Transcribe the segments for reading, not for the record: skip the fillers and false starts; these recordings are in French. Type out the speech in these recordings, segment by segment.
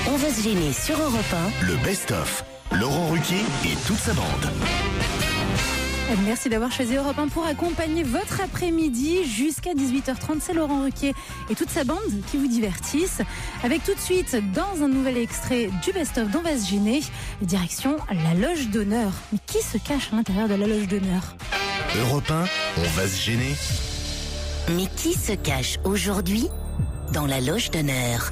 On va se gêner sur Europe 1. Le best-of. Laurent Ruquier et toute sa bande. Merci d'avoir choisi Europe 1 pour accompagner votre après-midi jusqu'à 18h30. C'est Laurent Ruquier et toute sa bande qui vous divertissent. Avec tout de suite, dans un nouvel extrait du best-of d'On va se gêner, direction la loge d'honneur. Mais qui se cache à l'intérieur de la loge d'honneur ? Europe 1, on va se gêner. Mais qui se cache aujourd'hui dans la loge d'honneur ?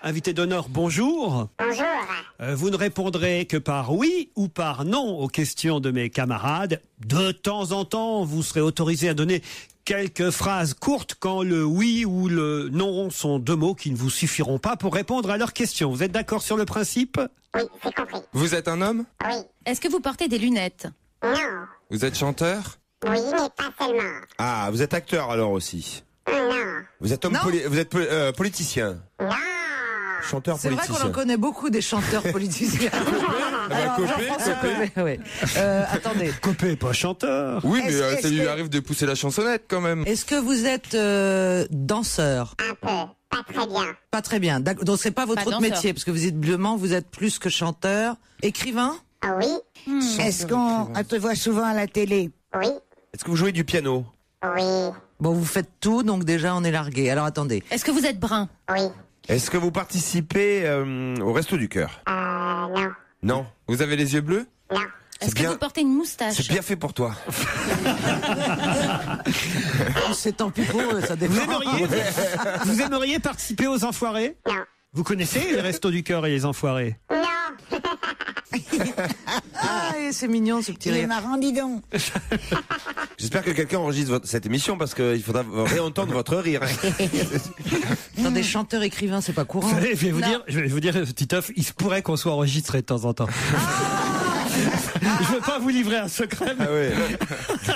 Invité d'honneur, bonjour. Bonjour. Vous ne répondrez que par oui ou par non aux questions de mes camarades. De temps en temps, vous serez autorisé à donner quelques phrases courtes quand le oui ou le non sont deux mots qui ne vous suffiront pas pour répondre à leurs questions. Vous êtes d'accord sur le principe ? Oui, c'est compris. Vous êtes un homme ? Oui. Est-ce que vous portez des lunettes ? Non. Vous êtes chanteur ? Oui, mais pas seulement. Ah, vous êtes acteur alors aussi. Non. Vous êtes politicien. Non. Chanteur C'est vrai politicien. qu'on en connaît beaucoup des chanteurs politiciens. Alors, Jean-François Copé, ouais. Attendez. Copé, pas chanteur. Oui, mais Est-ce ça lui que- arrive de pousser la chansonnette quand même. Est-ce que vous êtes danseur ? Un peu. Pas très bien. Pas très bien. Donc c'est pas votre Pas autre danseur. métier, parce que visiblement vous êtes plus que chanteur. Écrivain ? Ah oui. Est-ce qu'on te voit souvent à la télé? Oui. Est-ce que vous jouez du piano? Oui. Bon, vous faites tout, donc déjà on est largué. Alors attendez. Est-ce que vous êtes brun ? Oui. Est-ce que vous participez au Resto du Cœur? Non. Non. Vous avez les yeux bleus ? Non. Est-ce que bien. vous portez une moustache ? C'est bien fait pour toi. C'est tant pis pour eux, ça Vous dépend. vous aimeriez participer aux Enfoirés ? Non. Vous connaissez les Restos du Cœur et les Enfoirés ? Non. Ah, et c'est mignon ce petit Il est rire. marrant, dis donc. J'espère que quelqu'un enregistre cette émission parce qu'il faudra réentendre votre rire. Attendez, chanteur écrivain, c'est pas courant. Je vais vous dire, Titoff, il se pourrait qu'on soit enregistré de temps en temps. Je veux pas vous livrer un secret, mais Ah ouais.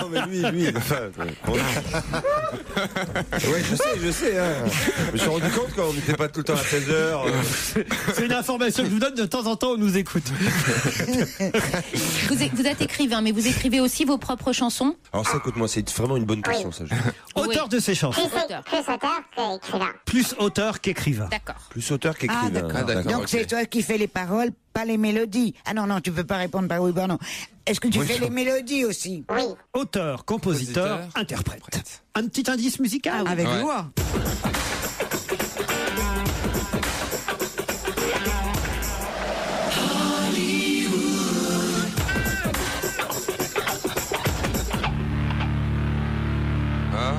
Non mais lui. Enfin, ouais, je sais. Hein. Je me suis rendu compte qu'on n'était pas tout le temps à 16h. c'est une information que je vous donne de temps en temps, on nous écoute. Vous êtes écrivain, mais vous écrivez aussi vos propres chansons ? Alors ça, écoute-moi, c'est vraiment une bonne question, ça. Auteur de ces chansons. Plus auteur qu'écrivain. Plus auteur qu'écrivain. D'accord. Plus auteur qu'écrivain. d'accord. Donc ok. c'est toi qui fais les paroles, pas les mélodies. Ah non, tu peux pas répondre par oui, par non. Est-ce que tu Oui, fais je- les mélodies aussi? Oui. Auteur, compositeur, Compositeur, interprète. Un petit indice musical. Avec Ouais. joie. Ah.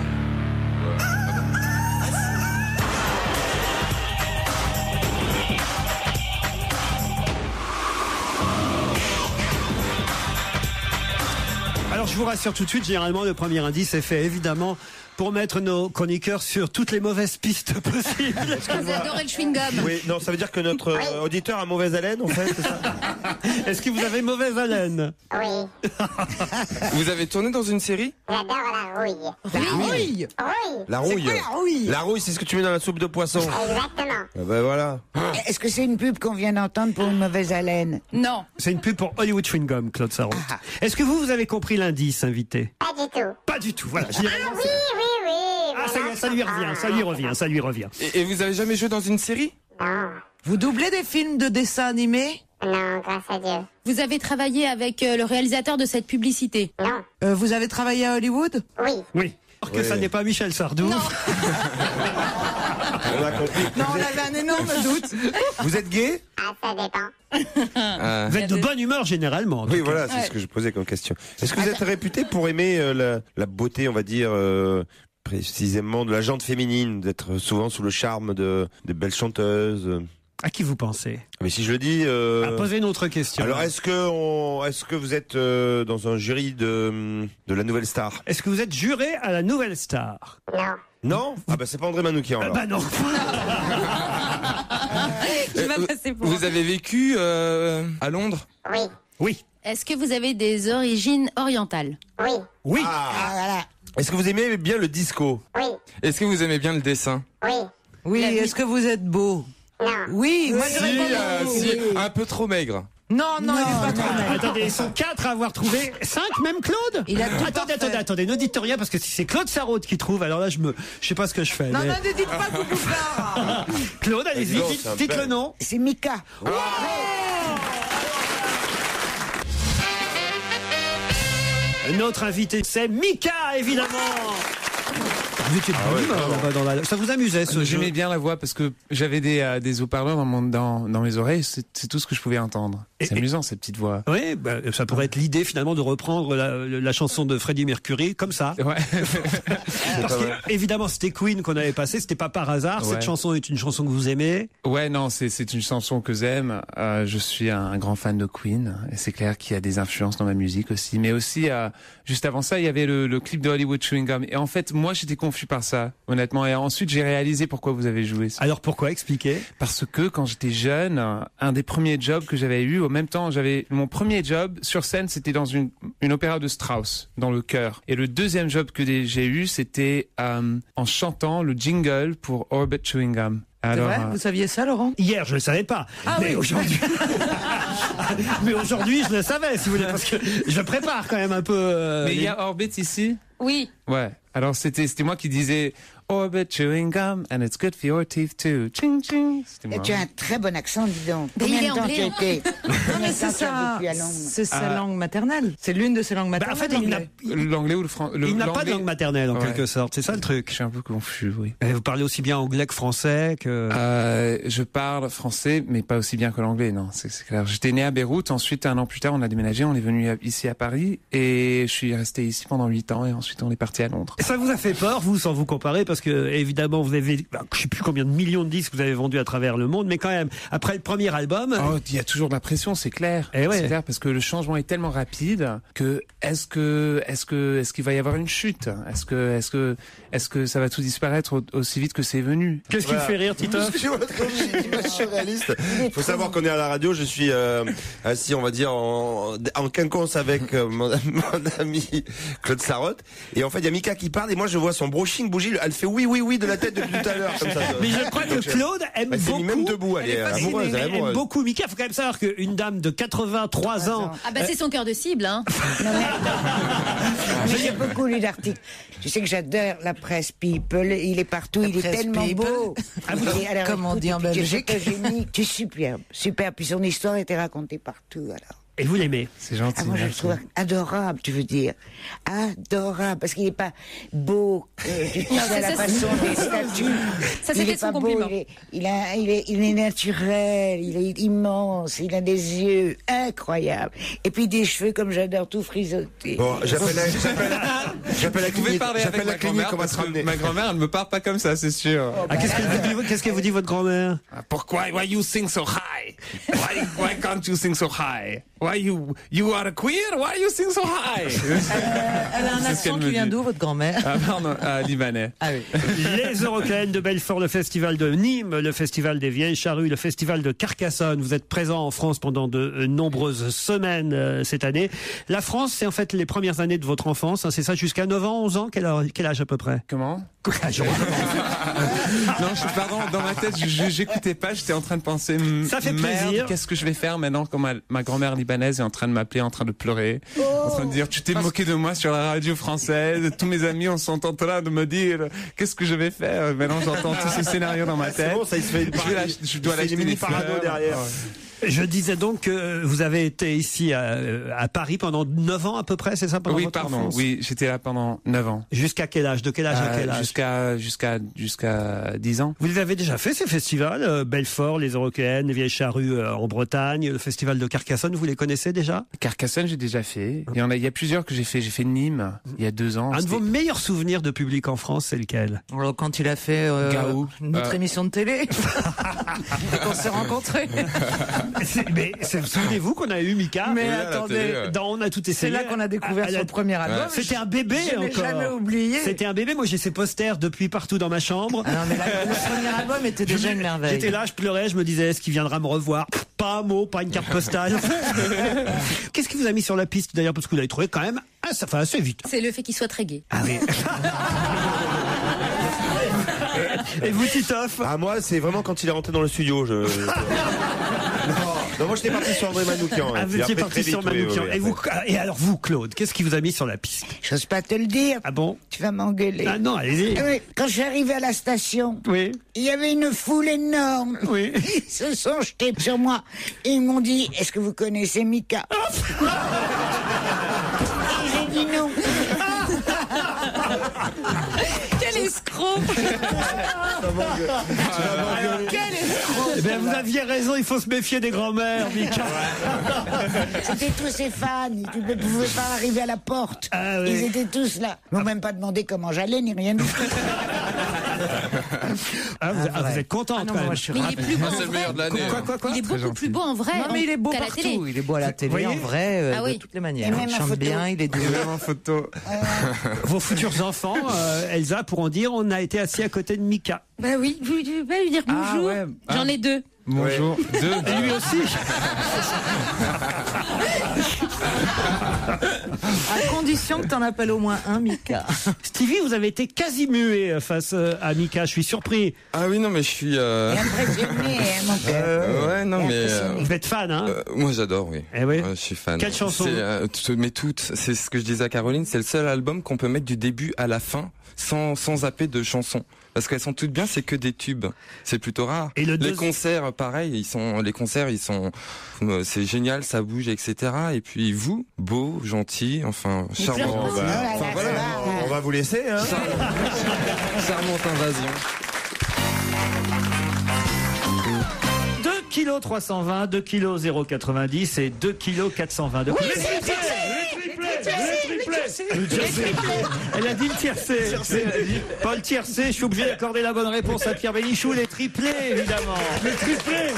Alors je vous rassure tout de suite, généralement le premier indice est fait évidemment pour mettre nos chroniqueurs sur toutes les mauvaises pistes possibles. Vous adorez le chewing-gum ? Oui, non, ça veut dire que notre auditeur a mauvaise haleine, en fait, c'est ça? Est-ce que vous avez mauvaise haleine ? Oui. Vous avez tourné dans une série ? J'adore la rouille. La rouille. Rouille. La rouille. Quoi la rouille? La rouille, c'est ce que tu mets dans la soupe de poisson. Exactement. Ah ben voilà. Est-ce que c'est une pub qu'on vient d'entendre pour une mauvaise haleine? Non. C'est une pub pour Hollywood Chewing Gum, Claude Sarraute. Est-ce que vous avez compris l'indice, invité ? Pas du tout. Pas du tout, voilà. Généralement, Oui. Ah, ça y est, ça lui revient. Et vous avez jamais joué dans une série ? Non. Vous doublez des films de dessins animés ? Non, grâce à Dieu. Vous avez travaillé avec le réalisateur de cette publicité ? Non. Vous avez travaillé à Hollywood ? Oui. Oui. Alors que Ouais. ça n'est pas Michel Sardou. On a compris. Non, on avait un énorme doute. Vous êtes gay? Ah, ça dépend. Vous êtes de bonne humeur généralement. en Oui, tout cas. voilà, c'est ce que je posais comme question. Est-ce que vous êtes réputé pour aimer la beauté, on va dire, précisément de la gente féminine, d'être souvent sous le charme de belles chanteuses? À qui vous pensez ? Mais si je le dis... Posez une autre question. Alors, est-ce que vous êtes dans un jury de la Nouvelle Star? Est-ce que vous êtes juré à la Nouvelle Star ? Non. Non? Ah bah c'est pas André Manoukian alors. Bah non. Qui va passer pour Vous avez vécu à Londres ? Oui. Oui. Est-ce que vous avez des origines orientales ? Oui. Oui. Ah voilà. Est-ce que vous aimez bien le disco? Oui. Est-ce que vous aimez bien le dessin ? Oui. Oui, est-ce que vous êtes beau? Non. Oui, moi je Si, réponds si, un peu trop maigre. Non, il est pas trop net. Attendez, ils sont 4 à avoir trouvé. 5 même, Claude? Il a tout Attendez, ne dites rien, parce que si c'est Claude Sarraute qui trouve, alors là, je sais pas ce que je fais. Non, mais- ne dites pas coucou Clara. Claude, allez-y, Non, c'est un dites le bel. nom. C'est Mika. Notre invité, c'est Mika, évidemment. Vous étiez de bonne humeur, là-bas dans la... Ça vous amusait, ce jeu? J'aimais bien la voix parce que j'avais des haut-parleurs dans mes oreilles, c'est tout ce que je pouvais entendre. C'est amusant, cette petite voix. Oui, ça pourrait être l'idée finalement de reprendre la chanson de Freddie Mercury comme ça. Ouais. Parce que, évidemment, c'était Queen qu'on avait passé, c'était pas par hasard. Ouais. Cette chanson est une chanson que vous aimez. Ouais, non, c'est une chanson que j'aime. Je suis un grand fan de Queen, et c'est clair qu'il y a des influences dans ma musique aussi. Mais aussi, juste avant ça, il y avait le clip de Hollywood Chewing Gum. Et en fait, moi, j'étais confus par ça, honnêtement. Et ensuite, j'ai réalisé pourquoi vous avez joué ça. Alors pourquoi? Expliquez. Parce que quand j'étais jeune, un des premiers jobs que j'avais eu, au même temps, mon premier job sur scène, c'était dans une opéra de Strauss, dans le chœur. Et le deuxième job que j'ai eu, c'était en chantant le jingle pour Orbit Chewing Gum. C'est Alors, vrai? Vous saviez ça, Laurent? Hier, je le savais pas. Mais aujourd'hui, mais aujourd'hui, je le savais, si vous voulez, parce que je prépare quand même un peu. mais il y a Orbit ici? Oui. Ouais. Alors c'était moi qui disais Orbit Chewing Gum and it's good for your teeth too. Ching ching. C'était Et moi. tu as un très bon accent, dis donc. Mais il est Combien de temps anglais, tu as été Mais c'est ça. C'est sa langue maternelle. C'est l'une de ses langues Bah, maternelles. en fait, L'anglais ou le français? il n'a pas de langue maternelle, en Ouais. quelque sorte. C'est ça le Je truc. suis un peu confus, oui. Et vous parlez aussi bien anglais que français que... Je parle français, mais pas aussi bien que l'anglais, non, c'est clair. J'étais né à Beyrouth, ensuite, un an plus tard, on a déménagé, on est venu ici à Paris, et je suis resté ici pendant 8 ans, et ensuite on est parti à Londres. Ça vous a fait peur, vous, sans vous comparer, parce que, évidemment, vous avez, je sais plus combien de millions de disques vous avez vendus à travers le monde, mais quand même, après le premier album... Oh, il y a toujours de la pression, c'est clair. Eh ouais. C'est clair, parce que le changement est tellement rapide que est-ce qu'il va y avoir une chute? Est-ce que ça va tout disparaître aussi vite que c'est venu? Qu'est-ce qui vous fait rire, Tito? Excusez-moi, comme je suis pas surréaliste. Il faut savoir qu'on est à la radio, je suis assis, on va dire, en quinconce avec mon ami Claude Sarraute. Et en fait, il y a Mika qui parle, et moi je vois son brushing bouger, elle fait oui, oui, oui de la tête depuis tout à l'heure, comme ça. Mais je crois que Claude aime Elle s'est beaucoup... mis même debout, elle est amoureuse, elle est Elle aime amoureuse. beaucoup Mika. Il faut quand même savoir qu'une dame de 83 ans... Ah bah c'est son cœur de cible, hein. Mais j'aime beaucoup lu l'article. Tu sais que j'adore la presse People. Il est partout, il est presse tellement People. beau. Alors, Comme on écoute, dit en et puis tu es Belgique. photogénique, tu es superbe, superbe. Puis son histoire était racontée partout. Alors. Et vous l'aimez? C'est gentil. Ah, moi, je le merci. trouve adorable, tu veux dire. Adorable, parce qu'il n'est pas beau, tu sais, à la façon des statues. Ça, Il c'était est son pas beau, compliment. il est naturel, il est immense, il a des yeux incroyables. Et puis des cheveux, comme j'adore, tout frisottés. Bon, j'appelle la Vous pouvez clinique, parler avec j'appelle ma la clinique, grand-mère, on va parce se que ramener. ma grand-mère, elle me parle pas comme ça, c'est sûr. Ah, qu'est-ce qu'elle vous dit, votre grand-mère? Pourquoi? Why you sing so high? Why can't you sing so high? Why you are a queer? Why you sing so high? Elle a un C'est ce accent qu'elle qui me vient dit. d'où, votre grand-mère? Ah pardon, libanais. Ah oui. Les Eurockéennes de Belfort, le festival de Nîmes, le festival des Vieilles Charrues, le festival de Carcassonne. Vous êtes présent en France pendant de nombreuses semaines cette année. La France, c'est en fait les premières années de votre enfance, hein, c'est ça, jusqu'à 9 ans, 11 ans? Quel âge à peu près? Comment? Non, pardon, dans ma tête, j'écoutais pas, j'étais en train de penser, Ça fait merde, plaisir. qu'est-ce que je vais faire maintenant quand ma grand-mère libanaise est en train de m'appeler, en train de pleurer, en train de dire, tu t'es moqué de moi sur la radio française, tous mes amis sont en train de me dire, qu'est-ce que je vais faire? Maintenant, j'entends tout ce scénario dans ma tête. C'est bon, ça, il se fait Je dois l'acheter mini des parano fleurs. derrière. Je disais donc que vous avez été ici à Paris pendant 9 ans à peu près, c'est ça, pendant Oui, votre pardon, enfance? oui, j'étais là pendant 9 ans. Jusqu'à quel âge? De quel âge à quel âge? Jusqu'à 10 ans. Vous les avez déjà fait, ces festivals? Belfort, les Eurockéennes, les Vieilles Charrues en Bretagne, le festival de Carcassonne, vous les connaissez déjà? Carcassonne, j'ai déjà fait. Il y a plusieurs que j'ai fait. J'ai fait Nîmes, il y a 2 ans. Un de C'était- vos meilleurs souvenirs de public en France, c'est lequel? Alors, quand il a fait Gaou. une autre émission de télé, et qu'on s'est rencontrés. Souvenez-vous qu'on a eu Mika? Mais Oui, à la attendez, télé, dans On a tout essayé. c'est là qu'on a découvert À la- son premier album. C'était un bébé Je n'ai encore. jamais oublié. C'était un bébé. Moi, j'ai ses posters depuis partout dans ma chambre. Ah non, mais le premier album était déjà une merveille. J'étais là, je pleurais, je me disais, est-ce qu'il viendra me revoir? Pas un mot, pas une carte postale. Qu'est-ce qui vous a mis sur la piste d'ailleurs? Parce que vous l'avez trouvé quand même assez vite. C'est le fait qu'il soit très gai. Ah oui. Et vous, Titoff? Ah, moi, c'est vraiment quand il est rentré dans le studio. Non, moi, j'étais parti sur André Manoukian. Ah, vous étiez parti sur Manoukian. Et alors, vous, Claude, qu'est-ce qui vous a mis sur la piste? J'ose pas te le dire. Ah bon? Tu vas m'engueuler. Ah non, allez-y. Oui, quand je suis arrivé à la station, oui, il y avait une foule énorme. Oui. Ils se sont jetés sur moi et ils m'ont dit, est-ce que vous connaissez Mika? Et j'ai dit non. Quel escroc! Quel escroc! Eh bien, vous aviez raison, il faut se méfier des grands-mères, Mika. C'était tous ces fans, ils ne pouvaient pas arriver à la porte. Ah, oui. Ils étaient tous là. Ils m'ont même pas demandé comment j'allais, ni rien du tout. Vous êtes contente, quand même. Mais il est plus beau en C'est le vrai. meilleur de l'année. Quoi Il est beaucoup plus beau en vrai. Non, mais il est beau qu'à la télé. partout. Il est beau à la télé, voyez en vrai, Ah oui. de toutes les manières. Et même Il en chante photo. bien, il est doux. Même en photo. Vos futurs enfants, Elsa, pourront dire on a été assis à côté de Mika. Bah oui, vous vas lui dire bonjour. ouais. J'en ai 2. Bonjour. Deux. Et lui aussi. À condition que t'en appelles au moins un, Mika. Stevie, vous avez été quasi muet face à Mika. Je suis surpris. Ah oui, non, mais je suis... Et impressionné, hein, mon père. ouais, non, mais... Vous êtes fan, hein? moi, j'adore, oui. Eh oui. Ouais, je suis fan. Quelle chanson? Mais toutes. C'est ce que je disais à Caroline, c'est le seul album qu'on peut mettre du début à la fin sans zapper de chansons. Parce qu'elles sont toutes bien, c'est que des tubes. C'est plutôt rare. Et les concerts, pareil, c'est génial, ça bouge, etc. Et puis vous, beau, gentil, enfin, charmant. On va vous laisser, hein. Charmante invasion. 2 kg 320, 2 kg 090 et 2 kg 420. Elle a dit le tiercé. Pas le tiercé, je suis obligé d'accorder la bonne réponse à Pierre Bénichou. Les triplés, évidemment. Les triplés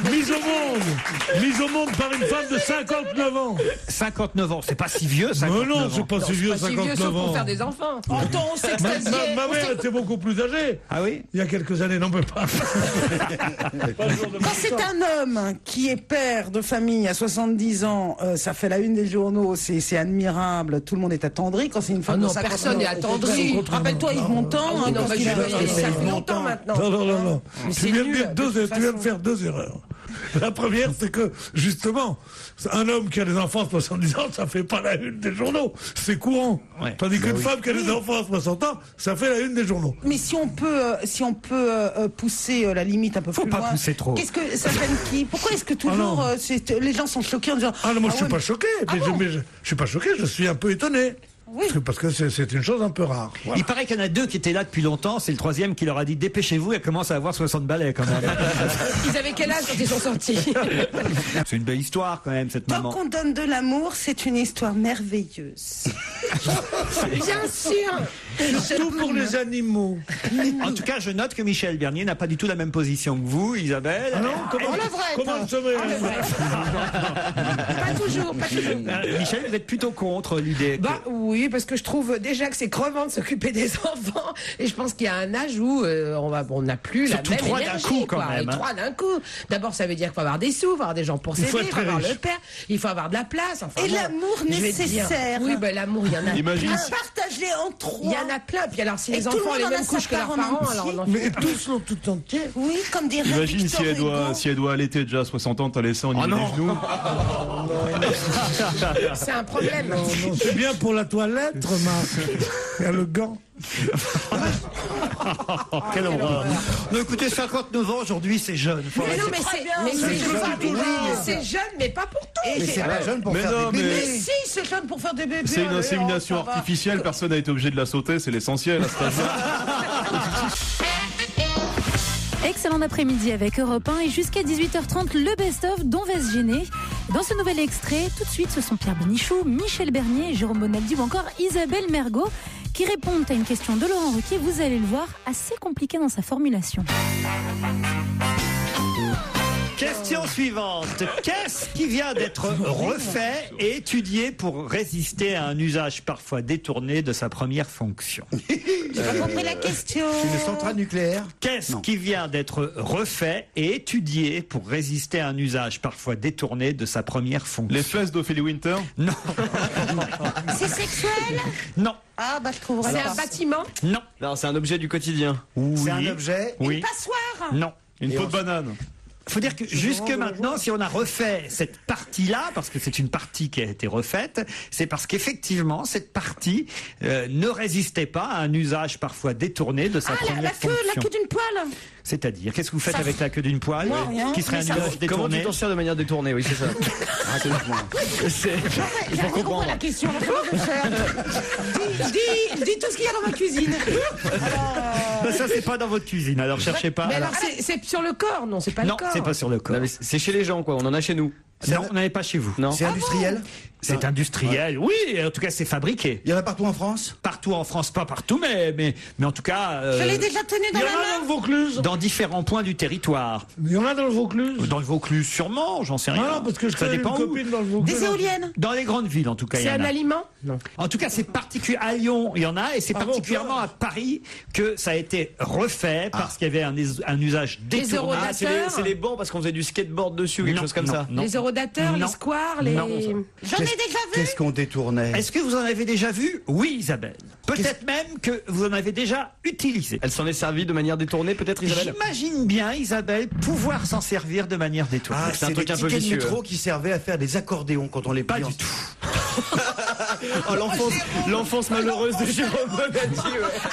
mis au monde par une femme de 59 ans. 59 ans, c'est pas si vieux, 59 non, ans. c'est pas si vieux, 59 ans. Pour faire des enfants. Attends, on s'extasiait. Ma mère était beaucoup plus âgée. Ah oui? Il y a quelques années, non, mais pas. Quand c'est un homme qui est père de famille à 70 ans, ça fait la une des journaux, c'est admirable, tout le monde est attendri. Quand c'est une femme non, de 50 personne n'est attendri. Rappelle-toi Yves Montand. Ah, non, parce qu'il avait- ça fait longtemps maintenant. Non. Mais Tu c'est viens de nul, dire de toute tu viens de faire deux erreurs. La première, c'est que, justement, un homme qui a des enfants à 70 ans, ça fait pas la une des journaux. C'est courant. Ouais. Tandis qu'une femme qui a des enfants à 60 ans, ça fait la une des journaux. Mais si on peut pousser la limite un peu Faut plus pas loin. pousser trop. Qu'est-ce que ça gêne qui? Pourquoi est-ce que toujours non. les gens sont choqués en disant Ah non, moi je suis ouais, pas choqué. Mais bon je suis pas choqué, je suis un peu étonné. Oui. Parce que c'est une chose un peu rare. Voilà. Il paraît qu'il y en a 2 qui étaient là depuis longtemps. C'est le 3e qui leur a dit dépêchez-vous. Elle commence à avoir 60 balais quand même. Ils avaient quel âge quand ils sont sortis? C'est une belle histoire quand même, cette Tant maman. qu'on donne de l'amour, c'est une histoire merveilleuse. Bien sûr. Tout pour les animaux. En tout cas, je note que Michel Bernier n'a pas du tout la même position que vous, Isabelle. Ah non, comment levrette. se met Pas toujours. Michel, vous êtes plutôt contre l'idée. Bah oui, parce que je trouve déjà que c'est crevant de s'occuper des enfants, et je pense qu'il y a un âge où on n'a plus Surtout la même 3 d'un énergie, coup, quand quoi. même, Et hein. 3 d'un coup. D'abord, ça veut dire qu'il faut avoir des sous, il faut avoir des gens pour Il faut s'aider, il être faut très avoir riche. le père, il faut avoir de la place. Enfin, Et bon, l'amour je vais te dire. nécessaire. Oui, ben l'amour, il y en a. Imagine plein. Partage-les en trois. Il y en a plein. Puis alors, si Et les tout le enfants ont monde les en a mêmes sa couches que leurs part en parents, entier. alors on en Mais fait pas. tous l'ont tout entier. Oui, comme dirait Imagine Victor Hugo. si elle doit allaiter déjà à 60 ans, t'as laissé en niveau des genoux. C'est un problème. Non, c'est bien pour la toilette, remarque. Il y a le gant. Quelle horreur. Non, écoutez, 59 ans aujourd'hui, c'est jeune. Faut Mais arrêter. non, mais c'est jeune, mais pas pour tout. Mais c'est pas jeune pour Mais faire non, des bébés. mais Mais si, c'est jeune pour faire des bébés. c'est une allez, insémination ça va. artificielle, personne n'a été obligé de la sauter, c'est l'essentiel à cet âge-là. Excellent après-midi avec Europe 1 et jusqu'à 18h30, le best-of d'On va se gêner. Dans ce nouvel extrait, tout de suite, ce sont Pierre Bénichou, Michel Bernier, Jérôme Bonaldi ou encore Isabelle Mergot qui répondent à une question de Laurent Ruquier. Vous allez le voir, assez compliqué dans sa formulation. Question suivante. Qu'est-ce qui vient d'être refait et étudié pour résister à un usage parfois détourné de sa première fonction? J'ai pas compris la question. Une centrale nucléaire? Qu'est-ce qui vient d'être refait et étudié pour résister à un usage parfois détourné de sa première fonction? Les fesses d'Ophélie Winter? Non. C'est sexuel? Non. Ah, bah je trouverai C'est pas. un bâtiment? Non. Non, c'est un objet du quotidien. Oui. C'est un objet? Oui. Une passoire? Non. Une peau de banane? Faut dire que jusque maintenant, si on a refait cette partie-là, parce que c'est une partie qui a été refaite, c'est parce qu'effectivement, cette partie ne résistait pas à un usage parfois détourné de sa première fonction. La queue d'une poêle? C'est-à-dire, qu'est-ce que vous faites avec la queue d'une poêle qui serait un usage Comment détourné? tu t'en sers de manière détournée? Oui, c'est ça. Il faut comprendre. La question, comment je vais faire? Dis tout ce qu'il y a dans ma cuisine. Ça, c'est pas dans votre cuisine, alors cherchez pas. Mais alors, c'est sur le corps, non? C'est pas le Non, corps. c'est pas sur le corps. Non, mais c'est chez les gens, quoi. On en a chez nous. Non, on n'avait pas chez vous. Non. C'est industriel? C'est industriel, oui, et en tout cas c'est fabriqué. Il y en a partout en France? Partout en France, pas partout, mais en tout cas... Je l'ai déjà tenu dans Il y la en a main. dans le Vaucluse? dans différents points du territoire. Il y en a dans le Vaucluse? Dans le Vaucluse, sûrement, j'en sais rien. Non, parce que je Ça connais une dépend où. copine dans le Vaucluse. Des éoliennes? Dans les grandes villes, en tout cas, il y C'est en un a. aliment? Non. En tout cas, c'est particulier. À Lyon, il y en a, et c'est Ah bon, particulièrement quoi à Paris que ça a été refait parce qu'il y avait un usage détourné. eurodateurs. Ah, c'est les bancs parce qu'on faisait du skateboard dessus ou quelque Non, chose comme non, ça. non. Les eurodateurs, Non. les squares, les... Non. J'en ai déjà vu. Qu'est-ce qu'on détournait? Est-ce que vous en avez déjà vu? Oui, Isabelle. Peut-être même que vous en avez déjà utilisé. Elle s'en est servie de manière détournée, peut-être, Isabelle? J'imagine bien, Isabelle, pouvoir s'en servir de manière détournée. Ah, c'est un c'est les truc un peu tickets de vicieux. métro qui servaient à faire des accordéons quand on les Pas plie en- du tout. Oh, l'enfance malheureuse de Jérôme Bonatti, ouais. Ah,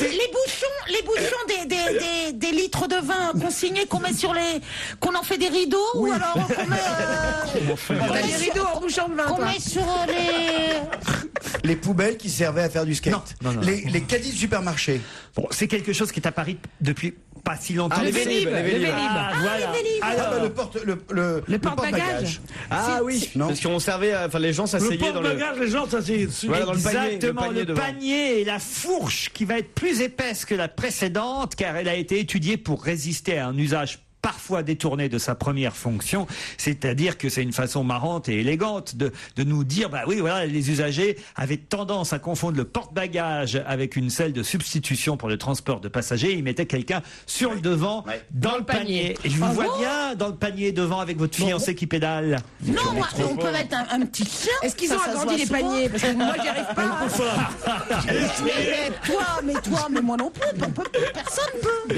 les bouchons des litres de vin consignés qu'on met sur les, qu'on en fait des rideaux ou alors qu'on met, T'as des rideaux en bouchon de vin, qu'on toi. met sur Les poubelles qui servaient à faire du skate. Non, non, les caddies de supermarché. Bon, c'est quelque chose qui est à Paris depuis pas si longtemps. Ah, les Vélib. Ah, voilà. Ah, bah, le porte-bagages. Ah oui, Non. parce qu'on servait, enfin les gens Le s'asseyaient dans le... porte-bagages, les gens s'asseyaient dessus. Voilà, dans le panier, Exactement, le devant. panier et la fourche qui va être plus épaisse que la précédente car elle a été étudiée pour résister à un usage parfois détourné de sa première fonction, c'est-à-dire que c'est une façon marrante et élégante de nous dire, bah oui, voilà, les usagers avaient tendance à confondre le porte-bagages avec une selle de substitution pour le transport de passagers. Ils mettaient quelqu'un sur le devant, dans le panier. Et je vous vois bien dans le panier devant avec votre fiancé qui pédale. non, moi, on peut mettre un petit chien. Est-ce qu'ils Ça, ont ça se agrandi voit les souvent. paniers? Parce que moi, j'y arrive pas. mais moi non plus, on peut plus, personne peut.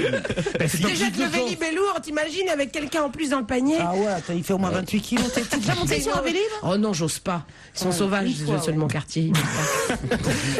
Déjà que le Vélib est lourd, t'imagines avec quelqu'un en plus dans le panier? Ah ouais, il fait au moins 28 kilos. T'es déjà monté sur un Vélib? Oh non, j'ose pas. Ils sont sauvages, les seuls de mon quartier.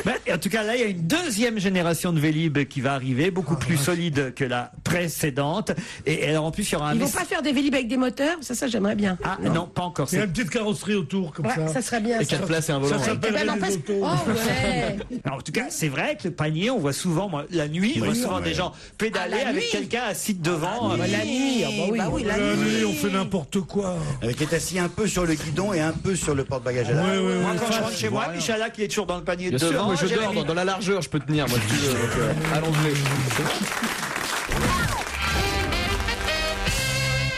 Ben, en tout cas, là, il y a une deuxième génération de Vélib qui va arriver, beaucoup plus solide que la précédente. Et alors, en plus, il y aura un Ils vont message- pas faire des Vélib avec des moteurs? Ça, j'aimerais bien. Ah non, pas encore. Il y a c'est- une petite carrosserie autour, comme Ouais, ça serait bien. Et ça. 4 places et un volant. Ça ouais. s'appellerait Eh ben, des n'empêche- autos. Oh ouais. Alors, en tout cas, c'est vrai que le panier, on voit souvent, moi, la nuit, je vois souvent des gens pédaler Ah, la avec nuit. quelqu'un assis devant. Bah, la nuit, ah bah oui. la La nuit. nuit, on fait n'importe quoi. Qui est assis un peu sur le guidon et un peu sur le porte-bagages à Ouais, l'arrière. ouais, Moi, ouais. quand je rentre chez moi, Michala qui est toujours dans le panier Bien de sûr, devant. moi je dors Jérémy- dans la largeur, je peux tenir, moi, si tu veux. Donc, allons-y.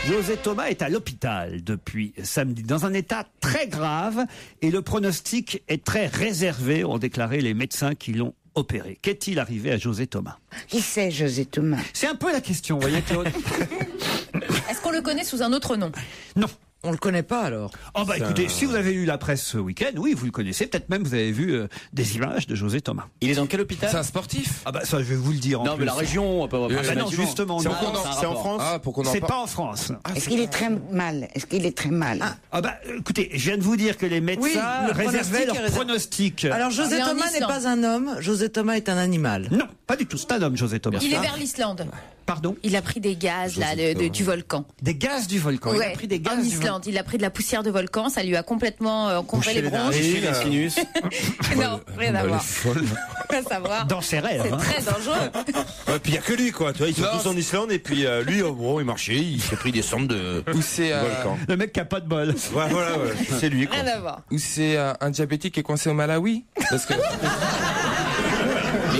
José Thomas est à l'hôpital depuis samedi dans un état très grave et le pronostic est très réservé, ont déclaré les médecins qui l'ont opéré. Qu'est-il arrivé à José Thomas? Qui c'est, José Thomas? C'est un peu la question, vous voyez, Claude. Est-ce qu'on le connaît sous un autre nom? Non. On le connaît pas alors. Oh bah écoutez, si vous avez lu la presse ce week-end, oui, vous le connaissez. Peut-être même vous avez vu des images de José Thomas. Il est dans quel hôpital? C'est un sportif? Ah bah ça, je vais vous le dire en Non, plus. mais la région, on peut Ah bah non, justement, C'est non. en France? Ah, pour qu'on en C'est parle. pas en France. Est-ce qu'il est très mal? Est-ce qu'il est très mal? Ah bah écoutez, je viens de vous dire que les médecins le réservaient pronostic leur est réservé. pronostic. Alors José C'est en Thomas n'est Islande. pas un homme, José Thomas est un animal. Non, pas du tout. C'est un homme, José Thomas. Il est vers l'Islande. Pardon? Il a pris des gaz là, du volcan. Des gaz du volcan. Il a Ouais, pris des gaz en du Islande. Il a pris de la poussière de volcan. Ça lui a complètement encombré les bronches. Boucher les sinus. Non, rien à voir. Rien à savoir. Dans ses rêves. C'est hein. très dangereux. Ouais, puis il y a que lui, quoi. Tu vois, ils sont tous en Islande et puis lui, bon, il marchait, il s'est pris des cendres de Ou c'est volcan. Le mec qui a pas de bol. Ouais, voilà, ouais. C'est lui, quoi. Rien à voir. ou c'est un diabétique qui est coincé au Malawi? Parce que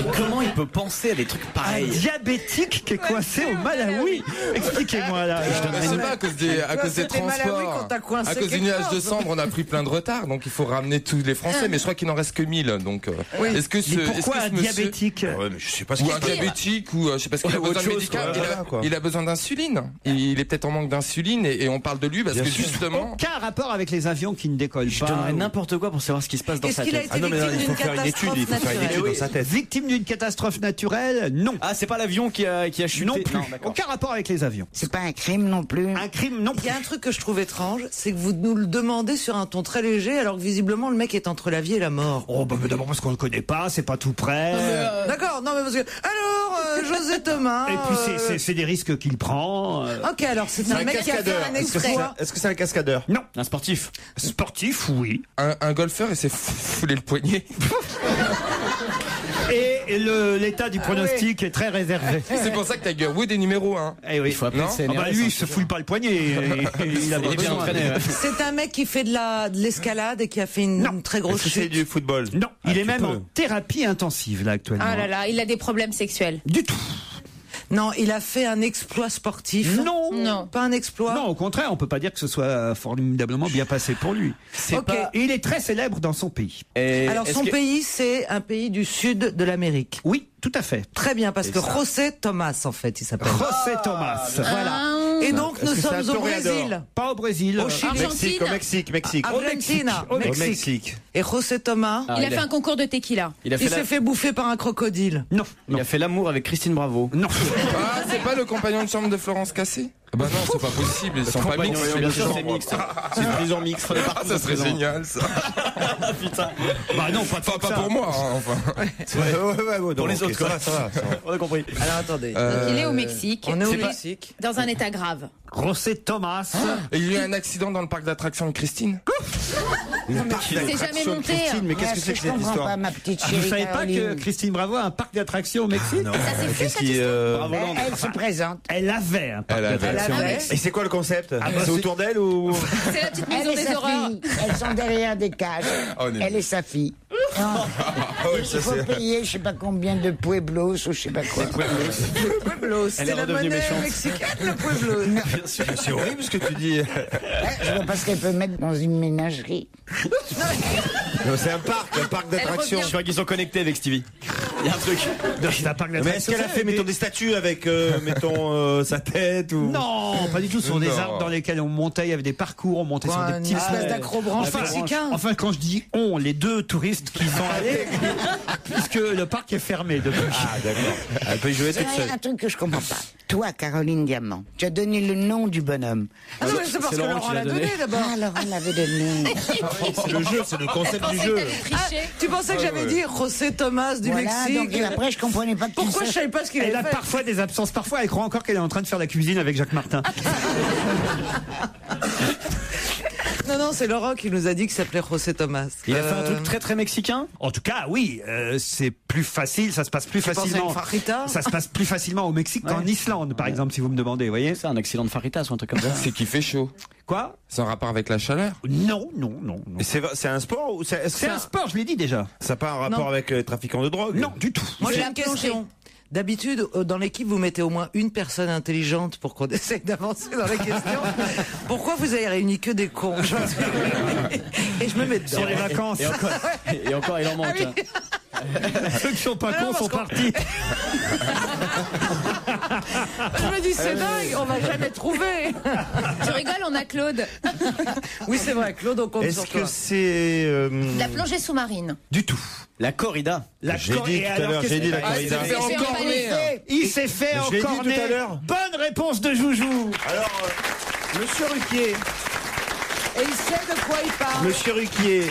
Mais comment il peut penser à des trucs Un pareils? diabétique qui est coincé au Malawi. Expliquez-moi là. Je sais pas, à cause des transports, à cause du nuage de cendre, on a pris plein de retard, donc il faut ramener tous les Français, mais je crois qu'il n'en reste que 1000, donc est-ce que Mais pourquoi un diabétique? Ouais, mais je sais pas ce ou qu'il un diabétique, ou je sais pas ce qu'il a besoin de médicaments, il a besoin d'insuline. Il est peut-être en manque d'insuline et on parle de lui parce que justement. Aucun rapport avec les avions qui ne décollent Je pas. donnerais n'importe quoi pour savoir ce qui se passe dans sa Est-ce qu'il a tête. été victime d'une catastrophe naturelle? dans sa tête. Victime d'une catastrophe naturelle? Non. Ah, c'est pas l'avion qui a chuté? Non plus. d'accord. Aucun rapport avec les avions. C'est pas un crime non plus. Un crime non Il plus. y a un truc que je trouve étrange, c'est que vous nous le demandez sur un ton très léger, alors que visiblement le mec est entre la vie et la mort. Oh, bah, d'abord parce qu'on le connaît pas, c'est pas tout près. D'accord, non mais parce que... Alors, José Thomas... Et puis c'est des risques qu'il prend. Ok, alors c'est un mec qui a fait un exploit. Est-ce que c'est un cascadeur? Non. Un sportif? Sportif, oui. Un golfeur, il s'est foulé le poignet. Et l'état du pronostic est très réservé. C'est pour ça que Tiger Woods est numéro 1. Eh oui. Il faut appeler Non le CNRS, Ah bah lui, il se foule pas le poignet. Il a Il est bien entraîné. Ouais. C'est un mec qui fait de l'escalade et qui a fait une très grosse Est-ce que c'est chute. du football? Non, il est tu même peux. en thérapie intensive là actuellement. Ah là là, il a des problèmes sexuels. Du tout. Non, il a fait un exploit sportif. Non. Non. Pas un exploit. Non, au contraire, on peut pas dire que ce soit formidablement bien passé pour lui. Ok. Et il est très célèbre dans son pays. Alors son pays, c'est un pays du sud de l'Amérique. Oui, tout à fait. Très bien, parce que José Thomas, en fait, il s'appelle. José Thomas. Voilà. Et donc nous Est-ce que c'est un sommes au toréador? Brésil. Pas au Brésil. Au Chili. Mexique, au Mexique. Argentina. Au Au Mexique. Mexique. Et José Thomas, Il a fait un concours de tequila. Il il s'est fait bouffer par un crocodile. Non. Il a fait l'amour avec Christine Bravo. Non. Ah, c'est pas le compagnon de chambre de Florence Cassé? Bah non, c'est pas possible, ils sont pas Compagnon, mixtes. bien sûr, c'est mixte. C'est une prison mixte. Ah, ça serait génial, ça. Putain. Bah non, pas Enfin, pas ça. pour moi, hein, enfin. Ouais, Pour les autres, ça quoi. va, ça va. On a compris. Alors attendez. Donc, il est au Mexique. On est au Il Mexique. Dans un état grave. José Thomas. Et il y a eu un accident dans le parc d'attractions de Christine? Il s'est jamais monté. Mais qu'est-ce que c'est que je cette comprends histoire? pas, ma petite chérie Vous savez pas que Caroline. Christine Bravo a un parc d'attractions au Mexique? Non. Ça s'est fait, Qu'est-ce cette qui, Bravo, Ben, Land. elle se présente. Elle avait un parc Elle avait. d'attractions. Elle avait. Et c'est quoi le concept? bah, C'est c'est- autour d'elle ou? C'est la petite Elle maison et des sa horreurs. fille. Elles sont derrière des cages. On est- Elle et sa fille. Non. oui, ça, Il faut c'est- payer je sais pas combien de pueblos ou je sais pas quoi. Pueblo, Elle c'est est la redevenue monnaie méchante. mexicaine, le Pueblo. C'est horrible ce que tu dis. Je vois pas ce qu'elle peut mettre dans une ménagerie. Non, c'est un parc d'attractions. Je crois qu'ils sont connectés avec Stevie. Il y a un truc. C'est un parc Mais d'attractions. est-ce qu'elle a fait, mettons, des statues avec, mettons, sa tête ou? Non, pas du tout. Ce sont des Non. arbres dans lesquels on montait. Il y avait des parcours, on montait sur des Une petits. espèce d'acrobranche mexicain. Enfin, quand je dis on, les deux touristes qui y sont allés, puisque le parc est fermé depuis. Ah, d'accord. Elle peut y jouer toute Il y seule. a un truc que je comprends pas. Toi, Caroline Diamant, tu as donné le nom du bonhomme. Ah non, mais c'est parce que Laurent l'a donné d'abord. Ah, Laurent l'avait donné. C'est le jeu, c'est le concept du jeu. Tu pensais que j'avais dit José Thomas du Voilà, Mexique. donc après, je comprenais pas que tu Pourquoi je sais- savais pas ce qu'il Elle avait a fait? parfois des absences. Parfois, elle croit encore qu'elle est en train de faire la cuisine avec Jacques Martin. Non, c'est Laurent qui nous a dit qu'il s'appelait José Thomas. Il a fait un truc très très mexicain. En tout cas, oui, c'est plus facile, ça se passe plus Tu penses à facilement. une fajita? Ça se passe plus facilement au Mexique qu'en Islande, par exemple, si vous me demandez, vous voyez. C'est un accident de faritas ou un truc comme ça. C'est qu'il fait chaud. Quoi? C'est un rapport avec la chaleur? Non. Mais c'est un sport ou est-ce que C'est un sport, je l'ai dit déjà. ça n'a pas un rapport Non. avec les trafiquants de drogue? Non, du tout. Moi, j'ai C'est une question. D'habitude, dans l'équipe, vous mettez au moins une personne intelligente pour qu'on essaye d'avancer dans les questions. Pourquoi vous avez réuni que des cons aujourd'hui? Et je me mets dedans. Sur les vacances. Et encore, il en manque. Ah oui. Ceux qui sont pas Non, cons parce sont qu'on- partis. Je me dis, c'est dingue, on va jamais trouver. Tu rigoles, on a Claude. Oui, c'est vrai, Claude, on compte Est-ce sur que toi. c'est La plongée sous-marine. Du tout. La corrida. J'ai dit tout à l'heure, j'ai dit la Ah, il s'est corrida. fait encorner. Il s'est fait Je l'ai dit encorner. tout à l'heure. Bonne réponse de Joujou. Alors, Monsieur Ruquier, Et il sait de quoi il parle. Monsieur Ruquier,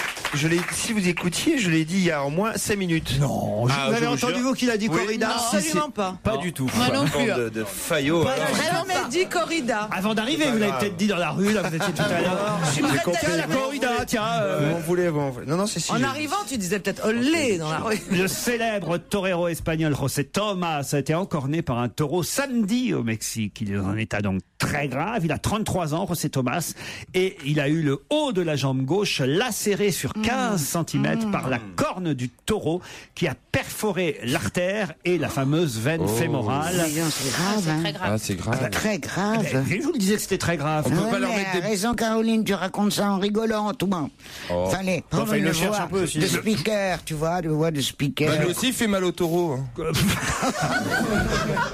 si vous écoutiez, je l'ai dit il y a au moins 5 minutes. Non, Ah, vous avez je vous entendu jure. vous qu'il a dit Oui. corrida? Non, absolument pas. Pas du tout. Moi non plus. Bande de faillots. J'ai alors. jamais dit corrida. Avant d'arriver, vous l'avez peut-être dit dans la rue, là, vous étiez tout à l'heure. Je suis prête à Tiens, la dire. corrida, tiens. Vous m'en voulez, vous m'en voulez. Non, c'est si. En j'ai- arrivant, tu disais peut-être olé dans la rue. Le célèbre torero espagnol José Thomas a été encorné par un taureau samedi au Mexique. Il est dans un état donc très grave. Il a 33 ans, José Thomas, et il a eu le haut de la jambe gauche lacéré sur 15 cm par la corne du taureau qui a perforé l'artère et la fameuse veine fémorale. C'est grave, hein. Très grave. Ah, c'est grave. Très grave. Je vous le disais que c'était très grave. On peut Ouais, pas leur mais mettre des... raison, Caroline, tu racontes ça en rigolant, tout le monde. Oh. Fallait Enfin, prendre il une le cherche voix un peu aussi. de speaker, tu vois, de voix de speaker. Bah, lui aussi, il fait mal au taureau. hein.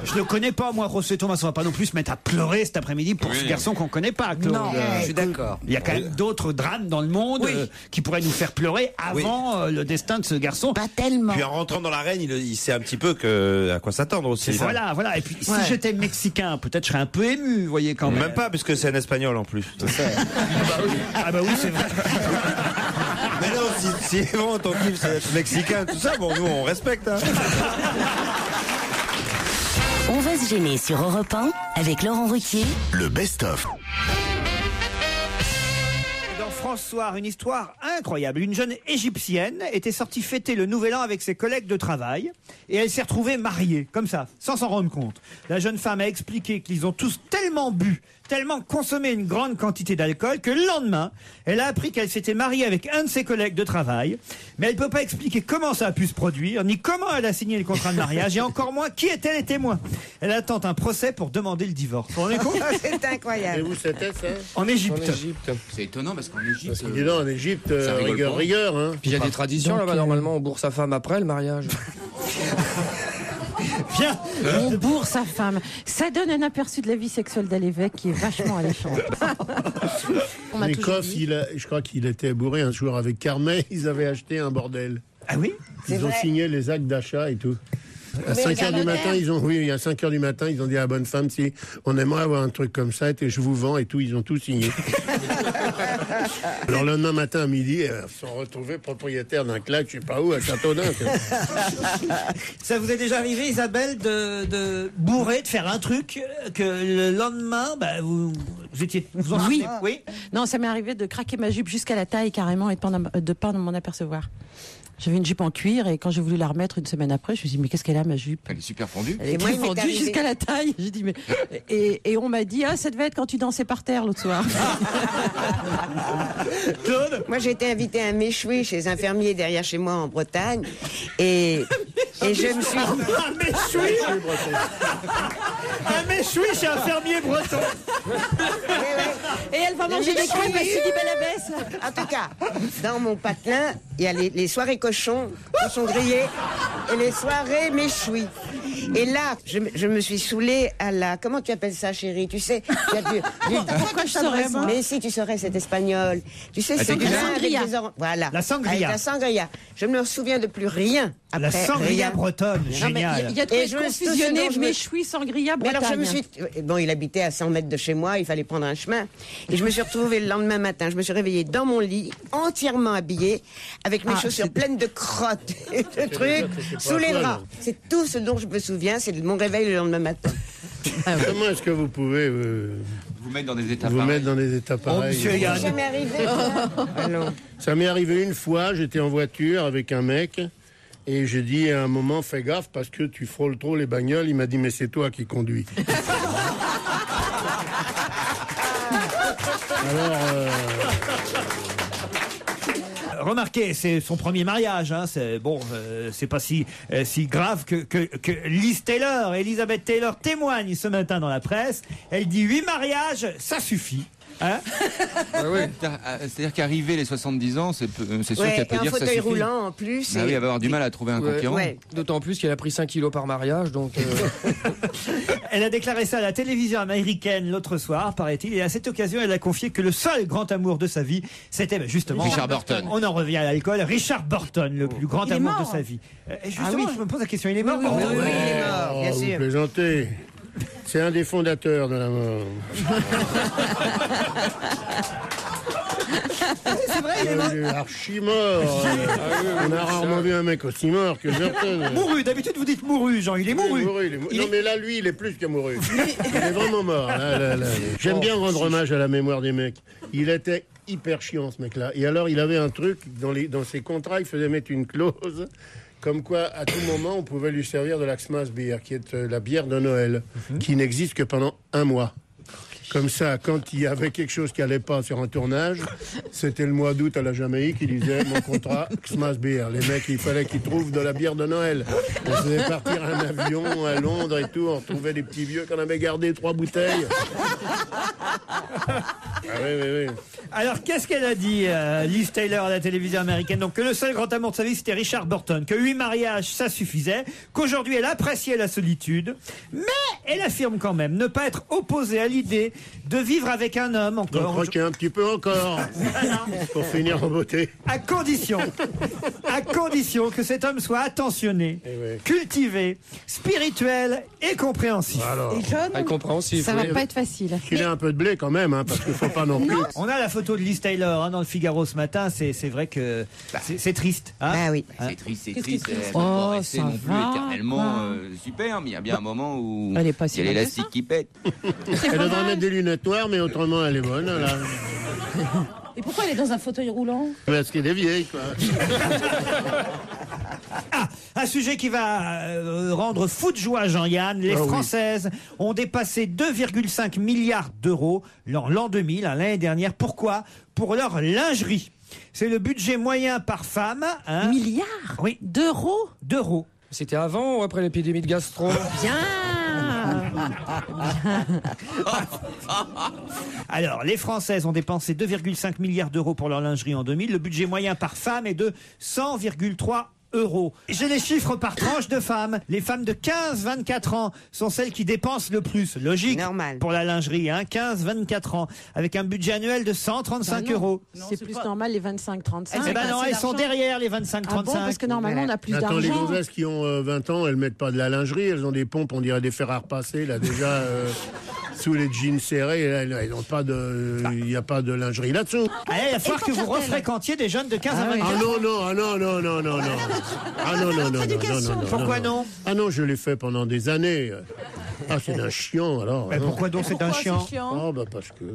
Je ne connais pas, moi, José Thomas. On va pas non plus se mettre à pleurer cet après-midi pour ce garçon qu'on connaît pas, Claude. Non, je suis d'accord. Il y a quand même d'autres drames dans le monde qui pourraient nous faire pleurer avant le destin de ce garçon. Pas tellement. Puis en rentrant dans l'arène, il sait un petit peu à quoi s'attendre aussi. Voilà. Et puis, si Ouais. j'étais mexicain, peut-être je serais un peu ému, vous voyez, quand même. Même pas, puisque c'est un espagnol en plus. Ah bah oui, c'est vrai. Mais non, si vraiment ton kiff c'est être mexicain, tout ça, bon, nous on respecte. Hein. On va se gêner sur Europe 1 avec Laurent Ruquier. Le best-of. Dans France Soir, une histoire incroyable. Une jeune égyptienne était sortie fêter le Nouvel An avec ses collègues de travail et elle s'est retrouvée mariée, comme ça, sans s'en rendre compte. La jeune femme a expliqué qu'ils ont tous tellement bu, tellement consommé une grande quantité d'alcool que le lendemain, elle a appris qu'elle s'était mariée avec un de ses collègues de travail, mais elle ne peut pas expliquer comment ça a pu se produire, ni comment elle a signé le contrat de mariage, et encore moins qui étaient les témoins. Elle attend un procès pour demander le divorce. Vous vous rendez compte ? C'est incroyable. Et où c'était ça? En Égypte. C'est étonnant parce qu'en Égypte. Parce qu'il est là en Égypte, ça rigole pas. rigueur, hein. Puis il y a des traditions là-bas, normalement, on bourre sa femme après le mariage. Viens. On bourre sa femme. Ça donne un aperçu de la vie sexuelle d'Alévêque qui est vachement alléchante. On m'a toujours Nikoff, dit. je crois qu'il était bourré un jour avec Carmet, ils avaient acheté un bordel. Ah oui? Ils ont signé les actes d'achat et tout. À 5h du matin, à 5h du matin, ils ont dit à la bonne femme, si on aimerait avoir un truc comme ça, et je vous vends et tout, ils ont tout signé. Alors le lendemain matin à midi, ils se sont retrouvés propriétaires d'un club, je sais pas où, à Châteaudun. Ça vous est déjà arrivé, Isabelle, de bourrer, de faire un truc que le lendemain, vous en souvenez? Oui. Non, ça m'est arrivé de craquer ma jupe jusqu'à la taille carrément et de pas m'en apercevoir. J'avais une jupe en cuir et quand j'ai voulu la remettre une semaine après, je me suis dit mais qu'est-ce qu'elle a ma jupe? Elle est super fendue. Elle est moi, il m'est fendue arrivé- jusqu'à la taille. J'ai dit mais et on m'a dit ça devait être quand tu dansais par terre l'autre soir. Claude? Moi, j'ai été invitée à un méchoui chez un fermier derrière chez moi en Bretagne. Et je me suis. Un méchoui? Un méchoui chez un fermier breton. Et elle va manger des crêpes à Sidi Belabès. En tout cas, dans mon patelin, il y a les soirées cochons grillés et les soirées méchouis. Et là, je me suis saoulée à la... Comment tu appelles ça, chérie? Tu sais, il y a Pourquoi je saurais, moi? Mais si, tu saurais, c'est espagnol. Tu sais, c'est du la vin avec sangria. des oranges. Voilà. La sangria. Avec la sangria. Je ne me souviens de plus rien. La Après, sangria rien. bretonne, Non, mais génial. il y a de quoi Et être je me- confusionné, je me- méchoui, sangria, Mais Bretagne. alors je me suis... Bon, il habitait à 100 mètres de chez moi, il fallait prendre un chemin. Et je me suis retrouvée le lendemain matin, je me suis réveillée dans mon lit, entièrement habillée, avec mes chaussures pleines de crottes et de trucs, sous les draps. C'est tout ce dont je me souviens, c'est de mon réveil le lendemain matin. Comment est-ce que vous pouvez Vous mettre dans des états vous pareils. mettre dans des états pareils? monsieur Yann. Ça m'est arrivé. Allons. Ça m'est arrivé une fois, j'étais en voiture avec un mec et j'ai dit à un moment, fais gaffe parce que tu frôles trop les bagnoles. Il m'a dit, mais c'est toi qui conduis. Alors, Remarquez, c'est son premier mariage. Hein, c'est bon, c'est pas si grave que Liz Taylor, Elizabeth Taylor témoigne ce matin dans la presse. Elle dit 8 mariages, ça suffit. Hein? C'est-à-dire qu'arriver les 70 ans, c'est sûr Ouais, qu'elle peut et un dire ça fauteuil suffit. roulant en plus. Ah et- oui, elle va avoir du mal à trouver un concurrent. Ouais. D'autant plus qu'elle a pris 5 kilos par mariage, donc... Elle a déclaré ça à la télévision américaine l'autre soir, paraît-il, et à cette occasion, elle a confié que le seul grand amour de sa vie, c'était justement... Richard Burton. On en revient à l'alcool. Richard Burton, le plus grand Il est amour de mort. sa vie. Et justement, je me pose la question, il est mort? Oui, il est mort, bien vous sûr. plaisantez. C'est un des fondateurs de la mort. C'est vrai, il est mort. Il est archi mort. On a rarement vu un mec aussi mort que Burton. Mouru, d'habitude vous dites mouru, Jean, il est mouru. Non, mais là, lui, il est plus que mouru. Il est vraiment mort. Là. J'aime bien rendre hommage à la mémoire des mecs. Il était hyper chiant, ce mec-là. Et alors, il avait un truc, dans ses contrats, il faisait mettre une clause comme quoi, à tout moment, on pouvait lui servir de l'Axmas Beer, qui est la bière de Noël, qui n'existe que pendant un mois. Comme ça, quand il y avait quelque chose qui allait pas sur un tournage, c'était le mois d'août à la Jamaïque, il disait mon contrat, Xmas Beer. Les mecs, il fallait qu'ils trouvent de la bière de Noël. On faisait partir un avion à Londres et tout, on retrouvait des petits vieux qu'on avait gardé 3 bouteilles. Ah oui. Alors, qu'est-ce qu'elle a dit, Liz Taylor, à la télévision américaine? Donc, que le seul grand amour de sa vie, c'était Richard Burton, que 8 mariages, ça suffisait, qu'aujourd'hui, elle appréciait la solitude, mais elle affirme quand même ne pas être opposée à l'idée de vivre avec un homme encore. Donc, croquer un petit peu encore, pour finir en beauté. À condition que cet homme soit attentionné, cultivé, spirituel et compréhensif. Alors. Et jeune. Incompréhensible. Ça va pas être facile. Qu'il ait un peu de blé quand même, hein, parce qu'il faut pas non plus. On a la photo de Liz Taylor dans le Figaro ce matin, c'est vrai que c'est triste. Hein. Ah oui. C'est triste. Elle triste. va Oh, pas rester ça non plus va, éternellement super, mais il y a bien un moment où Elle est pas il si y a mal que l'élastique ça. qui pète. Elle devrait mettre des lunettes noires, mais autrement elle est bonne. Là. Et pourquoi elle est dans un fauteuil roulant? Parce qu'elle est vieille, quoi. Un sujet qui va rendre fou de joie Jean-Yann. Les Françaises ont dépassé 2,5 milliards d'euros l'an 2000, l'année dernière. Pourquoi? Pour leur lingerie. C'est le budget moyen par femme. Milliards? Oui. D'euros. C'était avant ou après l'épidémie de gastro? Bien. Alors, les Françaises ont dépensé 2,5 milliards d'euros pour leur lingerie en 2000. Le budget moyen par femme est de 100,3 euros. J'ai les chiffres par tranche de femmes. Les femmes de 15-24 ans sont celles qui dépensent le plus. Logique. Normal. Pour la lingerie, 15-24 ans. Avec un budget annuel de 135 euros. C'est plus normal les 25-35. Eh ben non, elles sont derrière les 25-35. Ah bon, parce que normalement on a plus Attends, les d'argent. gonzesses qui ont 20 ans, elles mettent pas de la lingerie, elles ont des pompes, on dirait des fers à repasser, là, déjà, sous les jeans serrés, là, ils ont pas de, il n'y a pas de lingerie là-dessous. Allez, il va falloir que vous refréquentiez des jeunes de 15 à 24 ans. Ah non. Pourquoi non? Ah non, je l'ai fait pendant des années. Ah, c'est d'un chiant, alors. Mais pourquoi donc c'est un chiant? Ah, bah parce que...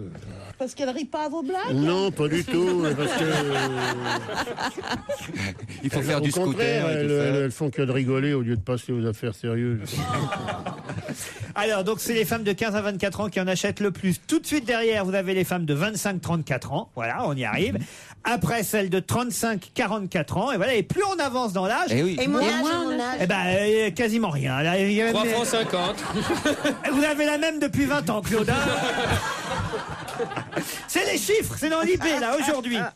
Parce qu'elle rit pas à vos blagues? Non, pas du tout, parce que... Il faut faire au du contraire, scooter et tout ça. elles font que de rigoler au lieu de passer aux affaires sérieuses. Alors, donc, c'est les femmes de 15 à 24 ans qui en achètent le plus. Tout de suite derrière, vous avez les femmes de 25-34 ans. Voilà, on y arrive. Après, celles de 35-44 ans. Et voilà, et plus on avance dans l'âge... Eh oui. Et mon âge, Eh ben, quasiment rien. Là, il y a 3 même- francs 50. Vous avez la même depuis 20 ans, Claude. C'est les chiffres, c'est dans l'IB, là, aujourd'hui. Hein.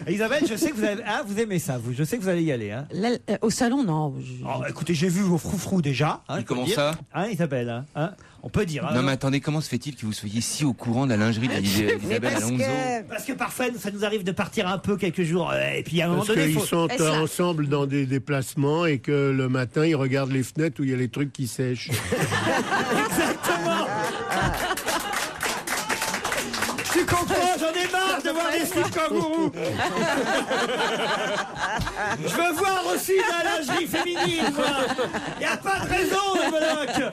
Isabelle, je sais que vous aimez ça, vous. Je sais que vous allez y aller. Hein. Au salon, non. Oh, écoutez, j'ai vu vos froufrous déjà. Mais je peux comment dire. ça? Hein, Isabelle, hein. On peut dire. Non mais attendez, comment se fait-il que vous soyez si au courant de la lingerie d'Isabelle Alonso? Parce que parfois, ça nous arrive de partir un peu quelques jours, et puis à un moment Parce donné, qu'ils sont Et ça. ensemble dans des déplacements et que le matin, ils regardent les fenêtres où il y a les trucs qui sèchent. Exactement. Tu comprends, j'en ai marre de voir des slips kangourous. Je veux voir aussi de la lingerie féminine, moi. Il n'y a pas de raison, le bloc.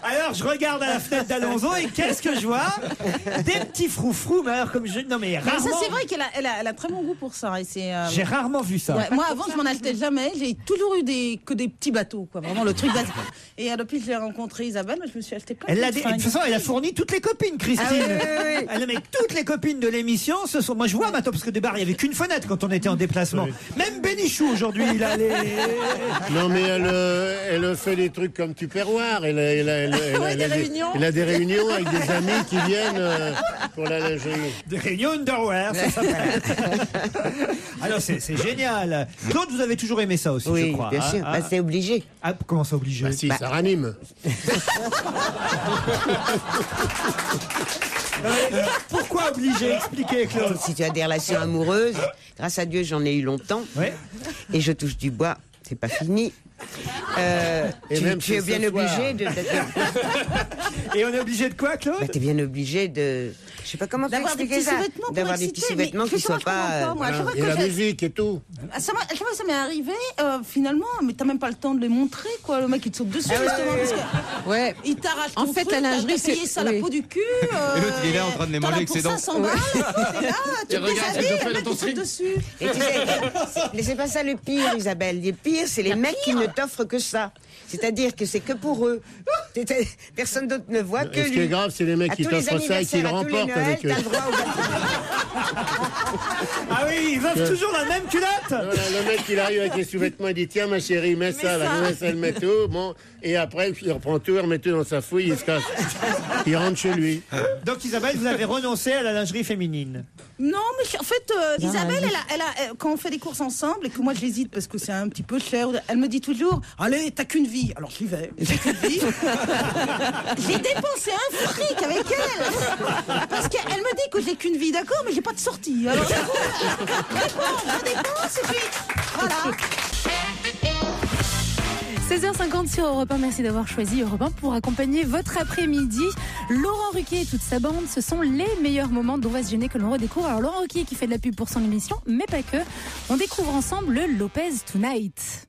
Alors, je regarde à la fenêtre d'Alonso et qu'est-ce que je vois? Des petits froufrous, mais alors comme je... Non, mais Mais ça, rarement... c'est vrai qu'elle a très bon goût pour ça. Et c'est, J'ai rarement vu ça. ouais, moi, avant, je m'en achetais jamais. J'ai toujours eu que des petits bateaux, quoi. Vraiment, le truc basique. Et depuis que je l'ai rencontré, Isabelle, je me suis acheté plein Elle de l'a petites de toute fringues. façon, elle a fourni toutes les copines, Christine. Ah oui. Elle, mais toutes les copines de l'émission, ce sont. Moi, je vois maintenant, parce que des bars, il n'y avait qu'une fenêtre quand on était en déplacement. Même Bénichou, aujourd'hui, il a les. Non, mais elle fait des trucs comme Tupperware. Elle a des réunions avec des amis qui viennent pour la lingerie. Des réunions underwear, ça s'appelle. Alors, c'est génial. Claude, vous avez toujours aimé ça aussi, je Oui, crois. bien hein, sûr. hein. Bah, c'est obligé. Ah, comment ça obligé? Bah si, ça ranime. Pourquoi obligé? Expliquez, Claude. Si tu as des relations amoureuses, grâce à Dieu, j'en ai eu longtemps. Ouais. Et je touche du bois, c'est pas fini. Et même tu es ce bien soir. obligé de. Et on est obligé de quoi, Claude? Bah, t'es bien obligé de. Je sais pas comment D'avoir des expliquer petits ça. sous-vêtements pour D'avoir des exciter, petits sous-vêtements mais qui soient justement, je pas. comprends pas, moi. À chaque fois Et que la j'ai- musique et tout. À chaque fois, ça m'est arrivé, finalement, mais t'as même pas le temps de les montrer, quoi. Le mec, il te saute dessus, Ah ouais, justement, ouais, parce ouais. que Ouais. il t'arrache En ton fait, truc, la lingerie, t'as payé c'est- ça la oui. peau du cul. Et l'autre, il est là en train de les t'en as manger avec pour ses dents. 500 balles, t'es là, tu te regardes ce que déshabilles, fait le mec, dans ton il saute slip. dessus. Et tu sais, mais c'est pas ça le pire, Isabelle. Le pire, c'est les mecs qui ne ne t'offre que ça. C'est-à-dire que c'est que pour eux. Personne d'autre ne voit que Et ce qui est lui. grave, c'est les mecs À qui tous les t'offrent ça et qui le anniversaires, à tous les remportent Noëls, avec eux. t'as le droit au Ah oui, ils veulent toujours la même culotte. Voilà, le mec, il arrive avec les sous-vêtements, il dit tiens ma chérie, mets ça, la gonzesse elle met tout, bon, et après il reprend tout, il remet tout dans sa fouille, il se casse. Il rentre chez lui. Donc Isabelle, vous avez renoncé à la lingerie féminine. Non, mais en fait, Isabelle, quand on fait des courses ensemble et que moi j'hésite parce que c'est un petit peu cher, elle me dit toujours allez, t'as qu'une vie. Alors j'y vais, j'ai qu'une vie. J'ai dépensé un fric avec elle parce qu'elle me dit que j'ai qu'une vie, d'accord, mais j'ai pas de sortie. Alors du coup, je dépense et puis voilà. 16h50 sur Europe 1, merci d'avoir choisi Europe 1 pour accompagner votre après-midi. Laurent Ruquier et toute sa bande, ce sont les meilleurs moments d'On va se gêner que l'on redécouvre. Alors Laurent Ruquier qui fait de la pub pour son émission, mais pas que. On découvre ensemble le Lopez Tonight.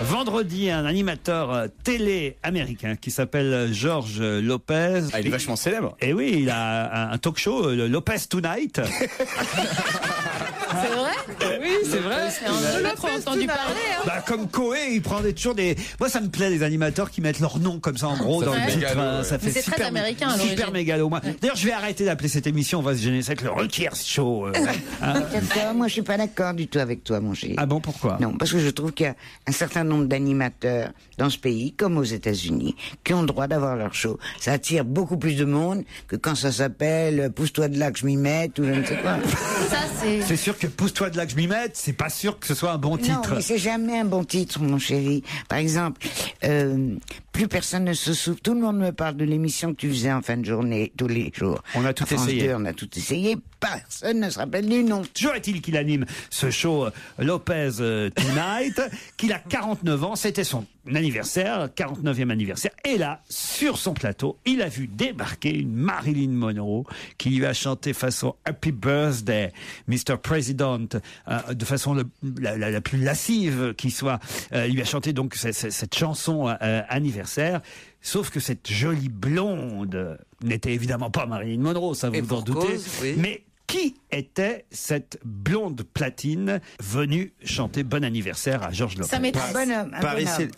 Vendredi, un animateur télé américain qui s'appelle George Lopez. Ah, il est vachement célèbre. Et oui, il a un talk show, le Lopez Tonight. C'est vrai? Oui, c'est vrai. On n'a pas trop entendu parler. Hein. Bah, comme Coé, il prend toujours des. Moi, ça me plaît les animateurs qui mettent leur nom comme ça en gros dans le titre. mégalo, Ça fait c'est très super, américain, à super l'origine. mégalo. D'ailleurs, je vais arrêter d'appeler cette émission. On va se gêner. C'est le Ruquier Show. Moi, je suis pas d'accord du tout avec toi, mon chéri. Ah bon, pourquoi? Non, parce que je trouve qu'il y a un certain nombre d'animateurs dans ce pays, comme aux États-Unis, qui ont le droit d'avoir leur show. Ça attire beaucoup plus de monde que quand ça s'appelle Pousse-toi de là que je m'y mette ou je ne sais quoi. Ça, c'est. C'est sûr que Pousse-toi de là que je m'y mette, c'est pas sûr que ce soit un bon Non, titre. mais c'est jamais un bon titre, mon chéri. Par exemple, plus personne ne se souvient. Tout le monde me parle de l'émission que tu faisais en fin de journée, tous les jours. On a tout À France essayé. 2, on a tout essayé. Personne ne se rappelle du nom. Toujours est-il qu'il anime ce show Lopez Tonight, qu'il a 49 ans, c'était son anniversaire, 49e anniversaire, et là, sur son plateau, il a vu débarquer une Marilyn Monroe qui lui a chanté façon Happy Birthday, Mr. President, de façon la plus lascive qui soit. Il lui a chanté donc cette chanson anniversaire. Sauf que cette jolie blonde n'était évidemment pas Marilyn Monroe, ça vous en doutez. Oui. Mais qui était cette blonde platine venue chanter Bon anniversaire à George Lopez? Ça m'étonne. Un bonhomme.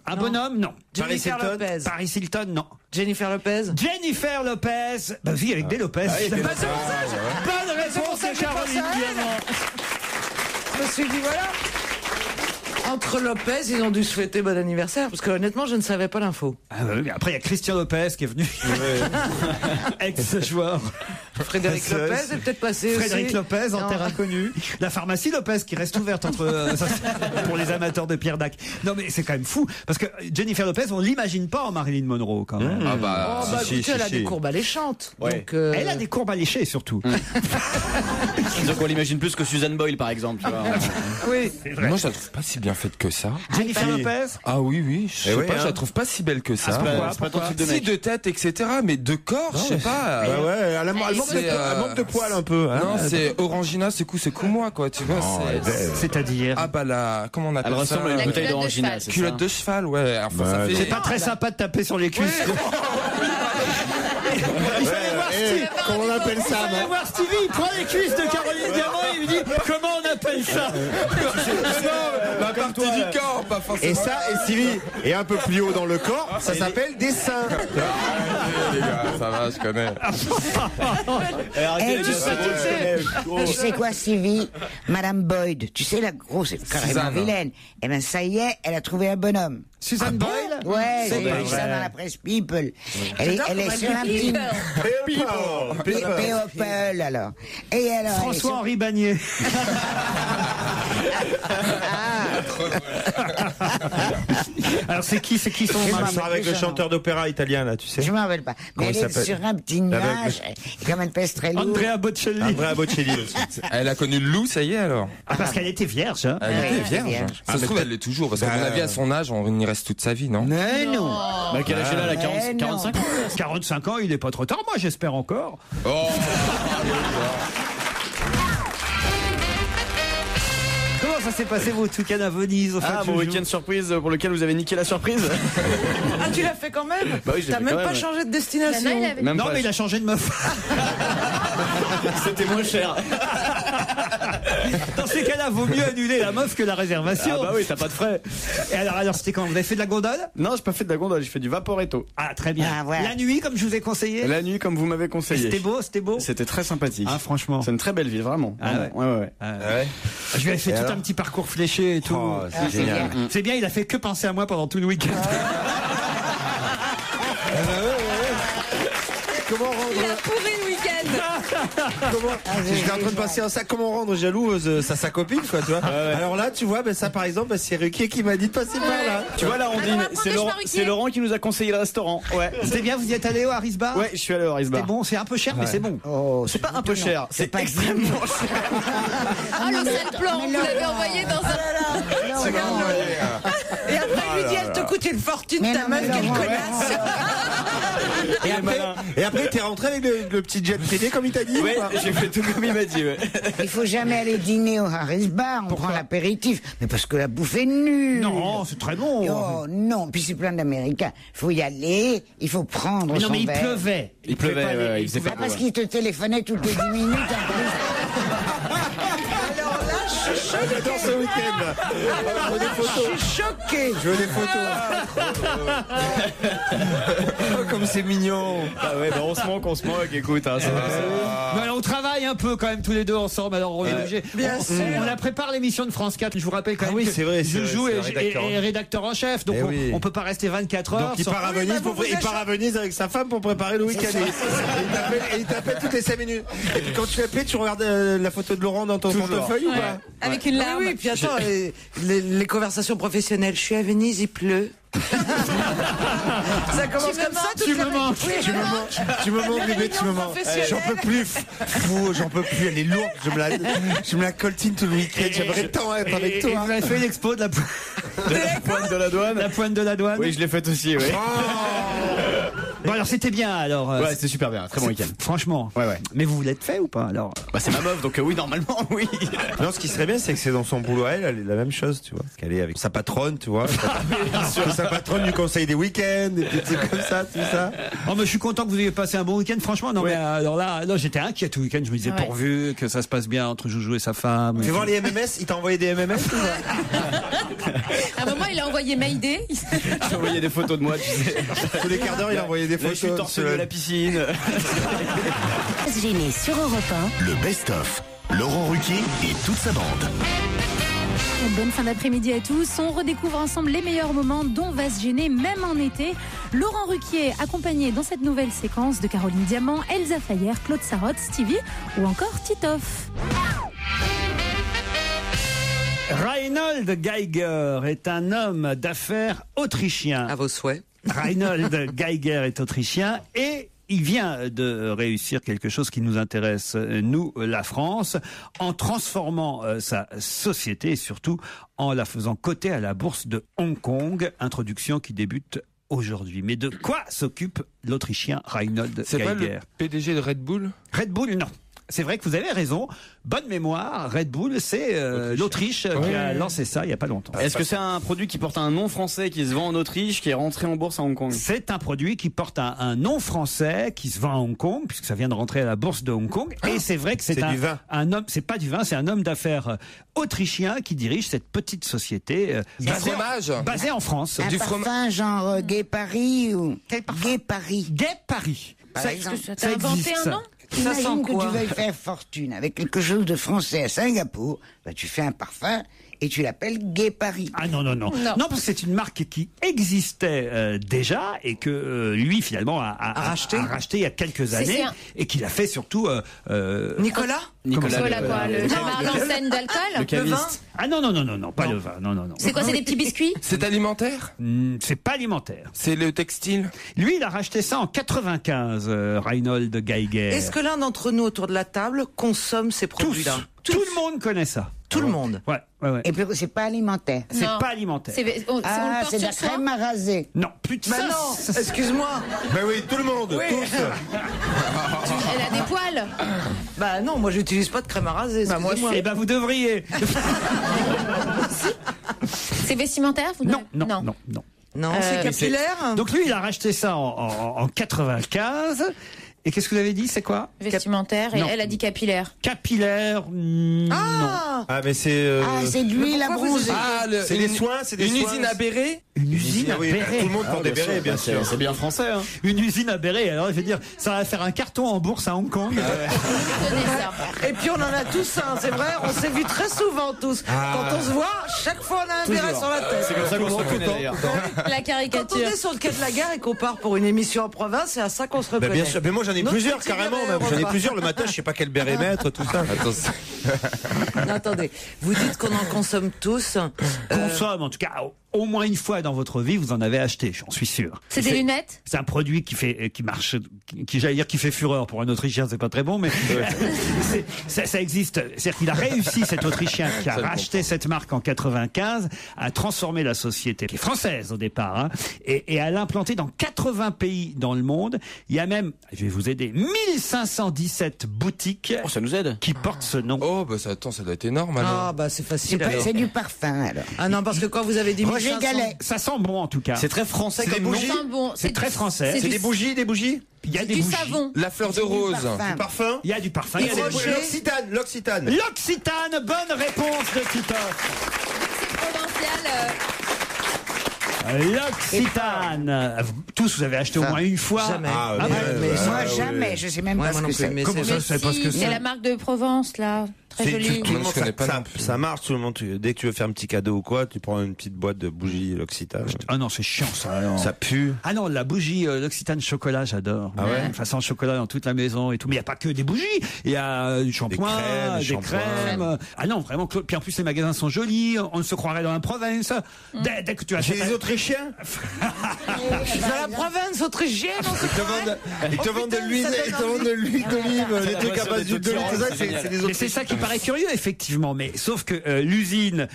Un bonhomme, non. Jennifer Lopez. Paris Hilton, non. Jennifer Lopez. Jennifer Lopez. Bah oui, avec des Lopez. Bonne réponse de Caroline Diamant. Je me suis dit, voilà. Entre Lopez, ils ont dû souhaiter bon anniversaire, parce que honnêtement, je ne savais pas l'info. Ah oui, après, il y a Christian Lopez qui est venu. Ex-joueur. Frédéric Lopez est peut-être passé Frédéric aussi. Lopez, en Non. terre inconnue. La pharmacie Lopez qui reste ouverte pour les amateurs de Pierre Dac. Non, mais c'est quand même fou. Parce que Jennifer Lopez, on l'imagine pas en Marilyn Monroe, quand même. Ah bah, Oh, bah, écoutez, elle a des courbes alléchantes. Ouais. Donc, Elle a des courbes alléchées, surtout. Donc on l'imagine plus que Susan Boyle par exemple. Tu vois. Oui. moi je la trouve pas si bien faite que ça. Jennifer Lopez. Ah oui, oui, je sais oui, pas, hein. je la trouve pas si belle que ça. C'est pas ton type de Si mec. de tête, etc. Mais de corps, je sais pas. Ouais, ouais, elle manque de poils un peu. Hein. Non, c'est Orangina, c'est moi, quoi, tu vois. C'est-à-dire. Ah bah là, comment on appelle Elle ça ressemble à une La bouteille culotte de d'orangina, cheval. c'est ça. Culotte de cheval, ouais. Enfin, ça fait. C'est pas très sympa de taper sur les cuisses. Il fallait voir Stevie. Comment on appelle ça, Il fallait voir Stevie, il prend les cuisses de Caroline Diamant et il lui dit comment on appelle ça. La partie du corps, pas forcément. Et ça, et Stevie, et un peu plus haut dans le corps, ça s'appelle des seins. Les gars, ça va, je connais. Arrêtez de dire ça. Tu sais quoi, Sylvie? Madame Boyd, tu sais, la grosse, c'est carrément Suzanne. vilaine. Eh ben, ça y est, elle a trouvé un bonhomme. Suzanne Boyle. Ouais, C'est j'ai pas vu ça vrai. dans la presse People. Elle est sur un petit... People, alors. Et alors... François-Henri Bagné. Alors c'est qui son Je mari? m'en sera avec le chanteur d'opéra italien, là, tu sais. Je m'en rappelle pas. Mais Comment elle il est s'appelle sur un petit nuage, et comme elle pèse très lourd. Andrea Bocelli. Andrea Bocelli aussi. Elle a connu le loup, ça y est alors. Ah, parce qu'elle était vierge. Hein. Elle Ouais, était elle était vierge. vierge. Ça se trouve, elle l'est toujours. Parce qu'à mon avis, à son âge, on y reste toute sa vie, non? Mais non. Bah, quel âge elle a, elle a 40, Mais non. 45 ans. 45 ans, il est pas trop tard. Moi, j'espère encore. Oh. Comment ça s'est passé vos week-ends à Venise au fait, Ah, mon Joujou week-end surprise pour lequel vous avez niqué la surprise. Ah, tu l'as fait quand même? Bah oui, je l'ai T'as fait même quand pas même. changé de destination. Nana, il avait- Même Non, pas. mais il a changé de meuf. C'était moins cher. Dans ces cas-là, vaut mieux annuler la meuf que la réservation. Ah bah oui, t'as pas de frais. Et alors c'était quand? Vous avez fait de la gondole? Non, j'ai pas fait de la gondole, j'ai fait du Vaporetto. Ah, très bien. Ah, voilà. La nuit, comme je vous ai conseillé? La nuit, comme vous m'avez conseillé. C'était beau, c'était beau? C'était très sympathique. Ah, franchement. C'est une très belle ville, vraiment. Ah ouais. Ouais. Ah ouais. Je lui ai fait Et tout alors un petit parcours fléché et tout. Oh, c'est génial. C'est bien, il a fait que penser à moi pendant tout le week-end. Comment rendre... Il a pourri le week-end. J'étais en train de passer à ça. Comment rendre jalouse sa copine, quoi, tu vois. Alors là, tu vois, ben ça par exemple, c'est Ruquier qui m'a dit de passer par là. Tu vois, là, Ondine, c'est Laurent qui nous a conseillé le restaurant. Ouais. C'était bien, vous y êtes allé au Harris Bar? Ouais, je suis allé au Harris Bar. C'est bon, c'est un peu cher, mais c'est bon. Oh, C'est pas un peu cher, c'est extrêmement cher. Ah, le sale plan, vous l'avez envoyé dans un. Et après, il lui dit, elle te coûte une fortune, ta meuf, quelle connasse. Et après, t'es rentré avec le petit jet privé comme il t'a dit? Ouais, j'ai fait tout comme il m'a dit, ouais. Il faut jamais aller dîner au Harris Bar, on prend l'apéritif. Mais parce que la bouffe est nulle. Non, c'est très bon. Oh non, puis c'est plein d'Américains. Il faut y aller, il faut prendre Mais non, son mais il verre. pleuvait. Il pleuvait, ouais, il faisait pas Ah, parce beau. qu'il te téléphonait toutes les 10 minutes. J'adore ce week-end. Je veux des photos. Je suis choqué. Je veux des photos. Oh, comme c'est mignon. Ah ouais, bah on se moque, écoute. Hein, Mais on travaille un peu quand même tous les deux ensemble. Alors on est obligé. Bien sûr. On a préparé l'émission de France 4. Je vous rappelle quand même oui, que c'est vrai, c'est Joujou vrai, est c'est rédacteur. rédacteur en chef. Donc Eh oui. on peut pas rester 24 heures. Donc il part à Venise, il part à Venise avec sa femme pour préparer le week-end. Et il t'appelle toutes les 5 minutes. Et puis quand tu l'appelles, tu regardes la photo de Laurent dans ton portefeuille ou pas? Avec une larme. Oui, puis attends, les conversations professionnelles. Je suis à Venise, il pleut. Ça commence comme ça, Tu me manques, tu me manques, bébé, tu me manques. J'en peux plus, fou, j'en peux plus, elle est lourde, je me la coltine tout le week-end, j'aimerais tant être avec Et toi. vous avez fait l'expo de la pointe de la douane. La pointe de la douane. Oui, je l'ai faite aussi, oui. Bon alors c'était bien alors. Ouais, c'était super bien, très bon week-end. Franchement. Ouais. Mais vous l'êtes fait ou pas alors? Bah c'est ma meuf, donc oui, normalement, oui. Non, ce qui serait bien, c'est que c'est dans son boulot à elle est la même chose, tu vois. Qu'elle est avec sa patronne, tu vois. Sa patronne du conseil des week-ends, des petits trucs comme ça, tout ça. Oh mais je suis content que vous ayez passé un bon week-end. Franchement, non mais alors là, non, j'étais inquiet tout le week-end. Je me disais pourvu que ça se passe bien entre Joujou et sa femme. Fais voir les MMS. Il t'a envoyé des MMS ou À un moment, il a envoyé Mayday. J'ai envoyé des photos de moi, tu sais. Tous les quarts d'heure, il a envoyé des Là, photos. je suis torse nu à la piscine. Gêné sur Europe Le best-of. Laurent Ruquier et toute sa bande. Bonne fin d'après-midi à tous. On redécouvre ensemble les meilleurs moments dont va se gêner même en été. Laurent Ruquier accompagné dans cette nouvelle séquence de Caroline Diamant, Elsa Fayer, Claude Sarraute, Stevie ou encore Titoff. Reinhold Geiger est un homme d'affaires autrichien. À vos souhaits. Reinhold Geiger est autrichien et il vient de réussir quelque chose qui nous intéresse, nous, la France, en transformant sa société et surtout en la faisant coter à la bourse de Hong Kong. Introduction qui débute aujourd'hui. Mais de quoi s'occupe l'Autrichien Reinhold Geiger? C'est pas le PDG de Red Bull? Red Bull, non. C'est vrai que vous avez raison. Bonne mémoire. Red Bull, c'est l'Autriche qui a lancé ça il n'y a pas longtemps. Est-ce que c'est un produit qui porte un nom français qui se vend en Autriche, qui est rentré en bourse à Hong Kong? C'est un produit qui porte un nom français, qui se vend à Hong Kong, puisque ça vient de rentrer à la bourse de Hong Kong. Et c'est vrai que c'est du vin. un homme, c'est pas du vin, c'est un homme d'affaires autrichien qui dirige cette petite société basée en France. Un parfum genre Gay Paris ou Gay Paris. Gay Paris. Par exemple. T'as inventé un nom? Imagine que tu veuilles faire fortune avec quelque chose de français à Singapour, bah tu fais un parfum et tu l'appelles Gay Paris. Ah non, non, non. Non, parce que c'est une marque qui existait déjà et que lui, finalement, a racheté il y a quelques années et qu'il a fait surtout... Nicolas quoi, le l'enseigne d'alcool? Le vin? Ah non, non, non, non, non, pas le vin. Non, non, non. C'est quoi, c'est des petits biscuits? C'est alimentaire? C'est pas alimentaire. C'est le textile? Lui, il a racheté ça en 95, Reinhold Geiger. Est-ce que l'un d'entre nous autour de la table consomme ces produits-là? Tout le monde connaît ça. Tout le monde. Ouais, ouais, ouais. Et puis c'est pas alimentaire. C'est pas alimentaire. Ah, c'est de la crème à raser. Non, plus de Bah ça. non, excuse-moi. Ben oui, tout le monde, Oui. tous. Elle a des poils. Bah non, moi j'utilise pas de crème à raser. Bah moi, excusez-moi. eh ben vous devriez. C'est vestimentaire? Non, non, non, non. Non, c'est capillaire. Donc lui, il a racheté ça en 95. Et qu'est-ce que vous avez dit? C'est quoi? Vestimentaire. Et Non. elle a dit capillaire. Capillaire, non. Ah, mais c'est. Ah, c'est de l'huile à bronzer. C'est des soins, c'est des Une soins. usine à béret. Une usine à oui, béret. tout le monde porte des bérets, bien sûr. C'est bien français. Hein. Une usine à béret. Alors, je veux dire, ça va faire un carton en bourse à Hong Kong. Et puis on en a tous un, c'est vrai, on s'est vu très souvent tous. Quand on se voit, chaque fois on a un béret sur la tête. C'est comme ça qu'on se reconnaît d'ailleurs. La Quand on caricature. est sur le quai de la gare et qu'on part pour une émission en province, c'est à ça qu'on se Bah, reconnaît. bien sûr, mais moi j'en ai Notre plusieurs petit carrément. béret, Même. J'en ai repas. plusieurs le matin, je sais pas quel béret mettre, tout ça. Attention. Non, attendez, vous dites qu'on en consomme tous. Consomme, en tout cas, au moins une fois dans votre vie, vous en avez acheté, j'en suis sûr. C'est des lunettes? C'est un produit qui marche, j'allais dire qui fait fureur pour un Autrichien, c'est pas très bon, mais ça existe. C'est-à-dire qu'il a réussi, cet Autrichien qui a racheté cette marque en 95, à transformer la société, qui est française au départ, hein, et à l'implanter dans 80 pays dans le monde. Il y a même, je vais vous aider, 1517 boutiques ça nous aide. qui portent ce nom. Oh, bah ça, attends, ça doit être énorme alors. Ah, bah c'est facile. alors. C'est du parfum, alors. Ah non, parce que quand vous avez dit Roger 1500 Gallet. Ça sent bon en tout cas. C'est très français C'est comme des nom. bougies. Enfin, bon, C'est très français. C'est du- des bougies, des bougies. Il y a des du bougies. savon. La fleur de rose. parfum. Du parfum. Il y a du parfum. Il y a des bougies. L'Occitane. L'Occitane, bonne réponse de Titoff. Provincial. L'Occitane. Tous, vous avez acheté au moins une fois. Jamais. Ah, Ah, mais, ouais, Moi, jamais, je sais même Ouais, pas moi ce non que plus, c'est. mais Comment c'est ça, je savais pas ce que C'est c'est? la marque de Provence, là. Très jolie. Tout le Moi, monde, je connais pas non plus. ça marche tout le monde. Dès que tu veux faire un petit cadeau ou quoi, tu prends une petite boîte de bougies l'Occitane. Ah non, c'est chiant ça. non. Ça pue. Ah non, la bougie l'Occitane chocolat, j'adore. Ah ouais Façon chocolat dans toute la maison et tout. Mais il n'y a pas que des bougies. Il y a du shampoing, crèmes, des shampoings. crèmes. Ah non, vraiment. Puis en plus, les magasins sont jolis. On se croirait dans la province. Dès que tu achètes. Chez les Autrichiens. Dans la province autrichienne, on se croirait. Ils te vendent de putain, l'huile, ça donne ils te vendent de l'huile d'olive, les trucs à base d'huile d'olive, tout ça, c'est des Mais c'est Autrichiens. ça qui paraît curieux, effectivement. Mais sauf que l'usine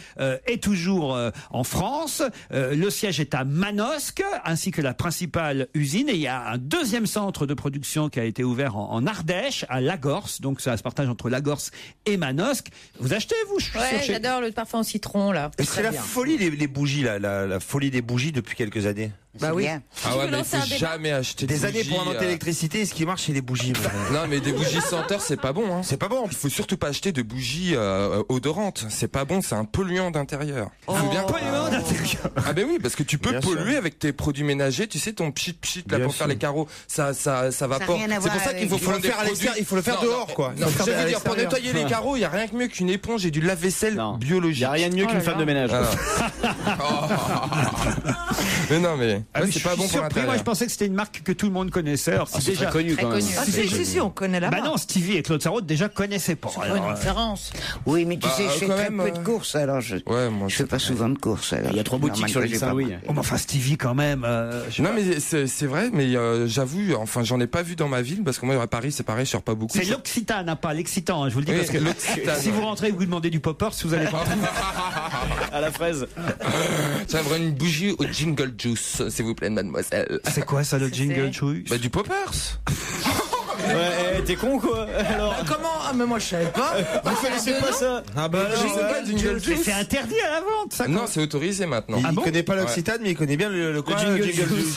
est toujours en France. Le siège est à Manosque, ainsi que la principale usine. Et il y a un deuxième centre de production qui a été ouvert en Ardèche, à Lagorce. Donc ça se partage entre Lagorce et Manosque. Vous achetez, vous? Je suis sûr, Ouais, chez- j'adore le parfum au citron, là. Et c'est la folie les bougies, la folie des bougies depuis quelques années. Bah oui. Ah ouais, veux mais il lancer un faut débat jamais acheter Des années bougies, pour inventer l'électricité, et ce qui marche, c'est les bougies. Non, mais des bougies senteurs, c'est pas bon. Hein. C'est pas bon. Il faut surtout pas acheter de bougies odorantes. C'est pas bon, c'est un polluant d'intérieur. Faut bien. Polluant d'intérieur. Ah ben oui, parce que tu peux Bien polluer sûr. avec tes produits ménagers. Tu sais, ton pchit là Bien pour faire sûr. les carreaux, ça va pas. rien à C'est voir pour ça avec- qu'il faut Il faut prendre le des faire à produits. l'extérieur, il faut le faire dehors, quoi. Non, Il faut le je faire à veux dire, pour l'extérieur. nettoyer les carreaux, il y a rien de mieux qu'une éponge et du lave-vaisselle Non. biologique. Il n'y a rien de mieux Oh qu'une là femme là. de ménage. Mais non, mais Ah, ouais, mais c'est je pas suis bon pour surpris. l'intérieur. Moi, je pensais que c'était une marque que tout le monde connaissait. Alors, C'est très connu Très quand même. connu. Ah si, on connaît la Bah marque. non, Stevie et Claude Sarraute déjà connaissaient pas. Une Alors, référence. Oui, mais tu Bah, sais, je fais quand très même, peu de courses, alors je Ouais, moi. fais pas souvent de courses. alors Il y a 3 boutiques normal sur que l'île j'ai pas Saint-Louis. oh, mais enfin, Stevie quand même. je sais Non pas. mais c'est vrai, mais j'avoue, enfin j'en ai pas vu dans ma ville parce que moi à Paris c'est pareil, je sors pas beaucoup. C'est l'Occitane, hein, pas l'excitant. Hein, je vous le dis Oui, parce que l'Occitane. si vous rentrez et que vous demandez du poppers, vous allez pas. À la fraise. Ça me une bougie au jingle juice, s'il vous plaît, mademoiselle. C'est quoi ça le jingle chouille? Bah du poppers. Ouais, t'es con quoi alors. Comment? Ah, mais moi je savais pas. Vous connaissez pas ça? Ah bah Je sais pas, jingle Mais juice. c'est interdit à la vente, ça. Non, c'est autorisé maintenant. Il connaît pas l'Occitane, mais il connaît bien le quoi, jingle jingle juice. juice.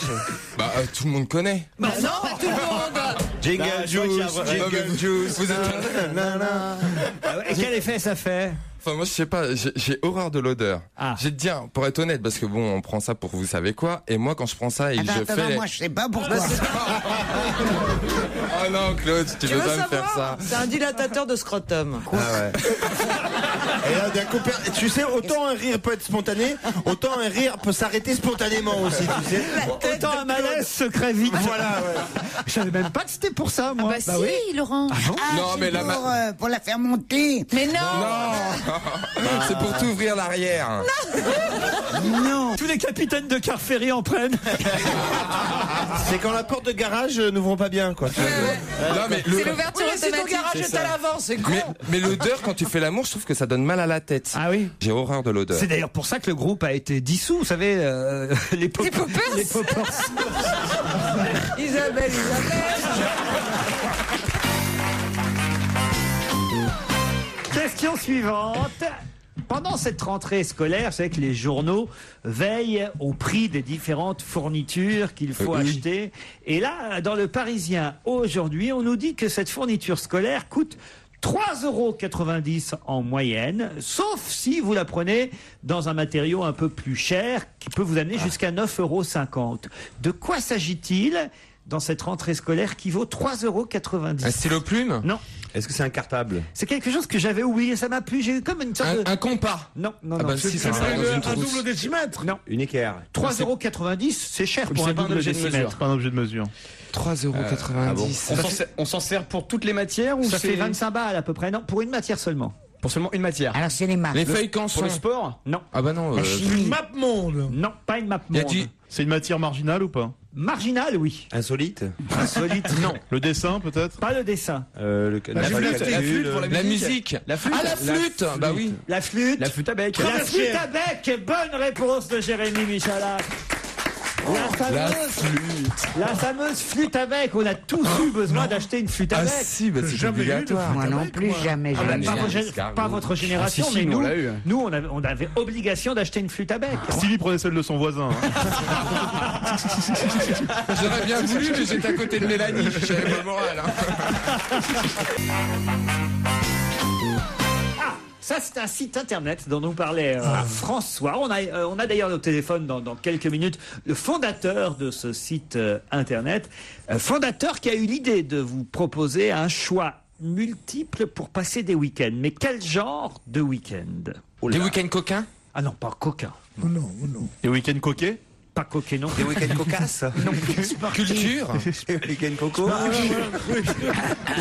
Bah tout le monde connaît. Bah non, pas tout le monde. Jingle Bah, je crois qu'il y a juice, un- jingle juice. Vous êtes... Et quel effet ça fait? Enfin moi je sais pas, j'ai horreur de l'odeur. Ah. J'ai de dire, pour être honnête, parce que bon, on prend ça pour vous savez quoi, et moi quand je prends ça et Attends, je attends, fais... moi je sais pas pourquoi. Oh non Claude, tu veux pas me faire savoir? ça. C'est un dilatateur de scrotum. Ah ouais. Et là, d'un coup, tu sais, autant un rire peut être spontané, autant un rire peut s'arrêter spontanément aussi, tu sais. Autant un malaise se crée vite. Voilà, ouais. Je savais même pas que c'était pour ça, moi. Bah, si, Laurent. Ah, Non, c'est mais la pour la faire monter. Mais non. C'est pour t'ouvrir l'arrière. Non. Tous les capitaines de car ferry en prennent. C'est quand la porte de garage n'ouvre pas bien, quoi. Non mais C'est l'ouverture Oui, si ton automatique. garage est à l'avant, c'est con. mais l'odeur quand tu fais l'amour, je trouve que ça donne mal à la tête. Ah oui. J'ai horreur de l'odeur. C'est d'ailleurs pour ça que le groupe a été dissous, vous savez, les poppers. Les poppers. Isabelle. Question suivante. pendant cette rentrée scolaire, c'est que les journaux veillent au prix des différentes fournitures qu'il faut acheter. Et là, dans le Parisien, aujourd'hui, on nous dit que cette fourniture scolaire coûte 3,90 € en moyenne, sauf si vous la prenez dans un matériau un peu plus cher, qui peut vous amener jusqu'à 9,50 €. De quoi s'agit-il dans cette rentrée scolaire qui vaut 3,90 €? Un stylo plume? Non. Est-ce que c'est un cartable? C'est quelque chose que j'avais oublié, ça m'a plu, j'ai eu comme une sorte Un compas? Non, non, Ah non. bah si, ça C'est va dans une un trousse. double décimètre. Non. Une équerre. 3,90 €, c'est cher pour un C'est pas un double objet de mesure. décimètre. C'est pas un objet de mesure. 3,90 €. On s'en sert pour toutes les matières ou Ça c'est fait 25 balles à peu près, non, pour une matière seulement. pour seulement une matière? Alors c'est les marques. Les feuilles Pour canson. le sport? Non. Ah bah non. La Une chimie. map monde. Non, pas une map Il y a monde. du... C'est une matière marginale ou pas? Marginal, oui. Insolite. Insolite, non. Le dessin peut-être? Pas le dessin. La flûte pour La musique. La flûte. Ah, la flûte. Bah oui. La flûte. La flûte à bec. La flûte à bec. Bonne réponse de Jérémy Michalak. La fameuse flûte à bec. On a tous eu besoin d'acheter une flûte à Ah bec. si, bah c'est Jamais eu de obligatoire. Moi non plus, jamais. Ah bah, jamais. pas votre génération, Ah, si, mais nous, nous, on l'a eu. nous on avait obligation d'acheter une flûte à bec. Stevie prenait celle de son voisin. hein. J'aurais bien voulu, mais j'étais à côté de Mélanie. J'avais pas le moral. Ça, c'est un site internet dont nous parlait François. On a d'ailleurs au téléphone dans quelques minutes le fondateur de ce site internet. Fondateur qui a eu l'idée de vous proposer un choix multiple pour passer des week-ends. Mais quel genre de week-end? Des week-ends coquins? Ah non, pas coquin. Oh non, oh non. Et week-end coquet? Pas coquet, non. Des week-ends cocasses. Culture? Des week-ends coco.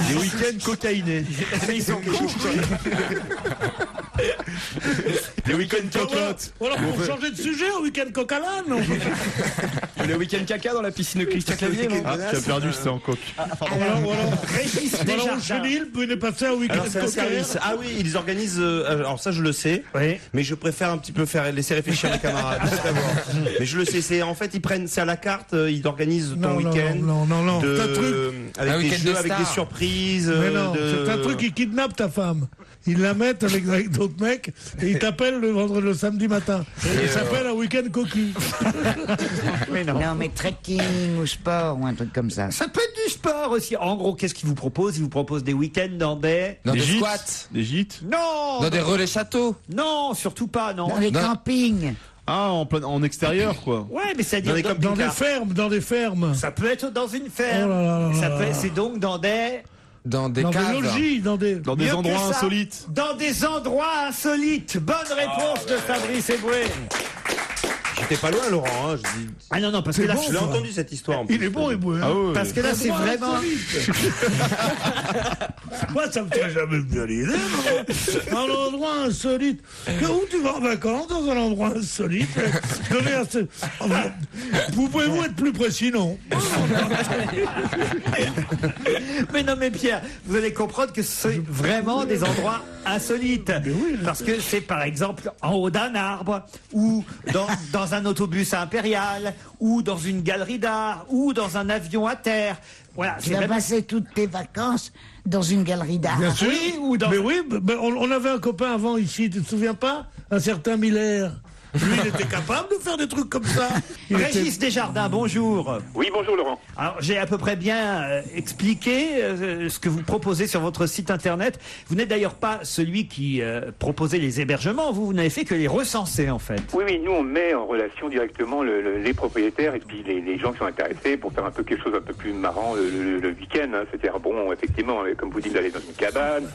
Des week-ends cocaïnés. Ils sont cons. Des week-ends cocottes. Voilà, pour changer de sujet, au week-end coca-là, non? Le week-end caca dans la piscine de Christian Clavier, non? Ah, tu as perdu, c'était en coque. Voilà. Régis Voilà, Desjardins. au chenil, vous venez passer un week-end Alors c'est un coca. service. Ah oui, ils organisent. Alors ça je le sais. Oui. Mais je préfère un petit peu laisser réfléchir mes camarades. D'abord. Mais je le sais. C'est en fait ils prennent c'est à la carte. Ils organisent ton Non, week-end. non. De, C'est un truc. avec Un des week-end jeux, de avec stars. des surprises. Mais non, c'est un truc qui kidnappe ta femme. Ils la mettent avec d'autres mecs et ils t'appellent le samedi matin. Et ça s'appelle un week-end coquille. Mais non. Non, mais trekking ou sport ou un truc comme ça. Ça peut être du sport aussi. En gros, qu'est-ce qu'ils vous proposent? Ils vous proposent des week-ends dans des... Dans des gîtes. squats? Des gîtes. Non. Dans des relais châteaux? Non, surtout pas, non. Dans les Non. campings. Ah, en extérieur quoi. Ouais, mais c'est-à-dire... Dans des fermes. Ça peut être dans une ferme. Oh là là là Ça là peut là. C'est donc dans des... Dans des Dans caves? des logis, dans des Mieux que endroits ça, insolites. Dans des endroits insolites. Bonne réponse de Fabrice Eboué. J'étais pas loin, Laurent. Hein, je dis... Ah non, parce que là, Je l'ai entendu cette histoire. En Il plus. est bon, Eboué. Ah ouais. parce que là, c'est vraiment... Moi, ça me ferait jamais bien l'idée. Un endroit insolite. Où tu vas en vacances dans un endroit insolite? Donnez Pouvez-vous être plus précis, non? Mais non, mais Pierre, vous allez comprendre que c'est vraiment des endroits insolites. Parce que c'est par exemple en haut d'un arbre, ou dans un autobus impérial, ou dans une galerie d'art, ou dans un avion à terre. Voilà, Tu c'est vas vraiment... passer toutes tes vacances dans une galerie d'art. Bien sûr. Oui, ou dans... Mais oui, on avait un copain avant ici, tu te souviens pas? Un certain Miller. Lui, il était capable de faire des trucs comme ça. Régis Desjardins, bonjour. Oui, bonjour Laurent. Alors, j'ai à peu près bien expliqué ce que vous proposez sur votre site internet. Vous n'êtes d'ailleurs pas celui qui proposait les hébergements, vous n'avez fait que les recenser en fait. Oui, nous on met en relation directement les propriétaires et puis les gens qui sont intéressés pour faire un peu quelque chose un peu plus marrant le week-end. Hein. C'est-à-dire, bon, effectivement, comme vous dites, aller dans une cabane,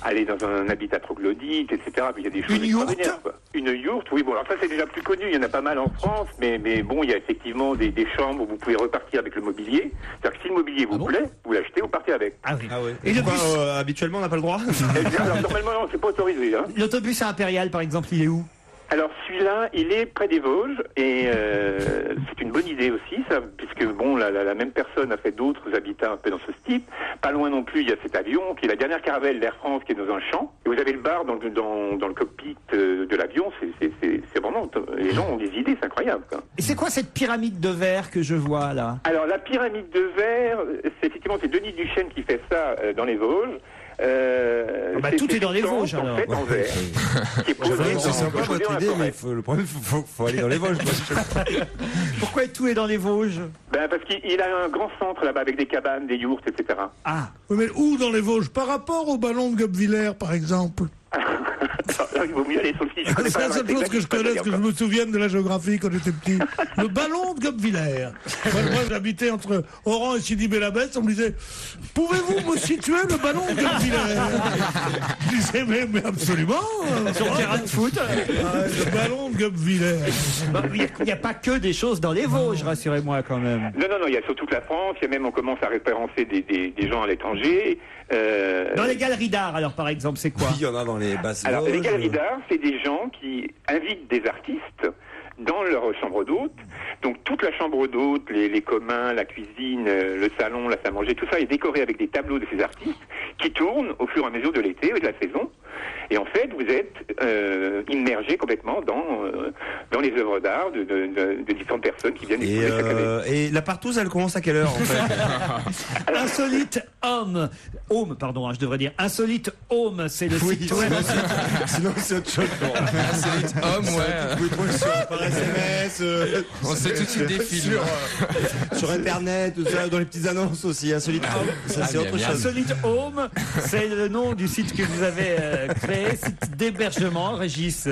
aller dans un habitat troglodyte, etc. Puis il y a des choses extraordinaires, quoi. Une yourte, oui, bon, alors ça c'est déjà plus connu, il y en a pas mal en France, mais bon, il y a effectivement des chambres où vous pouvez repartir avec le mobilier. C'est-à-dire que si le mobilier vous plaît, vous l'achetez, vous partez avec. Ah oui. Ah ouais. Et Et le pourquoi bus habituellement on n'a pas le droit? Eh bien, alors, normalement, non, c'est pas autorisé. Hein. L'autobus impérial par exemple, il est où? Alors celui-là, il est près des Vosges et c'est une bonne idée aussi, ça, puisque bon, la même personne a fait d'autres habitats un peu dans ce type. Pas loin non plus, il y a cet avion, puis la dernière caravelle d'Air France qui est dans un champ. Et vous avez le bar dans le cockpit de l'avion. C'est vraiment, les gens ont des idées, c'est incroyable, quoi. Et c'est quoi cette pyramide de verre que je vois là? Alors la pyramide de verre, c'est effectivement c'est Denis Duchesne qui fait ça dans les Vosges. Tout est dans les Vosges, alors. En fait, en verre, qui est posé C'est sympa posé votre dans la idée, forêt. mais le problème, faut aller dans les Vosges. Pourquoi tout est dans les Vosges? Parce qu'il a un grand centre là-bas avec des cabanes, des yourtes, etc. Ah. Oui, mais où dans les Vosges? Par rapport au ballon de Guebwiller, par exemple. Il vaut mieux aller sur le site. C'est la seule chose que je connaisse, que je me souvienne de la géographie quand j'étais petit. Le ballon de Guebwiller. Moi, j'habitais entre Oran et Sidi-Bel-Abbès. On me disait, pouvez-vous me situer le ballon de Guebwiller? Je disais, mais absolument. Sur le terrain de foot. Le ballon de Guebwiller. Il n'y a pas que des choses dans les Vosges, rassurez-moi quand même. Non, il y a sur toute la France. Il y a même, on commence à référencer des gens à l'étranger. Dans les galeries d'art, alors, par exemple, c'est quoi? Il y en a dans les basses Alors, Vosges. les galeries d'art, c'est des gens qui invitent des artistes dans leur chambre d'hôte. Donc, toute la chambre d'hôte, les communs, la cuisine, le salon, la salle à manger, tout ça est décoré avec des tableaux de ces artistes qui tournent au fur et à mesure de l'été et de la saison. Et en fait, vous êtes immergé complètement dans les œuvres d'art de différentes personnes qui viennent découvrir chaque année. Et la partouze, elle commence à quelle heure, en fait? Insolite Home, je devrais dire. Insolite Home, c'est le site web. Sinon, c'est autre chose. Insolite Home, ouais. Vous pouvez trouver par SMS. On sait tout de suite des films. Sur Internet, tout ça, dans les petites annonces aussi. Insolite Home, ça, c'est autre chose. Insolite Home, c'est le nom du site que vous avez créé, site d'hébergement, Régis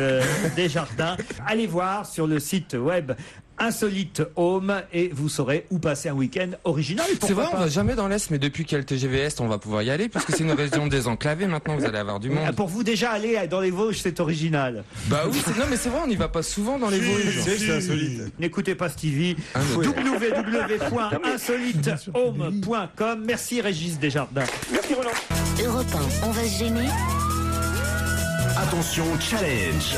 Desjardins. Allez voir sur le site web Insolite Home et vous saurez où passer un week-end original. C'est vrai, on va jamais dans l'Est, mais depuis qu'il y a le TGV Est, on va pouvoir y aller, puisque c'est une région désenclavée. Maintenant, vous allez avoir du monde. Pour vous, déjà aller dans les Vosges, c'est original. Bah oui, non, mais c'est vrai, on n'y va pas souvent dans les Vosges. C'est insolite. N'écoutez pas Stevie. www.insolitehome.com. Merci Régis Desjardins. Merci Roland. Europe 1, on va se gêner. Attention, challenge.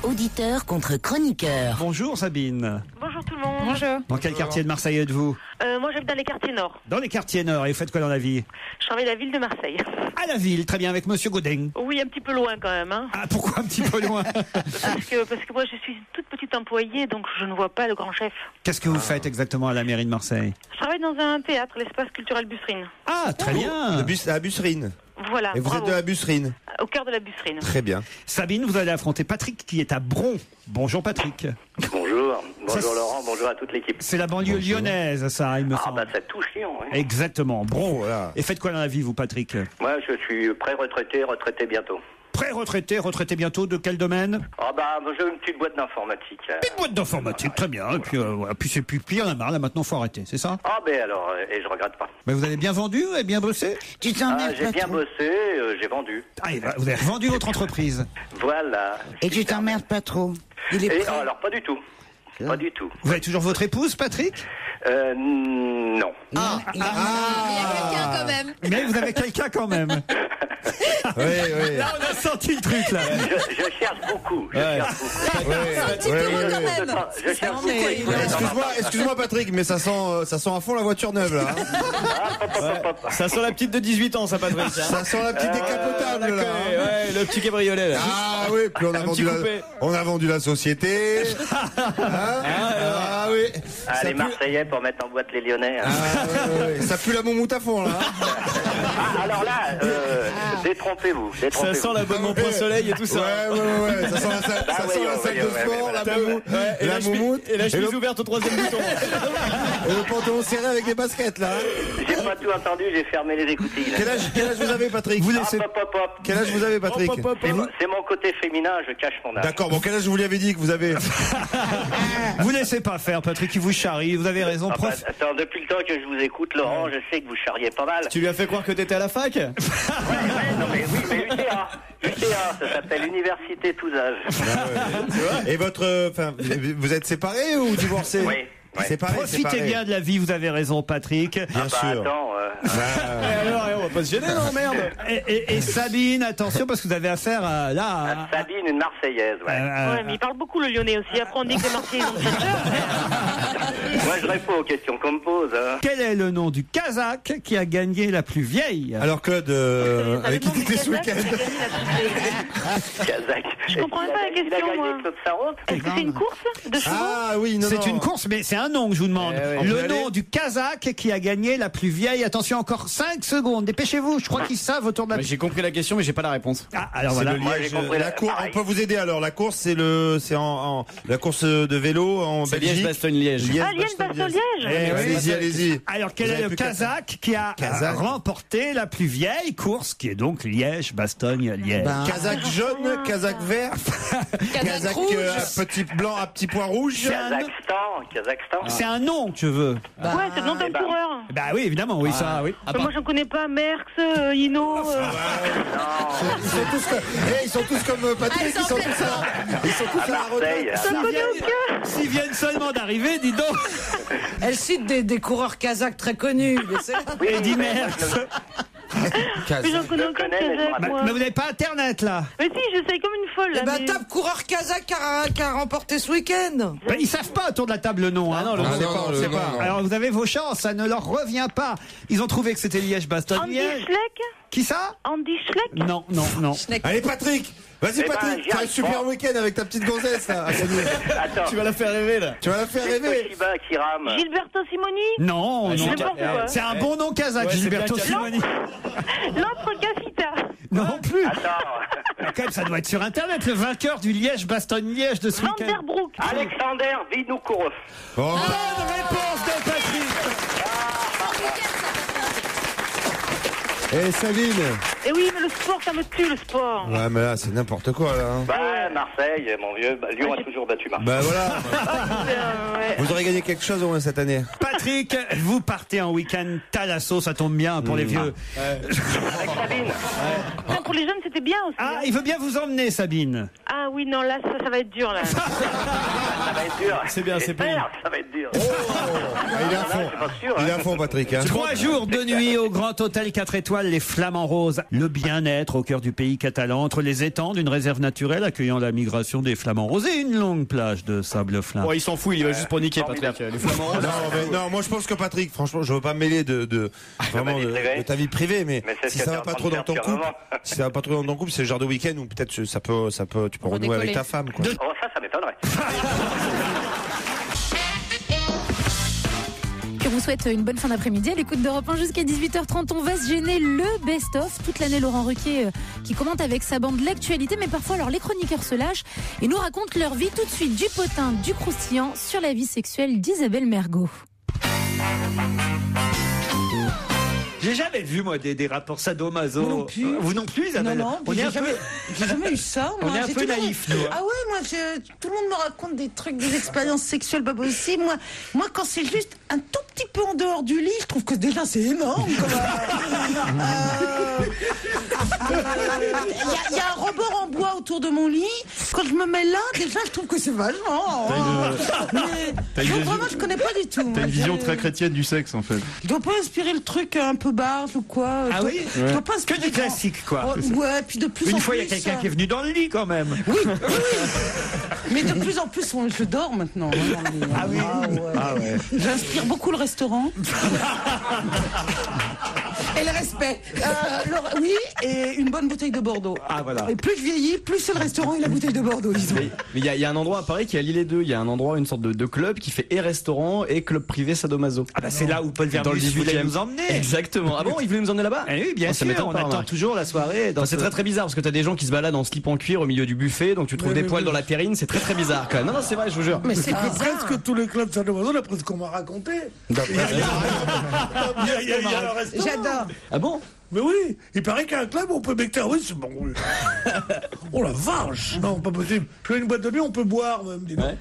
Auditeur contre chroniqueur. Bonjour Sabine. Bonjour tout le monde. Bonjour. Dans quel quartier de Marseille êtes-vous? Moi j'habite dans les quartiers nord. Dans les quartiers nord. Et vous faites quoi dans la vie? Je travaille à la ville de Marseille. À la ville, très bien, avec Monsieur Godin. Oui, un petit peu loin quand même. Hein. Ah, pourquoi un petit peu loin? parce que moi je suis une toute petite employée, donc je ne vois pas le grand chef. Qu'est-ce que vous faites exactement à la mairie de Marseille? Je travaille dans un théâtre, l'espace culturel Busserine. Ah, très bien. À Busserine. Voilà. Et vous êtes de la Busserine? Au cœur de la Busserine. Très bien. Sabine, vous allez affronter Patrick qui est à Bron. Bonjour Patrick. Bonjour. Bonjour Laurent, bonjour à toute l'équipe. C'est la banlieue lyonnaise, ça, il me semble. Ça touche Lyon, oui. Exactement, Bron. Voilà. Et faites quoi dans la vie, vous, Patrick? Moi, je suis pré-retraité, retraité bientôt. Pré-retraité, retraité bientôt, de quel domaine? J'ai une petite boîte d'informatique. Une boîte d'informatique, très bien. Et puis, voilà. Puis il y en a marre, là maintenant, faut arrêter, c'est ça? Alors, et je regrette pas. Mais vous avez bien vendu et bien bossé? J'ai bien bossé, j'ai vendu. Ah, vous avez vendu votre entreprise? Voilà. Et tu t'emmerdes pas trop? Alors, pas du tout. Pas du tout. Vous avez toujours votre épouse, Patrick? Non. Il y a quelqu'un quand même. Mais vous avez quelqu'un quand même. Oui. Là, on a senti le truc, là. Je cherche beaucoup. Je cherche beaucoup. Excuse-moi, Patrick, mais ça sent à fond la voiture neuve, là. Ça sent la petite de 18 ans, ça, Patrick. Ça sent la petite décapotable, là. Ouais, le petit cabriolet, là. Ah oui, puis on a vendu la société. Ah oui. Les Marseillais pour mettre en boîte les Lyonnais. Ça pue la moumoute à fond, là. Alors là, détrompez-vous. Ça sent l'abonnement Point Soleil et tout ça. Ouais. Ça sent la salle de sport, la moumoute. Et la chemise ouverte au 3e bouton. Et le pantalon serré avec des baskets, là. J'ai pas tout entendu, j'ai fermé les écoutilles. Quel âge vous avez, Patrick? Quel âge vous avez, Patrick? C'est mon côté féminin, je cache mon âge. D'accord, bon, quel âge vous lui avez dit que vous avez? Vous laissez pas faire, Patrick, il vous charrie, vous avez raison. Attends, depuis le temps que je vous écoute, Laurent, je sais que vous charriez pas mal. Tu lui as fait croire que t'étais à la fac? Non mais UTA, ça s'appelle Université tous âges. Et vous êtes séparés ou divorcés? Oui. Profitez bien de la vie, vous avez raison, Patrick. Bien sûr. Attends, alors, on va pas se gêner, non, merde. Et Sabine, attention, parce que vous avez affaire à Sabine, une Marseillaise, Ouais, mais il parle beaucoup le Lyonnais aussi. Après, on dit que les Marseillais ont de Moi, je réponds aux questions qu'on me pose. Quel est le nom du Kazakh qui a gagné la plus vieille? Alors, Claude, avec qui t'étais ce week-end? Kazakh. Je comprends même pas la question, moi. Est-ce que c'est une course de chevaux? Ah oui, non. C'est une course, mais c'est un nom que je vous demande. Le nom du Kazakh qui a gagné la plus vieille. Attention, encore 5 secondes, dépêchez-vous. chez vous. Je crois qu'ils savent autour de la. J'ai compris la question, mais j'ai pas la réponse. Ah, alors C'est voilà. le Liège, la course, on peut vous aider alors. La course, c'est la course de vélo en C'est Belgique. Liège-Bastogne-Liège. Liège-Bastogne-Liège. Allez-y, allez-y. Alors quel est le Kazakh qui a remporté la plus vieille course, qui est donc Liège-Bastogne-Liège? Kazakh jaune, Kazakh vert, Kazakh petit blanc à petit point rouge. Kazakhstan. C'est un nom que je veux. Ouais, c'est le nom d'un coureur. Bah oui, évidemment, oui, ça, oui. Moi, j'en connais pas. Merckx, Hino. Ils sont tous comme Patrick, ils sont tous à la retraite. S'ils viennent seulement d'arriver, dis donc. Elle cite des coureurs kazakhs très connus. Eddie Merckx. Mais j'en connais aucun Kazakh, moi. Mais vous n'avez pas Internet, là? Mais si, j'essaye comme une folle, là. Eh ben, tape coureur kazakh qui a remporté ce week-end. Ben, ils savent pas autour de la table le nom. Hein. Non, le nom, on sait pas. Alors vous avez vos chances, ça ne leur revient pas. Ils ont trouvé que c'était Liège-Bastogne-Liège. Andy Schleck? Qui ça? Andy Schleck? Non. Allez Patrick, vas-y Patrick, tu as un super week-end avec ta petite gonzesse là. Attends. Tu vas la faire rêver là. Tu vas la faire rêver. Toshiba qui rame. Gilberto Simoni? Non. N'importe quoi. C'est un bon nom kazakh, Gilberto Simoni. L'autre Gafita. Non plus. Attends. Quand même, ça doit être sur Internet, le vainqueur du Liège-Bastogne-Liège de ce week-end. Vanderbroek. Alexander Vinokourov. Oh. Bonne réponse de Patrick. Eh Sabine. Eh oui, mais le sport, ça me tue, le sport. Ouais, mais là, c'est n'importe quoi là. Bah, Marseille, mon vieux. Lyon a toujours battu Marseille. Bah voilà. Vous aurez gagné quelque chose au moins cette année. Patrick, vous partez en week-end Thalasso, ça tombe bien pour les vieux. Avec Sabine. Non, pour les jeunes, c'était bien aussi. Ah, il veut bien vous emmener, Sabine. Ah oui, non, là, ça va être dur, là. Ça va être dur. C'est bien, c'est bien. Ça va être dur. Il est à fond. Il est à fond, Patrick. Hein. 3 jours de nuit au Grand Hôtel 4 étoiles, les Flamands Roses. Le bien-être au cœur du pays catalan, entre les étangs d'une réserve naturelle accueillant la migration des Flamands Roses et une longue plage de sable fin. Bon, il s'en fout, il y va juste pour niquer, Patrick. Les Flamands Roses. Non, moi je pense que Patrick, franchement, je veux pas me mêler de ta vie privée, mais si ça va pas trop dans ton couple, c'est le genre de week-end où peut-être tu peux renouer avec ta femme, quoi. Oh, ça m'étonnerait. Je vous souhaite une bonne fin d'après-midi à l'écoute d'Europe 1 jusqu'à 18h30. On va se gêner le best-of. Toute l'année, Laurent Ruquier qui commente avec sa bande l'actualité, mais parfois alors les chroniqueurs se lâchent et nous racontent leur vie. Tout de suite, du potin, du croustillant sur la vie sexuelle d'Isabelle Mergo. J'ai jamais vu, moi, des rapports sadomaso. Moi non plus. Vous non plus, Isabelle? Non, On est j'ai jamais eu ça. On est un peu naïfs, nous. Ah ouais, moi, tout le monde me raconte des trucs, des expériences sexuelles pas possibles. Moi, quand c'est juste un tout petit peu en dehors du lit, je trouve que déjà c'est énorme. Il y a un rebord en bois autour de mon lit. Quand je me mets là, déjà, je trouve que c'est vachement. Donc vraiment, je connais pas du tout. T'as une vision très chrétienne du sexe, en fait. Je dois pas inspirer le truc un peu barge ou quoi. Ah oui? Je dois pas Que du classique, quoi. Ouais, puis de plus en plus. Une fois, il y a quelqu'un qui est venu dans le lit, quand même. Oui. Mais de plus en plus, je dors maintenant. Ah oui? Ah ouais. J'inspire beaucoup le restaurant. Et le respect. Oui, et une bonne bouteille de Bordeaux. Ah voilà. Et plus je vieillis, plus c'est le restaurant et la bouteille de Bordeaux, disons. Mais il y a un endroit à Paris qui allie les deux. Il y a un endroit, une sorte de club qui fait et restaurant et club privé sadomaso. Ah bah c'est là où Paul Vermus voulait nous emmener. Exactement. Ah bon, il voulait nous emmener là-bas? Oui, bien sûr. On attend toujours la soirée. C'est très bizarre parce que t'as des gens qui se baladent en slip en cuir au milieu du buffet, donc tu trouves des poils dans la terrine. C'est très bizarre quand même. Non, c'est vrai, je vous jure. Mais c'est presque tous les clubs sadomaso, d'après ce qu'on m'a raconté. J'adore. Ah bon? Mais oui, il paraît qu'à un club, on peut becter. Oui, c'est bon. Oh la vache! Non, pas possible. Puis une boîte de nuit, on peut boire même, dis donc.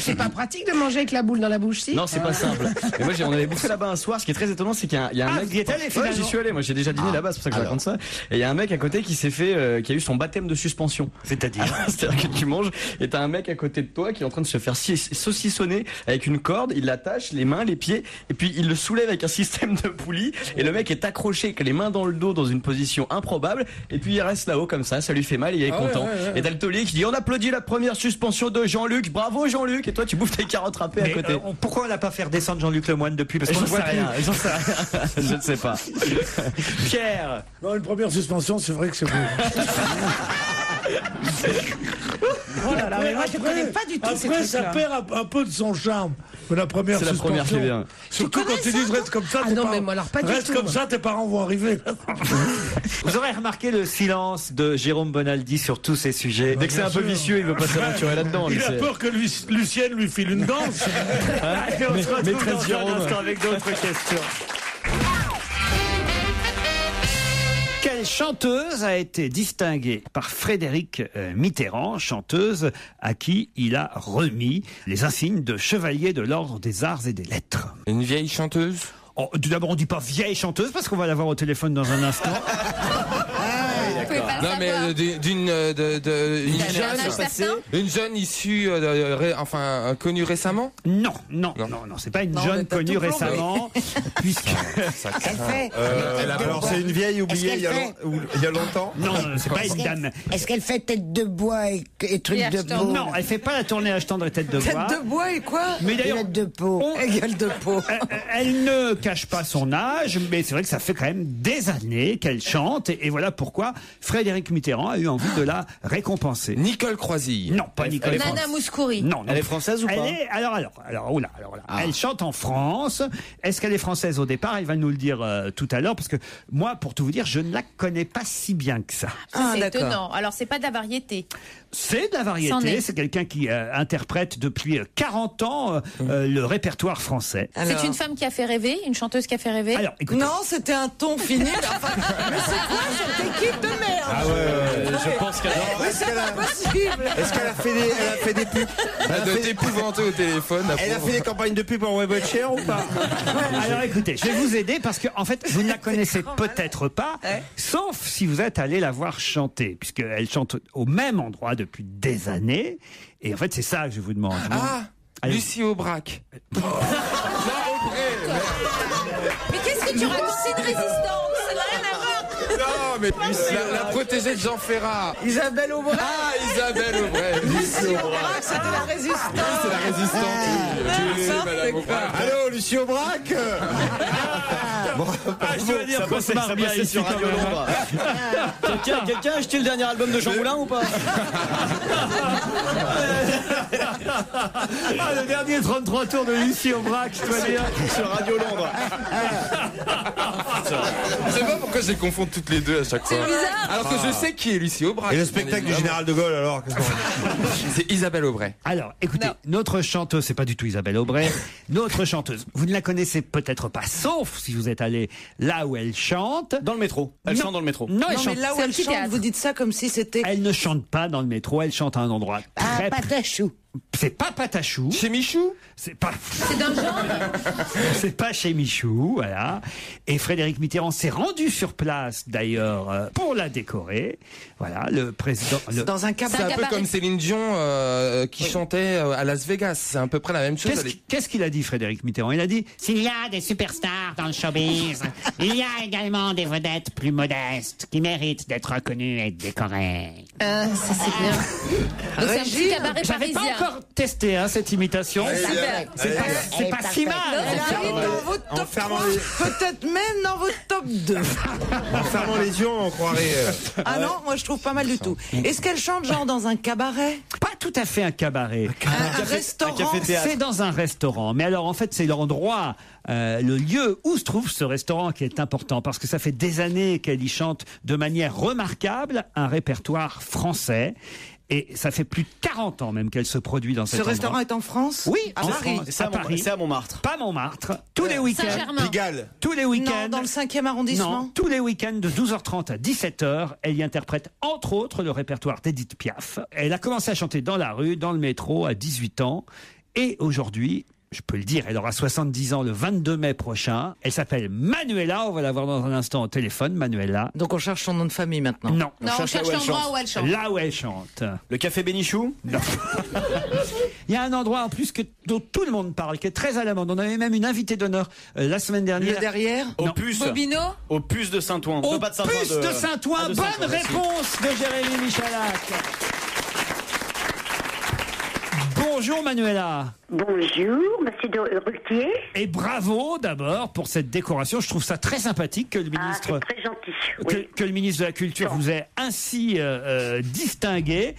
C'est pas pratique de manger avec la boule dans la bouche, si? Non, c'est pas simple. Mais moi, on avait bouffé là-bas un soir. Ce qui est très étonnant, c'est qu'il y a un mec. Vous y êtes allé, finalement? Ouais, j'y suis allé. Moi, j'ai déjà dîné là-bas, c'est pour ça que je raconte ça. Et il y a un mec à côté qui s'est fait, qui a eu son baptême de suspension. C'est-à-dire? C'est-à-dire que tu manges et t'as un mec à côté de toi qui est en train de se faire saucissonner avec une corde. Il l'attache, les mains, les pieds, et puis il le soulève avec un système de poulie. Et le mec est accroché avec les mains dans le dos dans une position improbable. Et puis il reste là-haut comme ça lui fait mal et il est content. Et t'as le taulier qui dit on applaudit la première suspension de Jean-Luc, bravo Jean-Luc. Et toi tu bouffes tes carottes râpées à côté. Pourquoi on l'a pas fait descendre Jean-Luc Lemoyne depuis? Parce qu'on ne sait rien. Je ne sais pas. Pierre. Non, une première suspension, c'est vrai que c'est beau. Oh là là, mais moi je connais pas du tout ces Après, ça trucs-là. perd un peu de son charme. Mais la première C'est la suspension. première qui vient. Surtout quand ils disent reste comme ça, Ah tes non, parents- mais moi, alors, pas du reste tout, comme moi. ça, tes parents vont arriver. Vous aurez remarqué le silence de Jérôme Bonaldi sur tous ces sujets. Dès que c'est un peu vicieux, il veut pas s'aventurer là-dedans. Il lui, a c'est- peur que Lucienne lui file une danse. Allez, on se retrouve Maîtresse dans un Jérôme. instant avec d'autres questions. Quelle chanteuse a été distinguée par Frédéric Mitterrand, chanteuse à qui il a remis les insignes de chevalier de l'ordre des arts et des lettres? Une vieille chanteuse? Oh, tout d'abord, on dit pas vieille chanteuse parce qu'on va l'avoir au téléphone dans un instant. Non mais d'une jeune, une jeune issue, connue récemment. Non, c'est pas une jeune connue récemment, puisque Alors c'est une vieille oubliée il y a longtemps. Non, c'est pas une dame. Est-ce qu'elle fait tête de bois et trucs de peau? Non, elle fait pas la tournée à tendre et tête de bois. Tête de bois et quoi? Mais d'ailleurs, Tête de peau. Gueule de peau. Elle ne cache pas son âge, mais c'est vrai que ça fait quand même des années qu'elle chante, et voilà pourquoi Frédéric Mitterrand a eu envie de la récompenser. Nicole Croisille. Non, pas Nicole Nana Croisille. Mouskouri. Non, Elle est française ou pas? Elle est, alors, oula. Elle chante en France. Est-ce qu'elle est française au départ? Elle va nous le dire tout à l'heure, parce que moi, pour tout vous dire, je ne la connais pas si bien que ça. C'est étonnant. Alors, c'est pas de la variété. C'est de la C'en variété, est. c'est quelqu'un qui interprète depuis 40 ans le répertoire français. C'est une femme qui a fait rêver, une chanteuse qui a fait rêver. Alors, écoutez, Non, c'était un ton fini. Mais, enfin, mais c'est quoi cette équipe de merde? Ah ouais, je pense qu'elle Mais c'est pas possible. Est-ce qu'elle a fait des pubs? Elle doit être épouvantée au téléphone. la Elle a pauvre. fait des campagnes de pub en WebWatcher ou pas? alors écoutez, je vais vous aider parce que en fait, vous ne la connaissez peut-être pas, sauf si vous êtes allé la voir chanter, puisqu'elle chante au même endroit depuis des années. Et en fait, c'est ça que je vous demande. Ah, Allez. Lucie Aubrac. Mais qu'est-ce que tu racontes? C'est une résistance. Ça n'a rien à voir. Non, mais la protégée de Jean Ferrat. Isabelle Aubray. Ah, Isabelle Aubray. Lucie Aubrac, c'était la résistance. C'est la résistante. Ça, Madame c'est Aubrac. Allô, Lucie Aubrac. Je dois dire qu'on se marre bien ici quand même. Quelqu'un a acheté le dernier album de Jean Moulin ou pas? Le dernier 33 tours de Lucie Aubrac, je dois dire. Sur Radio Londres. Je sais pas pourquoi je les confonds toutes les deux à chaque fois. bizarre. Alors que je sais qui est Lucie Aubrac. Et le spectacle du général de Gaulle alors? qu'est-ce qu'on dit? C'est Isabelle Aubray. Alors, écoutez, notre chanteuse, c'est pas du tout Isabelle Aubray, notre chanteuse, vous ne la connaissez peut-être pas, sauf si vous êtes allé là où elle chante. Dans le métro. Elle Non. chante dans le métro. Non, elle Non, chante. mais là où C'est un elle petit chante, théâtre. vous dites ça comme si c'était. Elle ne chante pas dans le métro, elle chante à un endroit Ah, très... Patachou. C'est pas Patachou. Chez Michou? C'est pas... C'est dans le genre. C'est pas chez Michou, voilà. Et Frédéric Mitterrand s'est rendu sur place, d'ailleurs, pour la décorer. Voilà, le président... Dans un C'est cabaret. un peu comme Céline Dion qui chantait à Las Vegas. C'est à peu près la même chose. Qu'est-ce qu'il a dit, Frédéric Mitterrand? Il a dit, s'il y a des superstars dans le showbiz, il y a également des vedettes plus modestes qui méritent d'être reconnues et décorées. Ça, c'est bien. Donc, c'est un petit cabaret J'avais pas parisien. encore testé cette imitation. Super. C'est pas si mal. Elle arrive dans votre top 3, peut-être même dans votre top 2. En fermant les yeux, on croirait. Ah non, moi je trouve pas mal du tout. Est-ce qu'elle chante genre dans un cabaret? Pas tout à fait un cabaret. Un restaurant? C'est dans un restaurant. Mais alors, en fait, c'est l'endroit, le lieu où se trouve ce restaurant qui est important. Parce que ça fait des années qu'elle y chante de manière remarquable un répertoire français. Et ça fait plus de 40 ans même qu'elle se produit dans cet Ce endroit. restaurant est en France? Oui, à en Paris. France, à Paris. C'est à Montmartre. Pas Montmartre. Tous les week-ends. Saint-Germain. Pigalle. Tous les week-ends. Non, dans le 5e arrondissement. Non, tous les week-ends de 12h30 à 17h, elle y interprète entre autres le répertoire d'Edith Piaf. Elle a commencé à chanter dans la rue, dans le métro à 18 ans. Et aujourd'hui, je peux le dire, elle aura 70 ans le 22 mai prochain. Elle s'appelle Manuela, on va la voir dans un instant au téléphone, Manuela. Donc on cherche son nom de famille maintenant. Non, Non, on cherche l'endroit où elle chante. là où elle chante. Le café Bénichou? Non. Il y a un endroit en plus dont tout le monde parle, qui est très à la mode. On avait même une invitée d'honneur la semaine dernière. Le derrière? Au Non. puce. Bobino? Au puce de Saint-Ouen. Au Pas de Saint-Ouen, puce de Saint-Ouen. Ah, de Bonne Saint-Ouen, merci. réponse de Jérémy Michalak. Bonjour Manuela. Bonjour, monsieur de Ruquier. Et bravo d'abord pour cette décoration. Je trouve ça très sympathique que le ministre, c'est très gentil. que le ministre de la Culture vous ait ainsi distingué.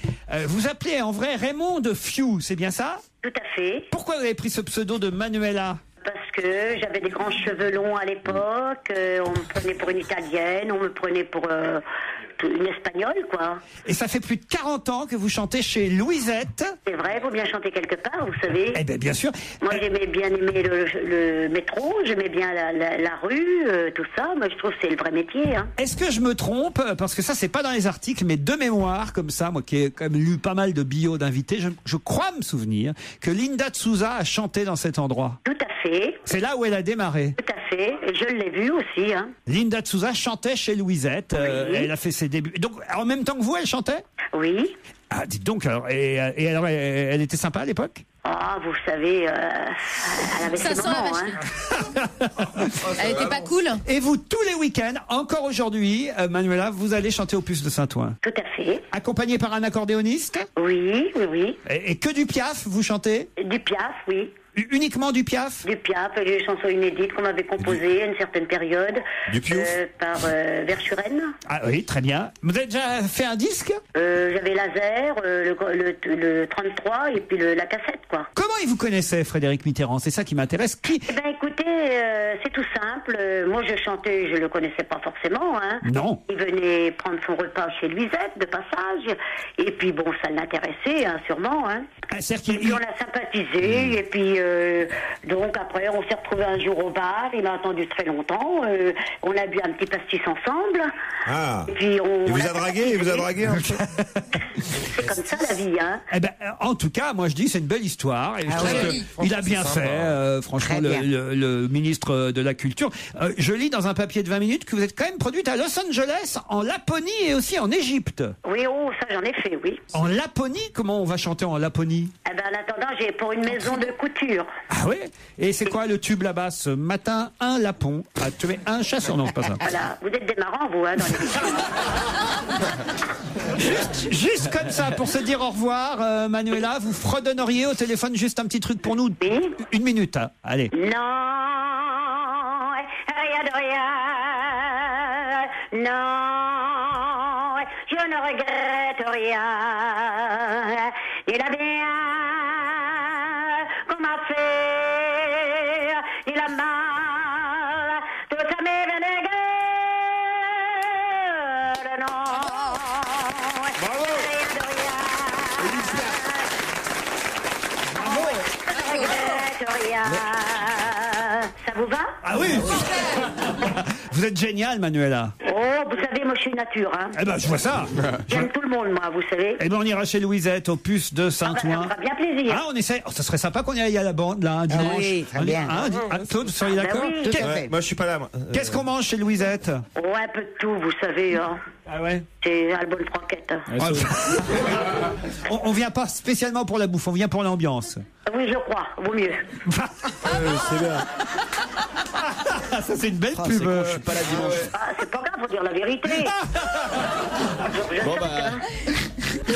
Vous appelez en vrai Raymond de Fiou, c'est bien ça? Tout à fait. Pourquoi vous avez pris ce pseudo de Manuela? Parce que j'avais des grands cheveux longs à l'époque, on me prenait pour une Italienne, on me prenait pour une Espagnole, quoi. Et ça fait plus de 40 ans que vous chantez chez Louisette. C'est vrai, faut bien chanter quelque part, vous savez. Eh bien, bien sûr. Moi, j'aimais bien aimer le métro, j'aimais bien la rue, tout ça. Moi, je trouve que c'est le vrai métier. Hein. Est-ce que je me trompe? Parce que ça, c'est pas dans les articles, mais de mémoire, comme ça, moi qui ai quand même lu pas mal de bio d'invités, je crois me souvenir que Linda de Souza a chanté dans cet endroit. Tout à fait. C'est là où elle a démarré. Tout à fait. Et je l'ai vu aussi. Hein. Linda de Souza chantait chez Louisette. Oui. Elle a fait ses débuts. Donc, en même temps que vous, elle chantait? Oui. Ah, dites donc, alors, et alors, elle était sympa à l'époque? Ah, vous savez, elle avait Ça ses sent moments. la Elle était pas cool? Et vous, tous les week-ends, encore aujourd'hui, Manuela, vous allez chanter au Puce de Saint-Ouen. Tout à fait. Accompagnée par un accordéoniste? Oui, oui, oui. Et que du Piaf, vous chantez? Du Piaf, oui. Uniquement du Piaf? Du Piaf, des chansons inédites qu'on m'avait composées à une certaine période. Du Piouf par Verschuren. Ah oui, très bien. Vous avez déjà fait un disque? J'avais Laser, le 33 et puis la cassette, quoi. Comment il vous connaissait, Frédéric Mitterrand? C'est ça qui m'intéresse. Qui? Eh ben, écoutez, c'est tout simple. Moi, je chantais, je le connaissais pas forcément. Hein. Non. Il venait prendre son repas chez Louisette, de passage. Et puis, bon, ça l'intéressait, hein, sûrement. Hein. Et puis, on a sympathisé. Et puis, donc, après, on s'est retrouvés un jour au bar. Il m'a attendu très longtemps. On a bu un petit pastis ensemble. Ah. Et puis, Il vous a dragué? Il vous a dragué un peu? C'est comme ça, la vie, hein. Eh ben, en tout cas, moi je dis c'est une belle histoire et je trouve qu'il a bien fait, franchement, le ministre de la Culture. Je lis dans un papier de 20 minutes que vous êtes quand même produite à Los Angeles, en Laponie et aussi en Égypte. Oui, oh, ça j'en ai fait, oui. En Laponie? Comment on va chanter en Laponie? Eh ben, en attendant, j'ai pour une maison de couture. Ah oui? Et c'est quoi le tube là-bas? Ce matin, un lapon a tué un chasseur. Non, c'est pas ça. Voilà, vous êtes des marrants, vous, hein, dans les Juste comme ça, pour se dire au revoir, Manuela, vous fredonneriez au téléphone juste un petit truc pour nous? Une minute, hein. Allez. Non, rien de rien. Non, je ne regrette rien. Il a bien qu'on m'a fait, il a mal, tout ça m'est venu. Non, rien de rien. Je ne regrette rien. Ça vous va? Ah oui. Vous êtes génial, Manuela. Oh, vous savez, moi je suis nature, hein. Eh ben, je vois ça. J'aime tout le monde, moi, vous savez. Eh ben, on ira chez Louisette, au Puce de Saint-Ouen. Ça fera bien plaisir. Ah, on essaie. Oh, ça serait sympa qu'on y aille à la bande, là, un dimanche. oui, très bien. Claude, vous seriez d'accord? oui. Tout à fait. Moi, je suis pas là. moi. Qu'est-ce qu'on mange chez Louisette? Oh, un peu de tout, vous savez, hein. Ah ouais? C'est un bonne franquette. Ah, on vient pas spécialement pour la bouffe, on vient pour l'ambiance. Oui, je crois, vaut mieux. C'est bien. Ça, c'est une belle pub. C'est con, je suis pas là dimanche. Ah, c'est pas grave, faut dire la vérité. Bon bah.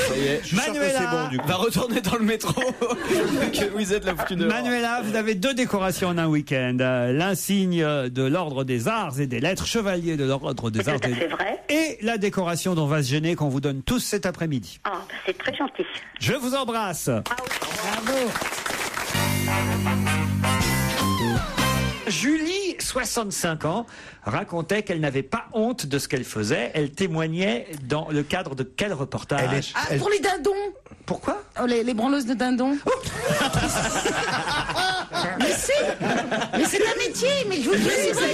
Ça y est, Manuela, c'est bon, du coup. Va retourner dans le métro. Que vous êtes la foutue dehors. Manuela, vous avez 2 décorations en un week-end. L'insigne de l'Ordre des Arts et des Lettres, chevalier de l'Ordre des Arts et des Lettres. Et la décoration dont va se gêner qu'on vous donne tous cet après-midi. Ah, c'est très gentil. Je vous embrasse. Bravo. Julie, 65 ans, racontait qu'elle n'avait pas honte de ce qu'elle faisait. Elle témoignait dans le cadre de quel reportage? Pour les dindons. Pourquoi? Les branleuses de dindons. Mais c'est un métier, mais je vous dis, ça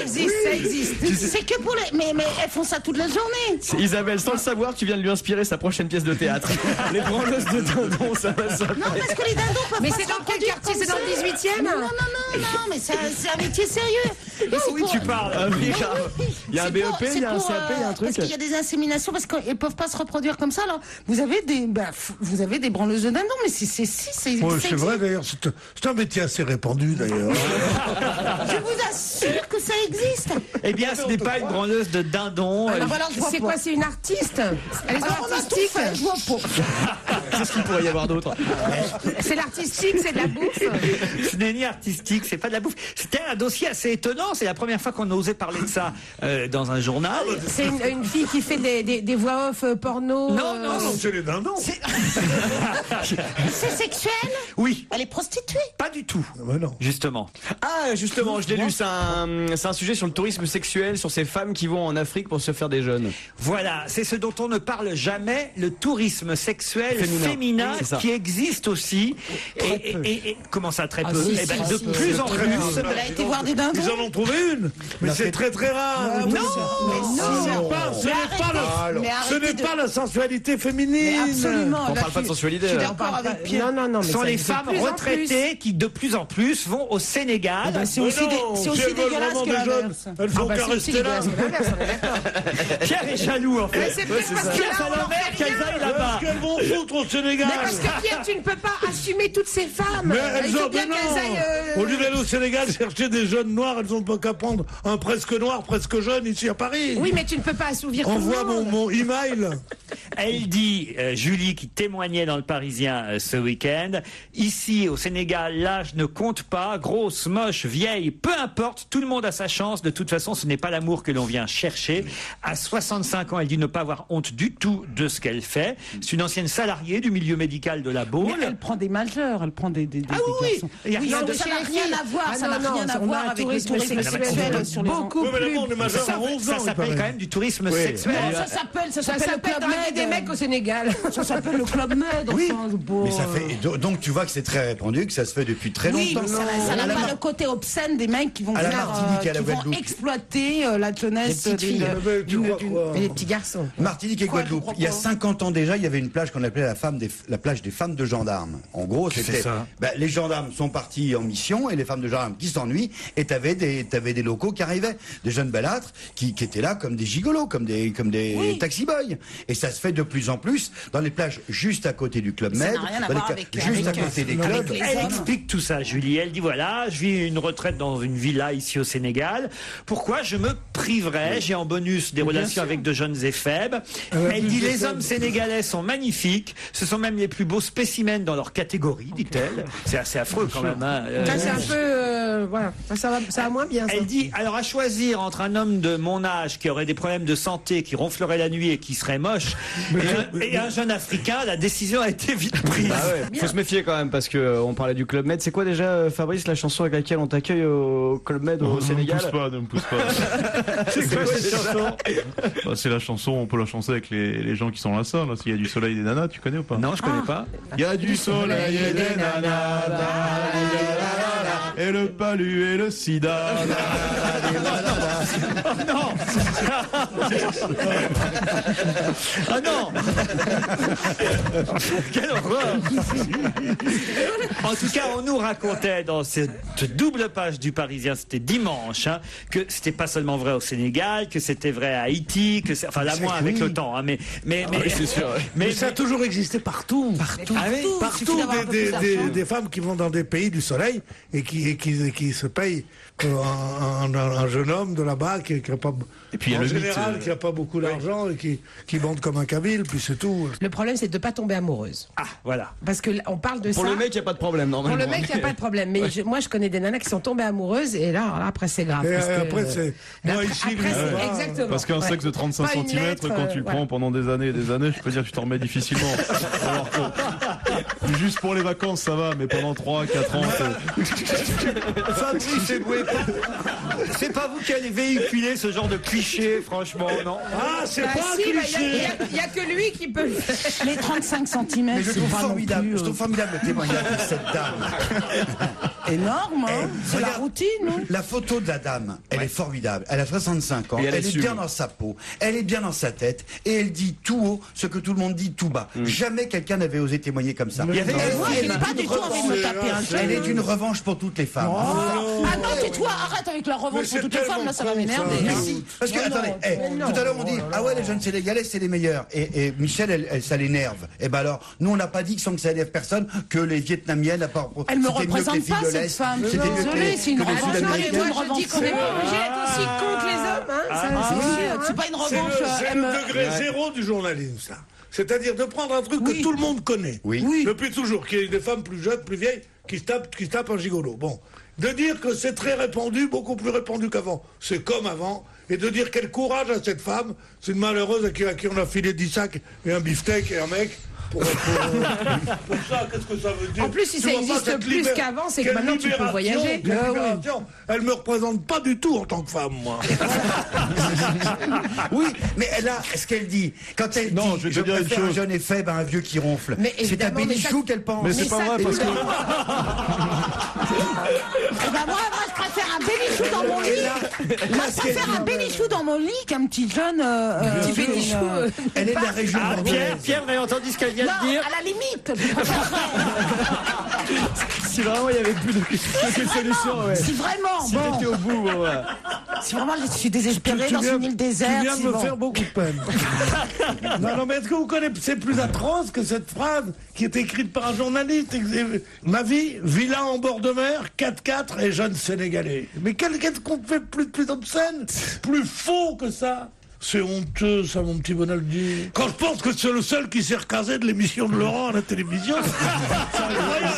existe. C'est que pour les... Mais elles font ça toute la journée. C'est Isabelle, sans le savoir, tu viens de lui inspirer sa prochaine pièce de théâtre. Les branleuses de dindons, ça va ça. Non, parce que les dindons peuvent Mais pas c'est se dans quel reproduire quartier? comme C'est dans ça. le 18e? Non, mais c'est un métier sérieux. Et c'est oui, pour- tu parles. Ah oui, grave. Il y a un C'est BEP, pour- il y a un c'est CAP, il y a un truc. Parce qu'il y a des inséminations, parce qu'elles peuvent pas se reproduire comme ça. Alors, vous avez des branleuses de dindons, mais c'est Ouais, c'est vrai d'ailleurs, c'est un métier assez répandu d'ailleurs. Je vous assure que que ça existe. Eh bien, ce n'est pas une branleuse de dindon. Alors, voilà, je vois C'est pas. quoi, c'est une artiste? Elle est Alors, on a tout artistique. fait, je vois pas. Qu'est-ce qu'il pourrait y avoir d'autre? C'est l'artistique, c'est de la bouffe. Ce n'est ni artistique, c'est pas de la bouffe. C'était un dossier assez étonnant. C'est la première fois qu'on a osé parler de ça dans un journal. C'est une fille qui fait des voix off porno. Non, c'est les dindons. C'est sexuel? Oui. Elle est prostituée? Pas du tout. Non. Justement. Ah, justement, je l'ai lu, c'est un sujet sur le tourisme sexuel, sur ces femmes qui vont en Afrique pour se faire des jeunes. Voilà, c'est ce dont on ne parle jamais, le tourisme sexuel féminin Oui, c'est ça. qui existe aussi. Et comment ça, très peu? si, Eh ben, si, de si, plus si, en très plus. peu. Elle a été voir des dindons? Ils en ont trouvé une. Mais c'est très très rare. Non, Ce n'est pas la sensualité féminine. Mais absolument. On là, parle pas de je suis sensualité. d'accord avec Pierre. Non, mais Ce sont ça- les de femmes plus en retraitées qui de plus en plus vont au Sénégal. ben, c'est aussi, c'est aussi dégueulasse que l'inverse. Elles font qu'à rester là. Pierre est jaloux en fait. Mais c'est peut-être parce que Pierre, là, ça on en l'emmerde fait qu'elles rien. aillent là-bas. Parce qu'elles vont foutre au Sénégal. Mais parce que Pierre, tu ne peux pas assumer toutes ces femmes. Mais Il elles faut ont bien non. qu'elles aillent. Au lieu d'aller au Sénégal chercher des jeunes noirs, elles ont pas qu'à prendre un presque noir, presque jeune ici à Paris. Oui, mais tu ne peux pas assouvir tout le Envoie monde. mon email. Elle dit, Julie, qui témoignait dans le Parisien ce week-end, ici au Sénégal, l'âge ne compte pas, grosse, moche, vieille, peu importe, tout le monde a sa chance. De toute façon, ce n'est pas l'amour que l'on vient chercher. À 65 ans, elle dit ne pas avoir honte du tout de ce qu'elle fait. C'est une ancienne salariée du milieu médical de la Baule. Mais elle prend des majeurs, elle prend des Ah oui, garçons. il y a rien Non, de mais ça n'a rien à voir, Ah ça non, n'a non, rien à on a voir un avec le tourisme tourisme sexuel sexuel sur les beaucoup Oui, mais plus. là, on est majeur à 11 ans. Ça il s'appelle paraît. quand même du tourisme Oui. sexuel. Non, ça s'appelle Ça le s'appelle Club draguer Med. des mecs au Sénégal. Ça s'appelle le Club Med. Oui, enfin, bon, mais ça fait. Donc tu vois que c'est très répandu, que ça se fait depuis très Oui, longtemps. mais ça n'a pas le côté obscène des mecs qui vont À la faire, Martinique et à la qui vont Guadeloupe. exploiter la jeunesse Les petites filles. Et les petits garçons. Martinique et Quoi, Guadeloupe. je comprends Il y a pas. 50 ans déjà, il y avait une plage qu'on appelait la plage des femmes de gendarmes. En gros, c'était les gendarmes sont partis en mission et les femmes de gendarmes qui s'ennuient et t'avais des locaux qui arrivaient, des jeunes belâtres qui étaient là comme des gigolos, comme des taxi boys. Et ça se fait de plus en plus dans les plages juste à côté du Club Ça Med, n'a rien à dans les voir ca- avec- juste avec- à côté des avec clubs. les Elle hommes. explique tout ça, Julie. Elle dit voilà, je vis une retraite dans une villa ici au Sénégal. Pourquoi je me priverais? J'ai en bonus des relations avec de jeunes éphèbes. Elle dit les hommes sénégalais sont magnifiques. Ce sont même les plus beaux spécimens dans leur catégorie, dit-elle. C'est assez affreux quand même. Hein. Ça, c'est un peu. Voilà. Ça va moins bien. Ça. Elle dit alors à choisir entre un homme de mon âge qui aurait des problèmes de santé, qui ronflerait la nuit et qui serait moche, et un jeune africain, la décision a été vite prise. Ah ouais, faut se méfier quand même parce que on parlait du Club Med. C'est quoi déjà, Fabrice, la chanson avec laquelle on t'accueille au Club Med au Sénégal? Ne me pousse pas. C'est quoi cette chanson? Bah, c'est la chanson, on peut la chanter avec les gens qui sont là, ça. Là, s'il y a du soleil et des nanas, tu connais ou pas? Non, je connais pas. Il y a du soleil et des nanas, et le palu et le sida. Oh non. Ah non. Quelle horreur. En tout cas, on nous racontait dans cette double page du Parisien, c'était dimanche, hein, que c'était pas seulement vrai au Sénégal, que c'était vrai à Haïti, enfin là moins avec le temps, hein, mais c'est sûr. Mais ça a toujours existé partout. Partout. Ah oui, Il partout suffit d'avoir un peu plus d'argent. des femmes qui vont dans des pays du soleil et qui se payent un jeune homme de là-bas qui a pas, Et puis il y a en le mythe, général, qui a pas beaucoup d'argent et qui monte comme un kabyle, puis c'est tout. Le problème, c'est de ne pas tomber amoureuse. Ah, voilà. Parce que on parle de Pour ça. le mec, il n'y a pas de problème, Pour normalement. le mec, il n'y a pas de problème. Mais moi, je connais des nanas qui sont tombées amoureuses et là après, c'est grave. Et parce que, après, c'est moi ici, après, lui c'est- là-bas. exactement. Parce qu'un Ouais. sexe de 35 Pas une cm, lettre, quand tu le voilà. prends pendant des années et des années, je peux dire que tu t'en remets difficilement. Alors que, juste pour les vacances, ça va, mais pendant 3-4 ans, Fabrice Eboué, c'est pas vous qui allez véhiculer ce genre de cliché, franchement, non? Ah, c'est Bah pas si, un bah, cliché. il y a que lui qui peut le faire. Les 35 cm, Mais je c'est trouve pas non formidable, plus, je trouve formidable le témoignage de cette dame. énorme, hein. C'est la Regarde, routine, hein. La photo de la dame, elle est formidable. Elle a 65 ans, Et elle elle est assume. bien dans sa peau, elle est bien dans sa tête, et elle dit tout haut ce que tout le monde dit tout bas. Jamais quelqu'un n'avait osé témoigner comme ça. Mais Il y avait- non. Moi, j'ai pas du tout envie de me taper un Elle cul. est une revanche pour toutes les femmes. Ah non, tais-toi, arrête avec la Mais revanche c'est pour toutes les femmes, là, ça va tellement con, m'énerver. ça. hein. Mais si, parce que, Non, attendez, non, tout à l'heure on dit, ah ouais, les jeunes sénégalais, c'est les meilleurs. Et Michel, ça l'énerve. Et ben alors, nous on n'a pas dit que sans que ça élève personne, que les Vietnamiennes, à part, Elle me c'était mieux que les représente filles pas, de c'est Princess. femme, je suis C'était mieux désolée, que c'est une les revanche. Sud-Américains. Moi, Je dis qu'on n'est pas obligé d'être aussi con que les hommes. Hein. C'est pas une revanche. C'est le degré zéro du journalisme, ça. C'est-à-dire de prendre un truc que tout le monde connaît. Oui. Depuis toujours, qu'il y ait des femmes plus jeunes, plus vieilles, qui se tapent un gigolo. Bon. De dire que c'est très répandu, beaucoup plus répandu qu'avant. C'est comme avant. Et de dire quel courage à cette femme, c'est une malheureuse à qui on a filé 10 sacs et un beefsteak et un mec. Pour ça, qu'est-ce que ça veut dire? En plus, si ça existe plus qu'avant, c'est que maintenant tu peux voyager. Elle me représente pas du tout en tant que femme, moi. Oui, mais là, ce qu'elle dit, quand elle dit je préfère un jeune et faible à un vieux qui ronfle, c'est à Bénichou qu'elle pense. Mais c'est pas vrai parce que. Moi, je préfère un Bénichou dans mon lit. Moi, je préfère un Bénichou dans mon lit qu'un petit jeune. Petit Bénichou. Elle est de la région. Pierre, vous avez entendu ce qu'elle vient de dire? À la limite. Si vraiment il n'y avait plus de solution, ouais. Si vraiment, si t'étais au bout, ouais. Si vraiment je suis désespéré dans une île déserte. Tu viens de me faire beaucoup de peine. non, mais est-ce que vous connaissez plus atroce que cette phrase qui est écrite par un journaliste? Ma vie, villa en bord de mer, 4x4 et jeune Sénégalais. Mais qu'est-ce qu'on fait plus obscène, plus faux que ça? C'est honteux, ça, mon petit Bonaldi. Quand je pense que c'est le seul qui s'est recasé de l'émission de Laurent à la télévision, c'est incroyable.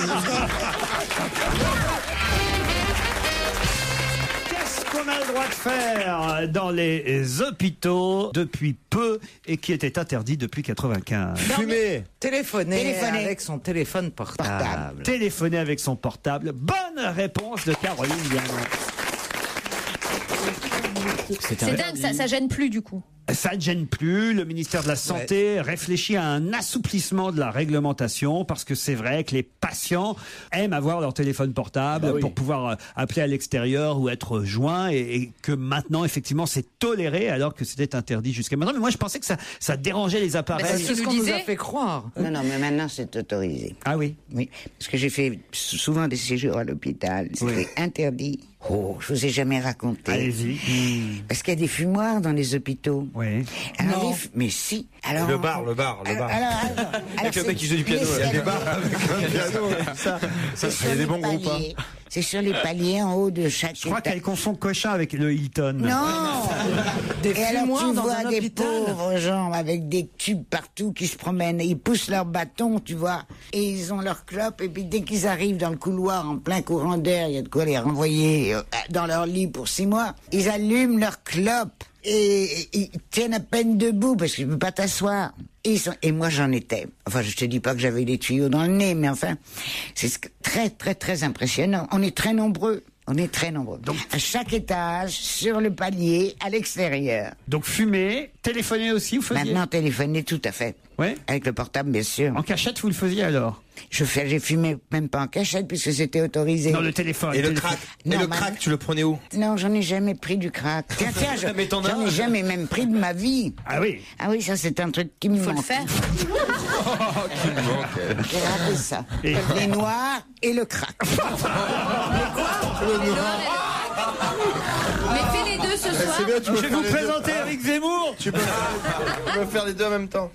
Qu'est-ce qu'on a le droit de faire dans les hôpitaux depuis peu et qui était interdit depuis 95? Fumer. Téléphoner avec son téléphone portable. Téléphoner avec son portable. Bonne réponse de Caroline Diamant. C'est dingue, ça gêne plus du coup. Ça ne gêne plus. Le ministère de la Santé réfléchit à un assouplissement de la réglementation parce que c'est vrai que les patients aiment avoir leur téléphone portable pour pouvoir appeler à l'extérieur ou être joints et que maintenant, effectivement, c'est toléré alors que c'était interdit jusqu'à maintenant. Mais moi, je pensais que ça dérangeait les appareils. C'est ce qu'on nous a fait croire. Non, mais maintenant, c'est autorisé. Ah oui? Oui, parce que j'ai fait souvent des séjours à l'hôpital. C'était interdit. Oh, je vous ai jamais raconté. Allez-y. Parce qu'il y a des fumoirs dans les hôpitaux. Oui. Alors, mais si. Alors, Le bar. Avec le mec qui joue du piano. Il y a des bars avec un piano. Ça, il y a des bons groupes. C'est sur les paliers en haut de chaque. Je crois qu'elle confond Cochin avec le Hilton. Non. Des Et alors fumoirs tu dans vois un des hôpital. pauvres gens avec des tubes partout qui se promènent et ils poussent leur bâton, tu vois, et ils ont leur clope et puis dès qu'ils arrivent dans le couloir en plein courant d'air, il y a de quoi les renvoyer dans leur lit pour 6 mois. Ils allument leur clope et ils tiennent à peine debout parce que tu peux pas t'asseoir. Et moi j'en étais. Enfin, je te dis pas que j'avais des tuyaux dans le nez, mais enfin, c'est très très très impressionnant. On est très nombreux. Donc, à chaque étage, sur le palier, à l'extérieur. Donc fumer, téléphoner aussi, vous faisiez? Maintenant, téléphoner, tout à fait. Ouais. Avec le portable, bien sûr. En cachette, vous le faisiez alors? J'ai fumé même pas en cachette puisque c'était autorisé. Dans le téléphone. Et le crack? Tu le prenais où? Non, j'en ai jamais pris du crack. Tiens, j'en ai jamais même pris de ma vie. Ah oui? Ah oui, ça c'est un truc qui me manque. Faut le faire. J'ai raté ça. Les noirs et le crack. Mais fais les deux ce soir. C'est bien, tu Je vais vous présenter Eric Zemmour. Tu peux faire les deux en même temps.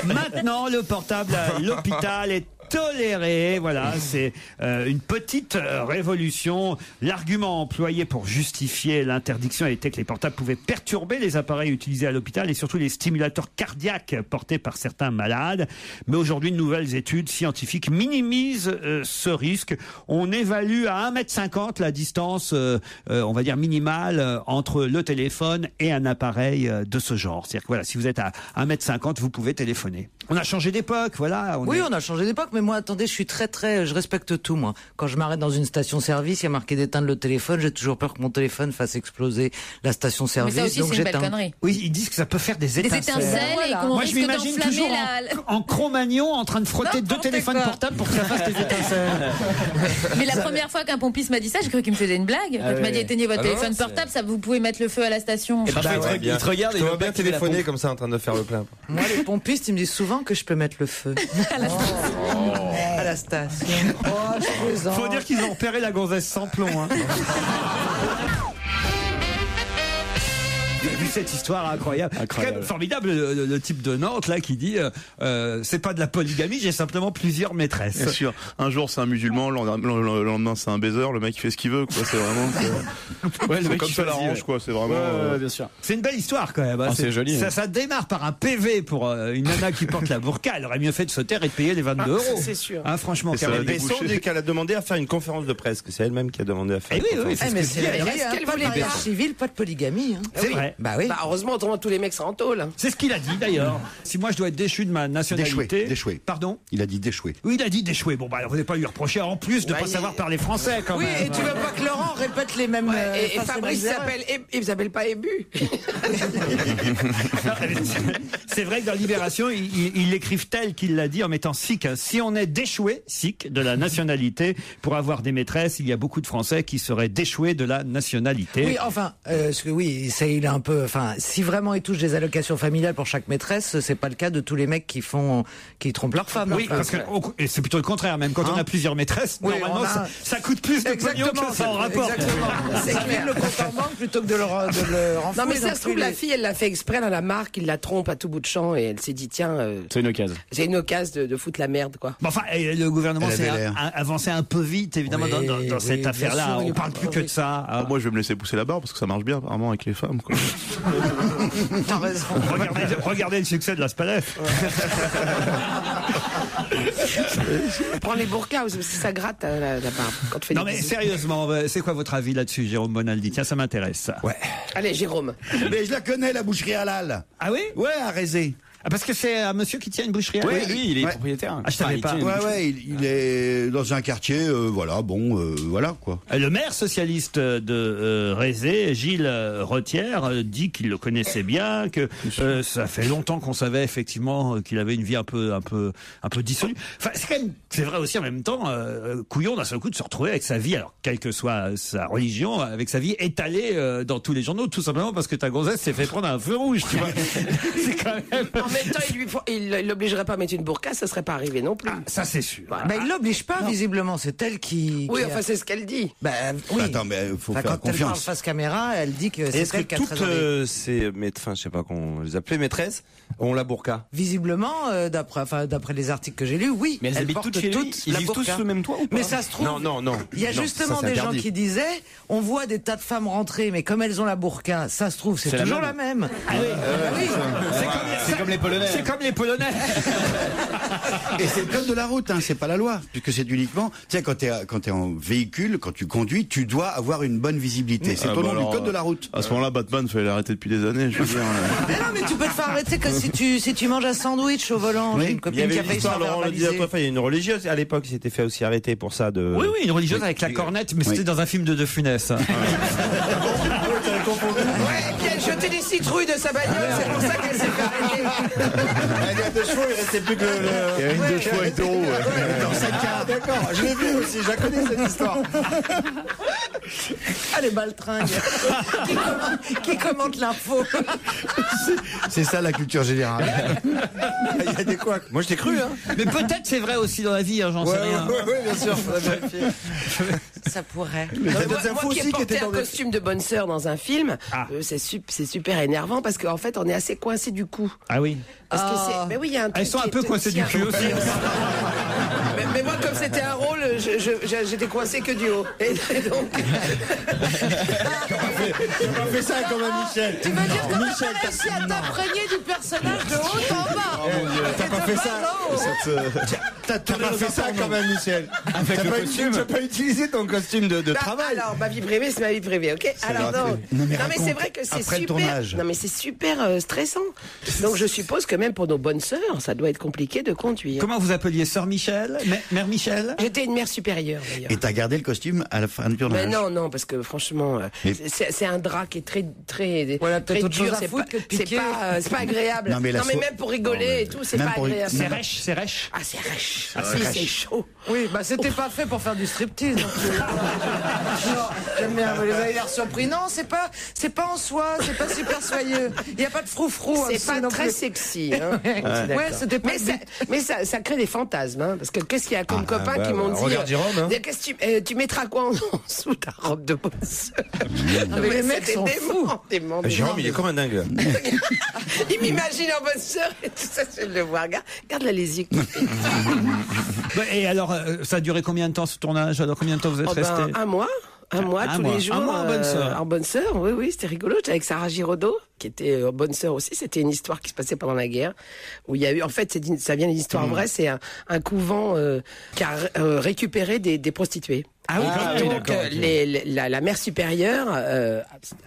Maintenant, le portable à l'hôpital est toléré. Voilà, c'est une petite révolution. L'argument employé pour justifier l'interdiction était que les portables pouvaient perturber les appareils utilisés à l'hôpital et surtout les stimulateurs cardiaques portés par certains malades. Mais aujourd'hui, de nouvelles études scientifiques minimisent ce risque. On évalue à 1,50 m la distance, on va dire minimale, entre le téléphone et un appareil de ce genre. C'est-à-dire que voilà, si vous êtes à 1,50 m, vous pouvez téléphoner. On a changé d'époque, voilà. On a changé d'époque, mais moi, attendez, je respecte tout, moi. Quand je m'arrête dans une station-service, il y a marqué d'éteindre le téléphone, j'ai toujours peur que mon téléphone fasse exploser la station-service. Mais ça aussi, donc c'est une belle connerie. Oui, ils disent que ça peut faire des étincelles. Des étincelles et qu'on Moi, je risque m'imagine d'enflammer toujours en Cro-Magnon en train de frotter deux téléphones portables pour que ça fasse des étincelles. Mais la première fois qu'un pompiste m'a dit ça, j'ai cru qu'il me faisait une blague. Quand il m'a dit éteignez votre téléphone portable, ça vous pouvez mettre le feu à la station. Il te regarde et il va bien téléphoner comme ça en train de faire le plein. Moi, les pompistes, ils me disent souvent que je peux mettre le feu. À la station. Faut dire qu'ils ont repéré la gonzesse sans plomb. Vous avez vu cette histoire incroyable. Quand même formidable le type de Nantes là qui dit c'est pas de la polygamie, j'ai simplement plusieurs maîtresses. Bien sûr. Un jour c'est un musulman, le lendemain c'est un baiser, le mec il fait ce qu'il veut, quoi. C'est vraiment. Ouais, le mec comme il ça choisit, l'arrange, quoi. C'est vraiment. Ouais, bien sûr. C'est une belle histoire quand même. Hein. Ah, c'est joli. Ça démarre par un PV pour une nana qui porte la burqa. Elle aurait mieux fait de se taire et de payer les 22 euros. C'est sûr. Hein, franchement, Et Caroline. Besson dit qu'elle a demandé à faire une conférence de presse, que c'est elle-même qui a demandé à faire. Eh oui, oui, c'est ce mais que c'est je dis. la Est-ce qu'elle pas de voulait mariage pas civil, pas de polygamie. Hein. C'est vrai. Bah oui. Bah heureusement, autrement tous les mecs sont en tôle. Hein. C'est ce qu'il a dit d'ailleurs. Si moi je dois être déchu de ma nationalité. D'échouer. Pardon. Il a dit d'échouer. Oui, il a dit d'échouer. Bon, bah, vous n'avez pas lui reprocher en plus de ne pas savoir parler français quand Oui, même. et tu veux pas que Laurent répète les mêmes. Et Fabrice il s'appelle pas Ébu. C'est vrai que dans Libération, ils l'écrivent tel qu'il l'a dit en mettant sikh. Si on est déchoué, sikh, de la nationalité, pour avoir des maîtresses, il y a beaucoup de Français qui seraient déchoués de la nationalité. Oui, enfin, parce que oui, il est un peu. Enfin, si vraiment il touche des allocations familiales pour chaque maîtresse, c'est pas le cas de tous les mecs qui trompent leur femme. Oui, parce que et c'est plutôt le contraire. Même quand on a plusieurs maîtresses, Oui, normalement, on a- ça coûte plus de pognon que ça en rapporte. Exactement. C'est clair. Le compte en banque plutôt que de le renflouer. Non mais ça donc se trouve plus la les- fille elle l'a fait exprès, elle en a marre qu'il la trompe à tout bout de champ et elle s'est dit tiens C'est une occasion. j'ai une occasion de foutre la merde quoi. Bon, enfin, le gouvernement Elle s'est avait l'air. avancé un peu vite, évidemment, Oui, dans cette bien affaire-là. sûr, On il parle plus que de ça. Ah, moi je vais me laisser pousser la barbe parce que ça marche bien apparemment avec les femmes, quoi. T'as raison. Regardez le succès de la Spalef. Prends les burkas aussi parce que ça gratte la barbe quand tu fais Non des mais bisous. sérieusement, c'est quoi votre avis là-dessus, Jérôme Bonaldi? Tiens, ça m'intéresse. Ouais. Allez Jérôme. Mais je la connais, la boucherie halal. Ah oui? Ouais, à Rézé. Ah, parce que c'est un monsieur qui tient une boucherie. Oui, à- lui, il est Ouais. propriétaire. Ah, je savais il pas. tient une Ouais, boucherie. ouais, il est dans un quartier, voilà, voilà, quoi. Le maire socialiste de Rézé, Gilles Rothière, dit qu'il le connaissait bien, que ça fait longtemps qu'on savait effectivement qu'il avait une vie un peu dissolue. Enfin, c'est vrai aussi en même temps, couillon d'un seul coup de se retrouver avec sa vie, alors quelle que soit sa religion, avec sa vie étalée dans tous les journaux, tout simplement parce que ta gonzesse s'est fait prendre un feu rouge, tu vois. C'est quand même. En même temps il l'obligerait pas à mettre une burqa, ça serait pas arrivé non plus. Ah, ça c'est sûr. Bah, il l'oblige pas, visiblement. C'est elle qui. Oui qui enfin a- c'est ce qu'elle dit. Bah, oui. Attends, mais faut Enfin, faire quand elle parle confiance. face caméra, elle dit que c'est Est-ce que elle qui a toutes très envie. ces enfin, je sais pas qu'on les appelait maîtresses, ont la burqa? Visiblement, d'après les articles que j'ai lus, oui. Mais elles habitent portent toutes chez lui. toutes Ils la vivent tous burqa. sous le même toit ou pas? Mais ça se trouve. Non. Il y a Non, justement ça, c'est des gens interdit. qui disaient, on voit des tas de femmes rentrer, mais comme elles ont la burqa, ça se trouve, c'est C'est la toujours même. la même. Ah oui. Oui. C'est comme les Polonais. C'est comme les Polonais. Et c'est le code de la route, hein, c'est pas la loi, puisque c'est uniquement, tu sais, quand t'es en véhicule, quand tu conduis, tu dois avoir une bonne visibilité. C'est Ah, au bah nom du alors, code de la route. À ce moment-là, Batman fallait l'arrêter depuis des années, je veux dire. Mais non, mais tu peux te faire arrêter que si tu manges un sandwich au volant. J'ai une Il y copine avait qui a une failli se histoire, faire Laurent le disait verbaliser. autrefois, il y a une religieuse à l'époque qui s'était fait aussi arrêter pour ça de. Oui, une religieuse avec la cornette, mais c'était dans un film de De Funès. Ouais, et puis elle jetait des citrouilles de sa bagnole, c'est pour ça qu'elle s'est fait arrêter. Il y a deux chevaux, il restait plus que le. Il y a une deux chevaux hétéro, D'accord, je l'ai vu aussi, je la connais cette histoire. Ah, les baltringues. qui commente l'info. C'est ça la culture générale. Il y a des couacs. Moi je t'ai cru, hein. Mais peut-être c'est vrai aussi dans la vie, hein, j'en sais rien. Ouais, bien sûr, faudrait vérifier. Ça pourrait. Il y a d'autres Moi infos qui ai aussi qui porté étaient un dans des. costume de bonne sœur dans un film, c'est super énervant parce qu'en fait on est assez coincé du cou. Ah oui. Parce que c'est, mais oui, il y a un truc Elles sont un qui peu est coincées du cul aussi. mais moi, comme c'était un rôle, j'étais coincé que du haut. Et donc. Tu m'as fait ça comme un Michel. Tu veux dire que Michel, t'as réussi à t'imprégner du personnage de haut en bas. Oh mon Dieu, t'as pas fait ça. T'as pas fait ça comme un Michel. T'as pas utilisé ton costume de travail. Alors, ma vie privée, c'est ma vie privée, ok? Alors, gratuit. non, Non, mais mais c'est vrai que c'est après le super. tournage. Non, mais c'est super stressant. Donc, je suppose que même pour nos bonnes sœurs, ça doit être compliqué de conduire. Comment vous appeliez Sœur Michel? Mère Michel? J'étais une mère supérieure, d'ailleurs. Et t'as gardé le costume à la fin du tournage. Mais non, parce que franchement, Mais- c'est un drap qui est très Voilà, peut-être très autre chose dur. à C'est foutre pas, que de c'est piquer. pas, c'est pas agréable. Non, mais la même pour rigoler et tout, c'est même pas pour- agréable. C'est rêche, c'est rêche. Ah, c'est rêche. Ah, Si, c'est c'est chaud. Oui, bah c'était pas fait pour faire du striptease. Donc, non, j'aime bien, vous avez l'air surpris. Non, c'est pas en soi, c'est pas super soyeux. Il y a pas de froufrou. C'est pas très sexy. Hein. Ouais, c'était pas Mais ça crée des fantasmes, hein, parce que qu'est-ce qu'il y a comme copains qui m'ont dit. Regarde Jérôme. Hein. Qu'est-ce que tu mettras quoi en dessous ta robe de bonne sœur? Les mecs sont fous. Jérôme, il est comme un dingue. Il m'imagine en bonne sœur et tout ça, je le vois. Regarde-la les yeux. Et alors, ça a duré combien de temps ce tournage? Alors, combien de temps vous êtes resté? Un mois. Un mois, tous les jours. Un mois en bonne sœur. En bonne sœur, oui, c'était rigolo. J'étais avec Sarah Giraudot, qui était bonne sœur aussi. C'était une histoire qui se passait pendant la guerre, où il y a eu, en fait, ça vient d'une histoire vraie. C'est un couvent qui a récupéré des prostituées. Ah oui, donc la mère supérieure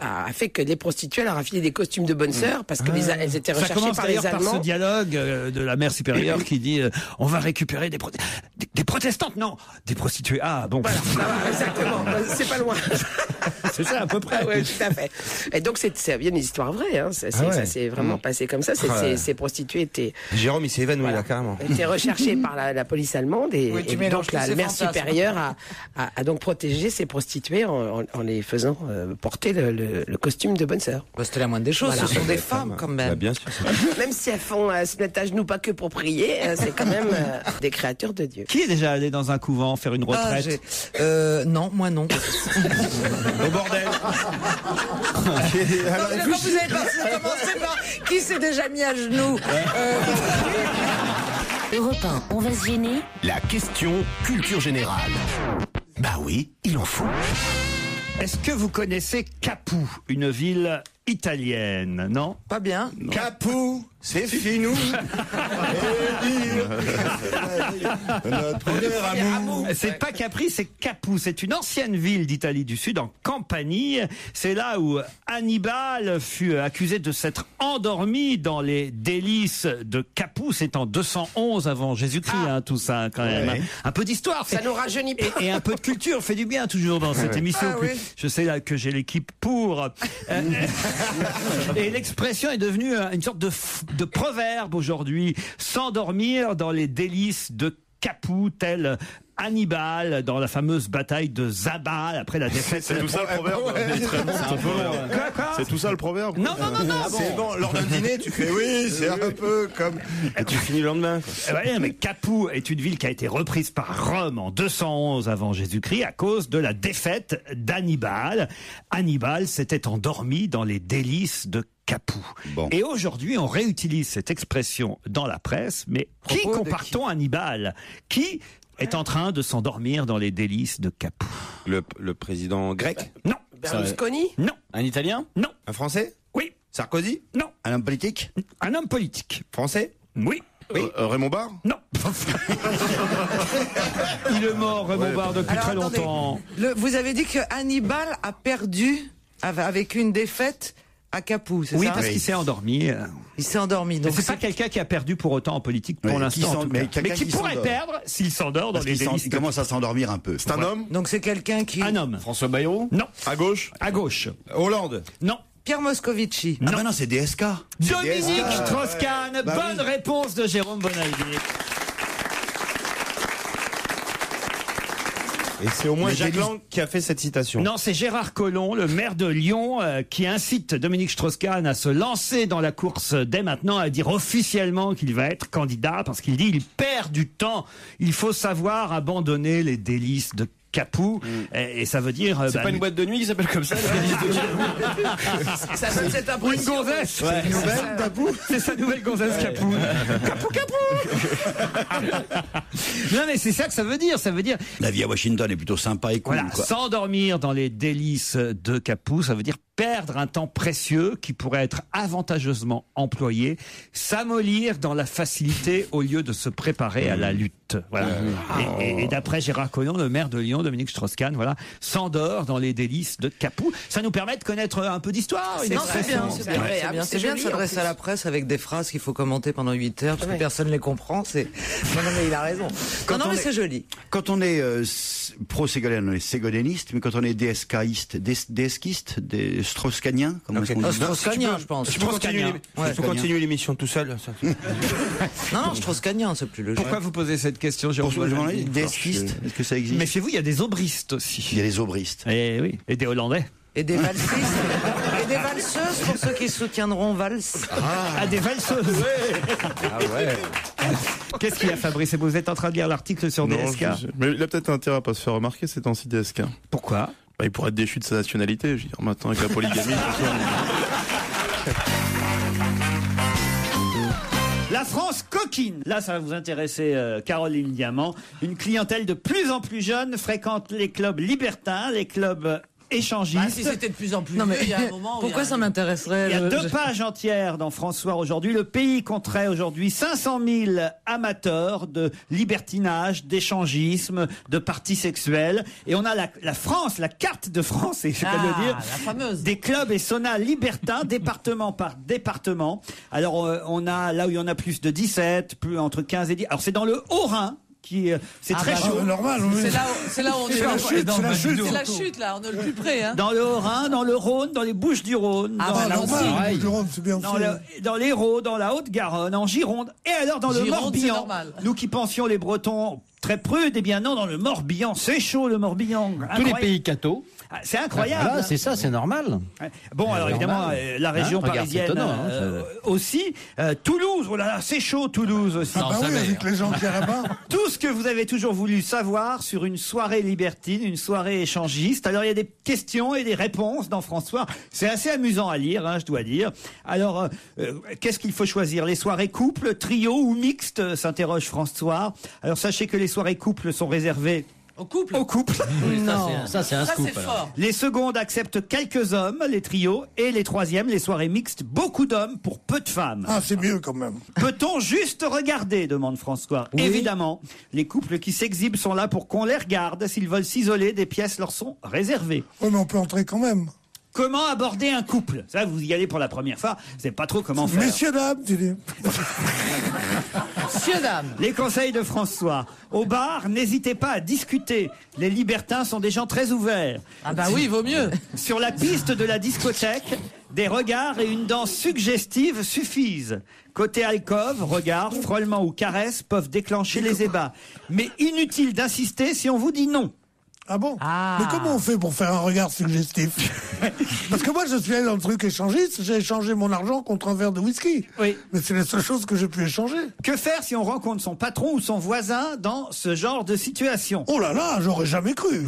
a fait que les prostituées leur a filé des costumes de bonne sœur parce que elles étaient recherchées par les Allemands. Ça commence par ce dialogue de la mère supérieure qui dit on va récupérer des protestantes, non, des prostituées. Ah bon. Voilà, ça va, exactement. C'est pas loin. C'est ça à peu près. Oui, tout à fait. Et donc ça vient d'une histoire vraie. Hein. Ça s'est vraiment passé comme ça. Ces prostituées étaient. Jérôme, il s'est évanoui là carrément. Étaient recherchées par la police allemande et donc la mère supérieure a donc protégé ces prostituées en les faisant porter le costume de bonne sœur. C'était la moindre des choses, ce sont des femmes quand même. Bien sûr. Même si elles se mettent à genoux pas que pour prier, c'est quand même des créatures de Dieu. Qui est déjà allé dans un couvent faire une retraite? Non, moi non. Au bordel. Alors, vous avez commencé par qui s'est déjà mis à genoux. Europe 1, on va se gêner. La question culture générale. Bah oui, il en faut. Est-ce que vous connaissez Capoue, une ville italienne, non? Pas bien. Capoue, c'est finou. C'est pas Capri, c'est Capoue. C'est une ancienne ville d'Italie du Sud, en Campanie. C'est là où Hannibal fut accusé de s'être endormi dans les délices de Capoue. C'est en 211 avant Jésus-Christ, tout ça, quand même. Ouais. Un peu d'histoire. Ça nous rajeunit pas. Et un peu de culture fait du bien toujours dans cette émission. Je sais là que j'ai l'équipe pour. Et l'expression est devenue une sorte de proverbe aujourd'hui. S'endormir dans les délices de Capoue, tel Hannibal dans la fameuse bataille de Zabal après la défaite. C'est tout ça le proverbe. C'est tout ça le proverbe. Non. C'est bon, lors d'un dîner, tu fais oui, c'est un peu comme. Et tu finis le lendemain. Ouais, mais Capoue est une ville qui a été reprise par Rome en 211 avant Jésus-Christ à cause de la défaite d'Hannibal. Hannibal s'était endormi dans les délices de Capoue. Bon. Et aujourd'hui, on réutilise cette expression dans la presse, mais qui compare-t-on à Hannibal? Qui est en train de s'endormir dans les délices de Capoue? Le président grec? Non. Berlusconi? Non. Un Italien? Non. Un Français? Oui. Sarkozy? Non. Un homme politique? Un homme politique. Français? Oui. Raymond Barre? Non. Il est mort, Raymond Barre, depuis très longtemps. Vous avez dit que Hannibal a perdu avec une défaite à Capoue, c'est ça? Oui, parce qu'il s'est endormi. Il s'est endormi. Donc c'est pas quelqu'un qui a perdu pour autant en politique pour l'instant. Mais qui pourrait perdre s'il s'endort dans les délices. Il commence à s'endormir un peu. C'est un homme? Donc c'est quelqu'un qui... Un homme. François Bayrou? Non. À gauche? À gauche. Hollande? Non. Pierre Moscovici? Ah bah non, c'est DSK. Dominique Strauss-Kahn. Bonne réponse de Jérôme Bonaldi. Et c'est au moins Jacques Lang qui a fait cette citation. Non, c'est Gérard Collomb, le maire de Lyon, qui incite Dominique Strauss-Kahn à se lancer dans la course dès maintenant, à dire officiellement qu'il va être candidat, parce qu'il dit il perd du temps. Il faut savoir abandonner les délices de Capoue, et ça veut dire... C'est pas une boîte de nuit qui s'appelle comme ça, C'est un bruit une gonzesse. Ouais. Nouvelle Capoue. C'est sa nouvelle gonzesse Capoue. Non mais c'est ça que ça veut dire. Ça veut dire... La vie à Washington est plutôt sympa et cool. Voilà, quoi. s'endormir dans les délices de Capoue, ça veut dire perdre un temps précieux qui pourrait être avantageusement employé, s'amollir dans la facilité au lieu de se préparer à la lutte. Voilà. Et d'après Gérard Collomb, le maire de Lyon, Dominique Strauss-Kahn, voilà, s'endort dans les délices de Capoue. Ça nous permet de connaître un peu d'histoire. C'est bien de s'adresser à la presse avec des phrases qu'il faut commenter pendant 8 heures parce que personne ne les comprend. Non mais il a raison. Mais c'est joli. Quand on est pro-ségolène, on est ségolèniste, mais quand on est DSKiste, DSKiste, des Strauss-Kahnien, comment est-ce qu'on dit? Strauss-Kahnien, je pense. Tu peux continuer l'émission tout seul. Non, Strauss-Kahnien, c'est plus logique. Pourquoi vous posez cette question, Jérôme? DSKiste, est-ce que ça existe? Méfiez-vous, il y a des aubristes aussi. Il y a des aubristes. Et oui, et des Hollandais. Et des valsistes. des valseuses pour ceux qui soutiendront Valls. Ah, des valseuses. Ah ouais. Qu'est-ce qu'il y a, Fabrice? Vous êtes en train de lire l'article sur DSK? Mais il a peut-être intérêt à pas se faire remarquer ces temps-ci, DSK. Pourquoi? Il pourrait être déchu de sa nationalité. Je veux dire, maintenant avec la polygamie. La France coquine. Là, ça va vous intéresser, Caroline Diamant. Une clientèle de plus en plus jeune fréquente les clubs libertins, les clubs échangistes. Si c'était de plus en plus il y a un moment. Pourquoi ça m'intéresserait? Il y a 2 pages entières dans François aujourd'hui. Le pays compterait aujourd'hui 500 000 amateurs de libertinage, d'échangisme, de parties sexuelles. Et on a la France, la carte de France, c'est ce que je veux dire. La fameuse. Des clubs et saunas libertins, département par département. Alors, on a là où il y en a plus de 17, plus entre 15 et 10. Alors, c'est dans le Haut-Rhin. C'est très chaud. Normal, oui. C'est là où on est. C'est la chute. C'est la chute, là, on est le plus près. Hein. Dans le Haut-Rhin, dans le Rhône, dans les Bouches-du-Rhône, dans l'Hérault, dans la Haute-Garonne, en Gironde, et alors dans le Morbihan. Nous qui pensions les Bretons très prudes, eh bien non, dans le Morbihan, c'est chaud le Morbihan. Tous les pays cathos. C'est incroyable. Voilà, c'est ça, c'est normal. Bon, alors évidemment, la région parisienne aussi. Toulouse, oh là là, c'est chaud Toulouse aussi. Ah bah oui, avec les gens qui sont là-bas. Tout ce que vous avez toujours voulu savoir sur une soirée libertine, une soirée échangiste. Alors il y a des questions et des réponses dans François. C'est assez amusant à lire, je dois dire. Alors, qu'est-ce qu'il faut choisir? Les soirées couples, trio ou mixtes, s'interroge François. Alors sachez que les soirées couples sont réservées au couple. Oui, ça c'est un scoop. Fort. Les secondes acceptent quelques hommes, les trios, et les troisièmes, les soirées mixtes, beaucoup d'hommes pour peu de femmes. Ah, c'est mieux quand même. Peut-on juste regarder, demande François. Oui. Évidemment, les couples qui s'exhibent sont là pour qu'on les regarde. S'ils veulent s'isoler, des pièces leur sont réservées. Oui, mais on peut entrer quand même. Comment aborder un couple? Ça, vous y allez pour la première fois, vous savez pas trop comment faire. Messieurs, dames, tu dis. Messieurs, dames. Les conseils de François. Au bar, n'hésitez pas à discuter. Les libertins sont des gens très ouverts. Ah bah oui, vaut mieux. Sur la piste de la discothèque, des regards et une danse suggestive suffisent. Côté alcôve, regards, frôlements ou caresses peuvent déclencher les ébats. Mais inutile d'insister si on vous dit non. Ah bon? Mais comment on fait pour faire un regard suggestif? Parce que moi, je suis allé dans le truc échangiste, j'ai échangé mon argent contre un verre de whisky. Oui. Mais c'est la seule chose que j'ai pu échanger. Que faire si on rencontre son patron ou son voisin dans ce genre de situation? Oh là là, j'aurais jamais cru.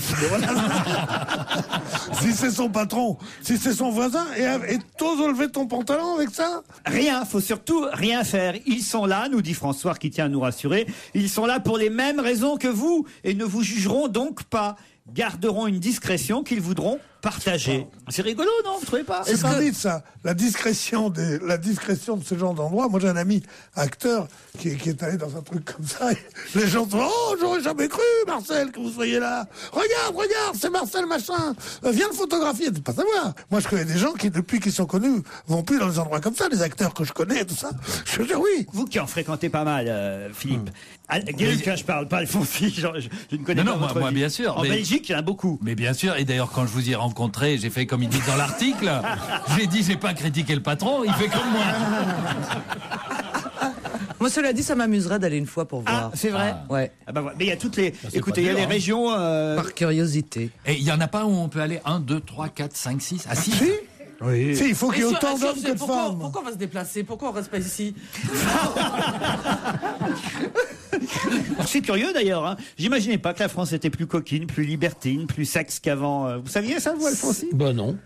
Si c'est son patron, si c'est son voisin, et t'oses lever ton pantalon avec ça? Rien, faut surtout rien faire. Ils sont là, nous dit François qui tient à nous rassurer, ils sont là pour les mêmes raisons que vous et ne vous jugeront donc pas. Garderont une discrétion qu'ils voudront partager. C'est rigolo, non? Vous trouvez pas? C'est pas dit ça. La discrétion de ce genre d'endroit. Moi, j'ai un ami acteur qui est allé dans un truc comme ça. Les gens sont, oh, j'aurais jamais cru, Marcel, que vous soyez là. Regarde, c'est Marcel machin. Viens le photographier. C'est pas savoir. Moi, je connais des gens qui, depuis qu'ils sont connus, vont plus dans des endroits comme ça. Les acteurs que je connais, tout ça. Je veux dire, oui. Vous qui en fréquentez pas mal, Philippe. Gueuluc, je parle pas Alfonsi. Je ne connais pas votre moi, vie. bien sûr. En Belgique, il y en a beaucoup. Mais bien sûr. Et d'ailleurs, quand je vous ai rencontré, j'ai fait comme il dit dans l'article. J'ai dit, j'ai pas critiqué le patron, il fait comme moi. Moi, cela dit, ça m'amuserait d'aller une fois pour voir. Ah, c'est vrai? Ouais. Ah bah, mais il y a toutes les. Écoutez, il y a les régions. Par curiosité. Et il y en a pas où on peut aller 1, 2, 3, 4, 5, 6. Ah, si? Oui. Si, il faut qu'il y ait autant d'hommes que de femmes. Pourquoi on va se déplacer? Pourquoi on reste pas ici? C'est curieux d'ailleurs. J'imaginais pas que la France était plus coquine, plus libertine, plus sexe qu'avant. Vous saviez ça, vous, Alfonsi? Bah non.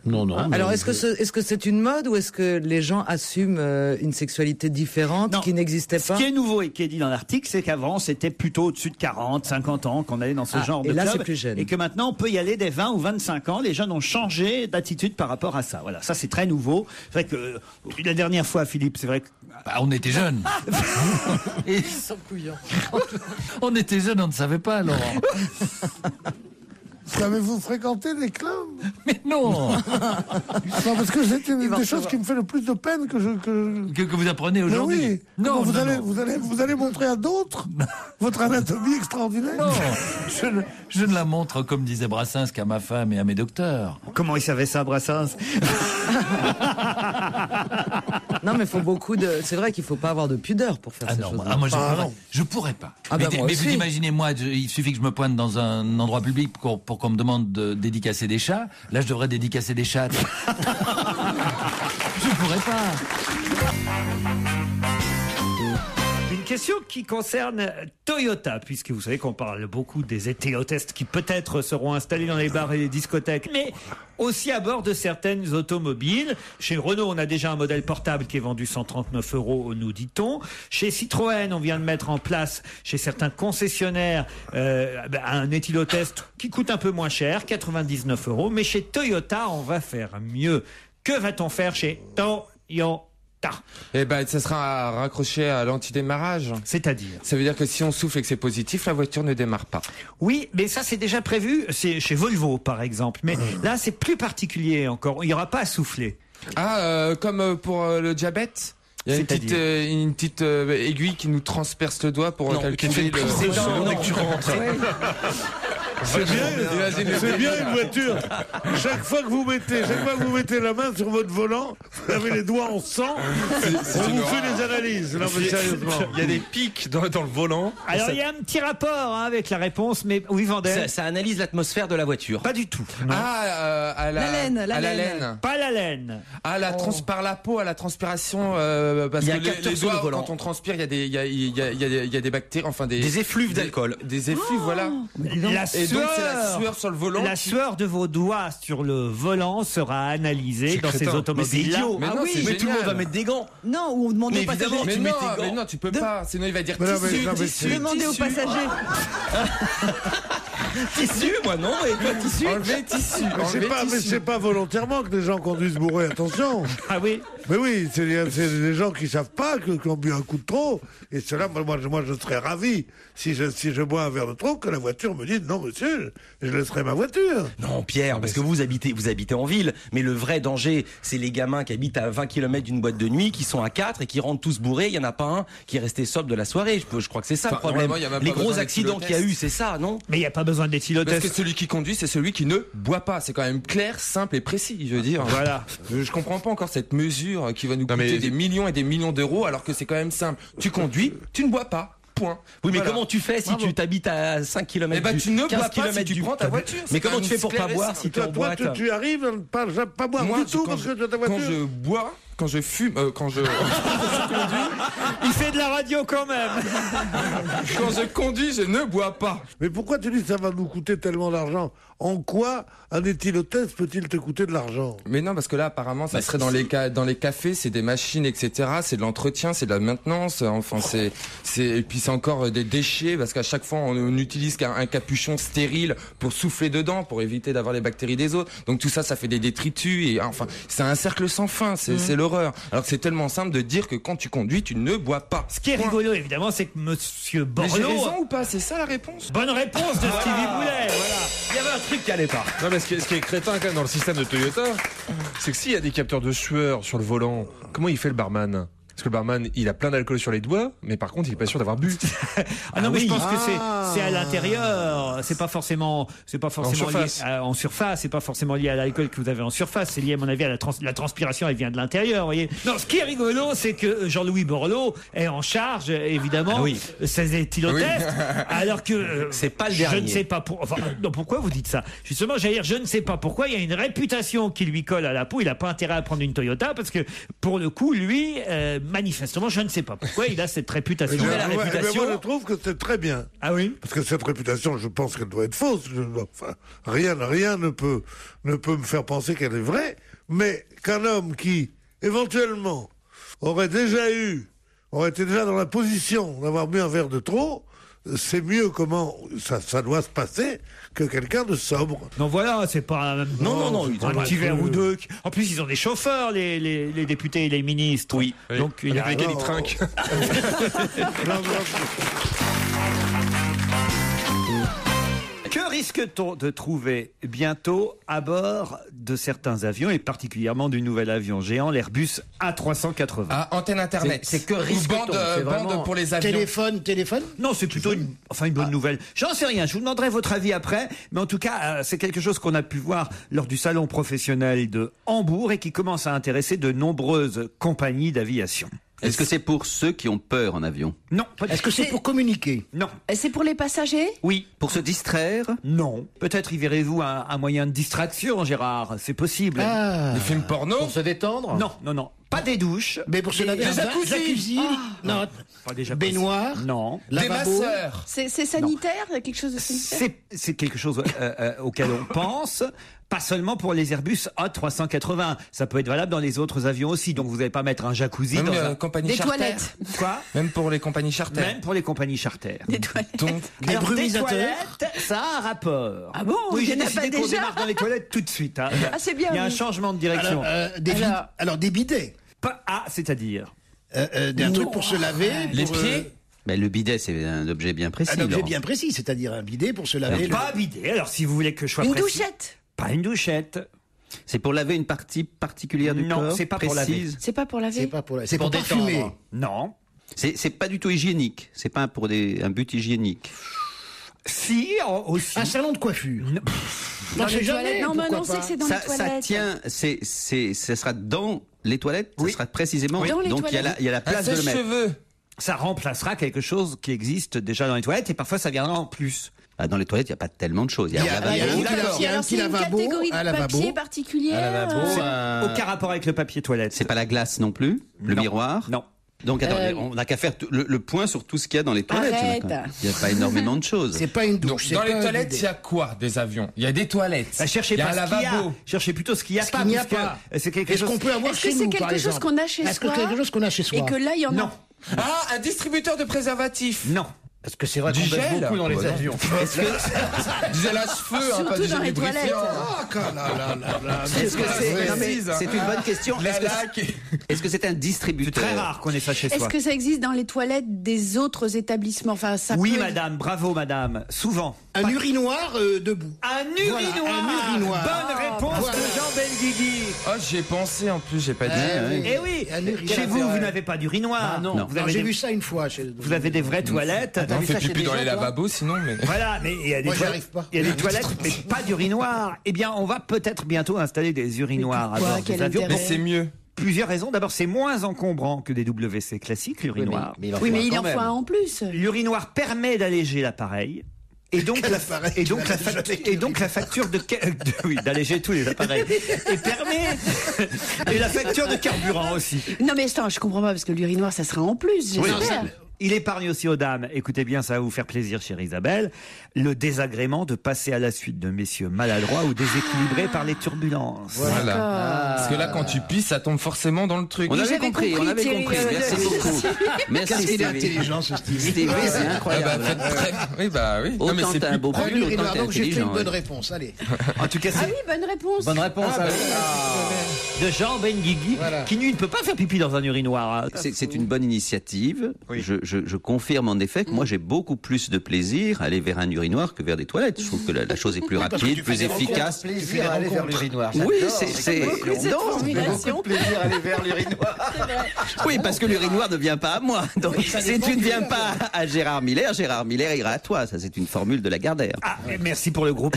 Alors, est-ce que c'est une mode ou est-ce que les gens assument une sexualité différente qui n'existait pas? Ce qui est nouveau et qui est dit dans l'article, c'est qu'avant, c'était plutôt au-dessus de 40, 50 ans qu'on allait dans ce genre de et là, club. c'est plus jeune. Et que maintenant, on peut y aller dès 20 ou 25 ans. Les jeunes ont changé d'attitude par rapport à ça. Voilà, ça c'est très nouveau. C'est vrai que la dernière fois, Philippe, c'est vrai que... on était jeunes. Et sans couillon. On était jeunes, on ne savait pas, Laurent. Avez-vous fréquenté des clubs? Mais non. Non, parce que c'est une des choses qui me fait le plus de peine que vous apprenez aujourd'hui. Oui. Non, vous allez montrer à d'autres votre anatomie extraordinaire. Non, je ne la montre, comme disait Brassens, qu'à ma femme et à mes docteurs. Comment il savait ça, Brassens? Non, mais faut beaucoup de. C'est vrai qu'il faut pas avoir de pudeur pour faire ces choses. Moi, je pourrais pas. Ah bah, moi mais aussi. vous imaginez, moi, il suffit que je me pointe dans un endroit public pour qu'on me demande de dédicacer des chats. Là, je devrais dédicacer des chats. Je pourrais pas. Une question qui concerne Toyota, puisque vous savez qu'on parle beaucoup des éthylotests qui peut-être seront installés dans les bars et les discothèques, mais aussi à bord de certaines automobiles. Chez Renault, on a déjà un modèle portable qui est vendu 139 €, nous dit-on. Chez Citroën, on vient de mettre en place, chez certains concessionnaires, un éthylotest qui coûte un peu moins cher, 99 €. Mais chez Toyota, on va faire mieux. Que va-t-on faire chez Toyota ? Ça sera raccroché à l'antidémarrage. C'est-à-dire ? Ça veut dire que si on souffle et que c'est positif, la voiture ne démarre pas. Oui, mais ça c'est déjà prévu. C'est chez Volvo par exemple. Mais là c'est plus particulier encore. Il n'y aura pas à souffler. Comme pour le diabète. Il y a une petite aiguille qui nous transperce le doigt pour calculer le... dès que tu rentres. C'est bien une voiture. Chaque fois que vous mettez la main sur votre volant, vous avez les doigts en sang. On vous fait des analyses. Non, mais sérieusement. Il y a des pics dans le volant. Alors il y a un petit rapport avec la réponse, mais oui, Vandel. Ça analyse l'atmosphère de la voiture. Pas du tout. À la laine. Pas la laine. Par la peau, à la transpiration. Parce que les doigts, quand on transpire, il y a des bactéries, enfin des effluves d'alcool. Des effluves, voilà. Et donc c'est la sueur sur le volant. La sueur de vos doigts sur le volant sera analysée dans ces automobiles. Mais c'est idiot. Mais tout le monde va mettre des gants. Non, ou demander aux passagers. Mais non, tu peux pas. Sinon il va dire tissu. Demandez aux passagers. Tissu, moi non. Et quoi, tissu? Enlever tissu. Mais c'est pas volontairement que des gens conduisent bourrés. Attention. Ah oui. Mais oui, c'est des gens qui savent pas, qui ont bu un coup de trop. Et cela, moi, je serais ravi si je bois un verre de trop que la voiture me dise non, monsieur, je laisserai ma voiture. Non, Pierre, parce que vous habitez en ville. Mais le vrai danger, c'est les gamins qui habitent à 20 km d'une boîte de nuit, qui sont à 4 et qui rentrent tous bourrés. Il y en a pas un qui est resté sobre de la soirée. Je crois que c'est ça le problème. Les gros accidents qu'il y a eu, c'est ça, non? Mais il n'y a pas besoin d'éthylotest. Parce que celui qui conduit, c'est celui qui ne boit pas. C'est quand même clair, simple et précis, je veux dire. Voilà. Je comprends pas encore cette mesure qui va nous coûter des millions et des millions d'euros, alors que c'est quand même simple. Tu conduis, tu ne bois pas. Point. Oui, mais comment tu fais si tu t'habites à 5 km tu ne bois pas si tu du... prends ta voiture. Mais comment tu fais pour pas boire si tu en bois? Toi, tu arrives à ne pas boire du tout parce que tu as ta voiture. Quand je bois, quand je fume, quand je conduis, il fait de la radio quand même. Quand je conduis, je ne bois pas. Mais pourquoi tu dis que ça va nous coûter tellement d'argent? En quoi un éthylotest peut-il te coûter de l'argent? Mais non, parce que là, apparemment, ça serait dans les cafés, c'est des machines, etc. C'est de l'entretien, c'est de la maintenance. Enfin, et puis c'est encore des déchets, parce qu'à chaque fois, on utilise un capuchon stérile pour souffler dedans, pour éviter d'avoir les bactéries des autres. Donc tout ça, ça fait des détritus. Et enfin, c'est un cercle sans fin. C'est l'horreur. Alors que c'est tellement simple de dire que quand tu conduis, tu ne bois pas. Ce qui est rigolo, évidemment, c'est que Monsieur Borloo. Mais j'ai raison ou pas? C'est ça la réponse? Bonne réponse de Stevie Boulet. Voilà. Il y avait un truc qui allait pas. Non, mais ce qui est crétin quand même dans le système de Toyota, c'est que s'il y a des capteurs de sueur sur le volant, comment il fait le barman? Parce que le barman, il a plein d'alcool sur les doigts, mais par contre, il est pas sûr d'avoir bu. Mais je pense que c'est à l'intérieur. C'est pas forcément lié en surface. C'est pas forcément lié à l'alcool que vous avez en surface. C'est lié, à mon avis, à la transpiration. Elle vient de l'intérieur, vous voyez. Non, ce qui est rigolo, c'est que Jean-Louis Borloo est en charge, évidemment, ces éthylotests, alors que c'est pas le dernier. Je ne sais pas pourquoi vous dites ça. Justement, j'allais dire, je ne sais pas pourquoi. Il y a une réputation qui lui colle à la peau. Il a pas intérêt à prendre une Toyota parce que, pour le coup, lui. Manifestement, je ne sais pas pourquoi il a cette réputation. Moi, je trouve que c'est très bien. Ah oui? Parce que cette réputation, je pense qu'elle doit être fausse. Rien ne peut me faire penser qu'elle est vraie. Mais qu'un homme qui, éventuellement, aurait été déjà dans la position d'avoir bu un verre de trop, c'est mieux comment ça doit se passer que quelqu'un de sobre. Non, voilà, c'est pas un petit verre ou deux. En plus, ils ont des chauffeurs, les députés et les ministres. Oui. Donc, il y a lesquels ils trinquent. Que risque-t-on de trouver bientôt à bord de certains avions, et particulièrement du nouvel avion géant, l'Airbus A380 ? Ah, antenne internet. C'est que Ou risque-t-on, c'est vraiment bande pour les avions. Téléphone. Non, c'est plutôt une bonne nouvelle. J'en sais rien, je vous demanderai votre avis après, mais en tout cas, c'est quelque chose qu'on a pu voir lors du salon professionnel de Hambourg et qui commence à intéresser de nombreuses compagnies d'aviation. Est-ce que c'est pour ceux qui ont peur en avion? Non. Est-ce que c'est pour communiquer? Non. C'est pour les passagers? Oui. Pour se distraire? Non. Peut-être y verrez-vous un moyen de distraction, Gérard. C'est possible. Des films porno? Pour se détendre? Non. Pas des douches. Mais pour se laver la cuisine? Non. Pas déjà Baignoire? Non. Des masseurs? C'est sanitaire? Quelque chose de sanitaire? C'est quelque chose auquel on pense. Pas seulement pour les Airbus A380. Ça peut être valable dans les autres avions aussi. Donc vous n'allez pas mettre un jacuzzi Même dans compagnie Des charter. toilettes. Quoi? Même pour les compagnies charter. Même pour les compagnies charter. Des toilettes. Donc, Alors, des brumisateurs. toilettes, ça a un rapport. Ah bon? Oui, Il y j'ai en a décidé pas qu'on déjà démarre dans les toilettes tout de suite. Hein. Ah, c'est bien, Il y a un oui. changement de direction. Alors, des bidets. C'est-à-dire Un truc pour se laver. les pour, pieds? Ben, le bidet, c'est un objet bien précis. Un objet Laurent. bien précis, c'est-à-dire un bidet pour se laver. Pas un bidet. Alors, si vous voulez que je sois Une précis. douchette? Pas une douchette. C'est pour laver une partie particulière du corps? Non, c'est pas pour laver. précise? C'est pas pour laver? C'est pas pour la. C'est pour parfumer. Non. C'est pas du tout hygiénique. C'est pas pour un but hygiénique. Si, aussi. Un salon de coiffure. Dans sait les jamais, toilettes? Non, mais pourquoi on sait pas. que c'est dans Ça, les toilettes. ça tient, ça sera dans les toilettes? Oui. Ça sera précisément. Dans les Donc toilettes. il y a la place de le mettre. Sèche-cheveux? Ça remplacera quelque chose qui existe déjà dans les toilettes et parfois ça viendra en plus. Ah, dans les toilettes, il n'y a pas tellement de choses. Il y a un lavabo. Il y a un petit lavabo, C'est une catégorie un de lavabo. papier particulière? Aucun rapport avec le papier toilette. C'est pas la glace non plus? Le Non. miroir? Non. Donc, attends, on n'a qu'à faire le point sur tout ce qu'il y a dans les toilettes. Arrête. Il n'y a pas énormément de choses. C'est pas une Donc, douche. dans c'est les pas un toilettes, bidet. il y a quoi des avions? Il y a des toilettes. Cherchez il y a pas un ce qu'il y a. lavabo. Cherchez plutôt ce qu'il n'y a Ce pas. qu'il n'y a puisque pas. C'est quelque Est-ce chose. qu'on peut avoir Est-ce que chez c'est nous, par quelque chose exemple qu'on a chez Est-ce que soi? c'est quelque chose qu'on a chez soi Et que là, il y en a. Non. Ah, un distributeur de préservatifs. Non. Parce que c'est vrai Du qu'on baisse gel beaucoup dans les Bah non. avions. Est-ce que du gel à cheveux, hein, pas Surtout du dans gel les toilettes. lubrifiant. Est-ce que C'est une bonne question. La Est-ce laque. que est-ce que c'est un C'est distributeur? très rare qu'on ait ça chez Est-ce soi. que ça existe dans les toilettes des autres établissements? Enfin, ça Oui, peut- madame. Bravo, madame. Souvent. Un urinoir debout. Un Voilà, urinoir. un urinoir. Bonne réponse Voilà. de Jean Benguigui. Oh, j'y ai pensé en plus, j'ai pas dit. Eh oui. Un urinoir. Chez vous, vous n'avez pas d'urinoir. Ah non, Vous non, avez j'ai des- vu ça une fois. Vous avez des vraies toilettes. On vu fait ça chez pipi des dans gens, les toi lavabos sinon, mais. Voilà, mais il y a des Moi, j'y toilettes. arrive pas. Il y a des toilettes, mais pas d'urinoir. Eh bien, on va peut-être bientôt installer des urinoirs à pourquoi bord des Quel avions. intérêt Mais c'est mieux. Plusieurs raisons. D'abord, c'est moins encombrant que des WC classiques, l'urinoir. Oui, mais il en faut un en plus. L'urinoir permet d'alléger l'appareil. Et donc, la facture oui, d'alléger tous les appareils. Et permet, et la facture de carburant aussi. Non, mais attends, je comprends pas parce que l'urinoir, ça sera en plus, Oui, j'espère. il épargne aussi aux dames, écoutez bien, ça va vous faire plaisir, chère Isabelle, le désagrément de passer à la suite de messieurs maladroits ou déséquilibrés par les turbulences. Voilà. Parce que là, quand tu pisses, ça tombe forcément dans le truc. On avait compris. Thierry, Merci beaucoup. Merci, Qu'est-ce qu'il est Stevie. intelligent, ce Stevie. Stevie, c'est incroyable. Ah bah, faites très- Oui, bah oui. Non, mais Autant c'est t'as un plus beau propre. pull, autant Urinoir, t'es donc j'ai fait une intelligent. bonne ouais. réponse. Allez. En tout cas, Ah c'est oui, bonne réponse. Bonne réponse. Ah, bah, de Jean Benguigui, Voilà. qui lui ne peut pas faire pipi dans un urinoir. hein. C'est une bonne initiative. Oui. Je confirme en effet que moi j'ai beaucoup plus de plaisir à aller vers un urinoir que vers des toilettes. Je trouve que la chose est plus parce que rapide, tu plus fais des efficace. plaisir à aller vers l'urinoir. Oui, c'est non, formulation. plaisir à aller vers l'urinoir. oui, parce que l'urinoir ne vient pas à moi. Donc si tu ne viens pas à Gérard Miller ira à toi. Ça c'est une formule de Lagardère. Ah, merci pour le groupe.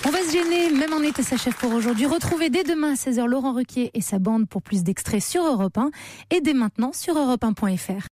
On va se gêner, même en été s'achève pour aujourd'hui. Retrouvez dès demain à 16h Laurent Ruquier et sa bande pour plus d'extraits sur Europe 1 et dès maintenant sur europe1.fr.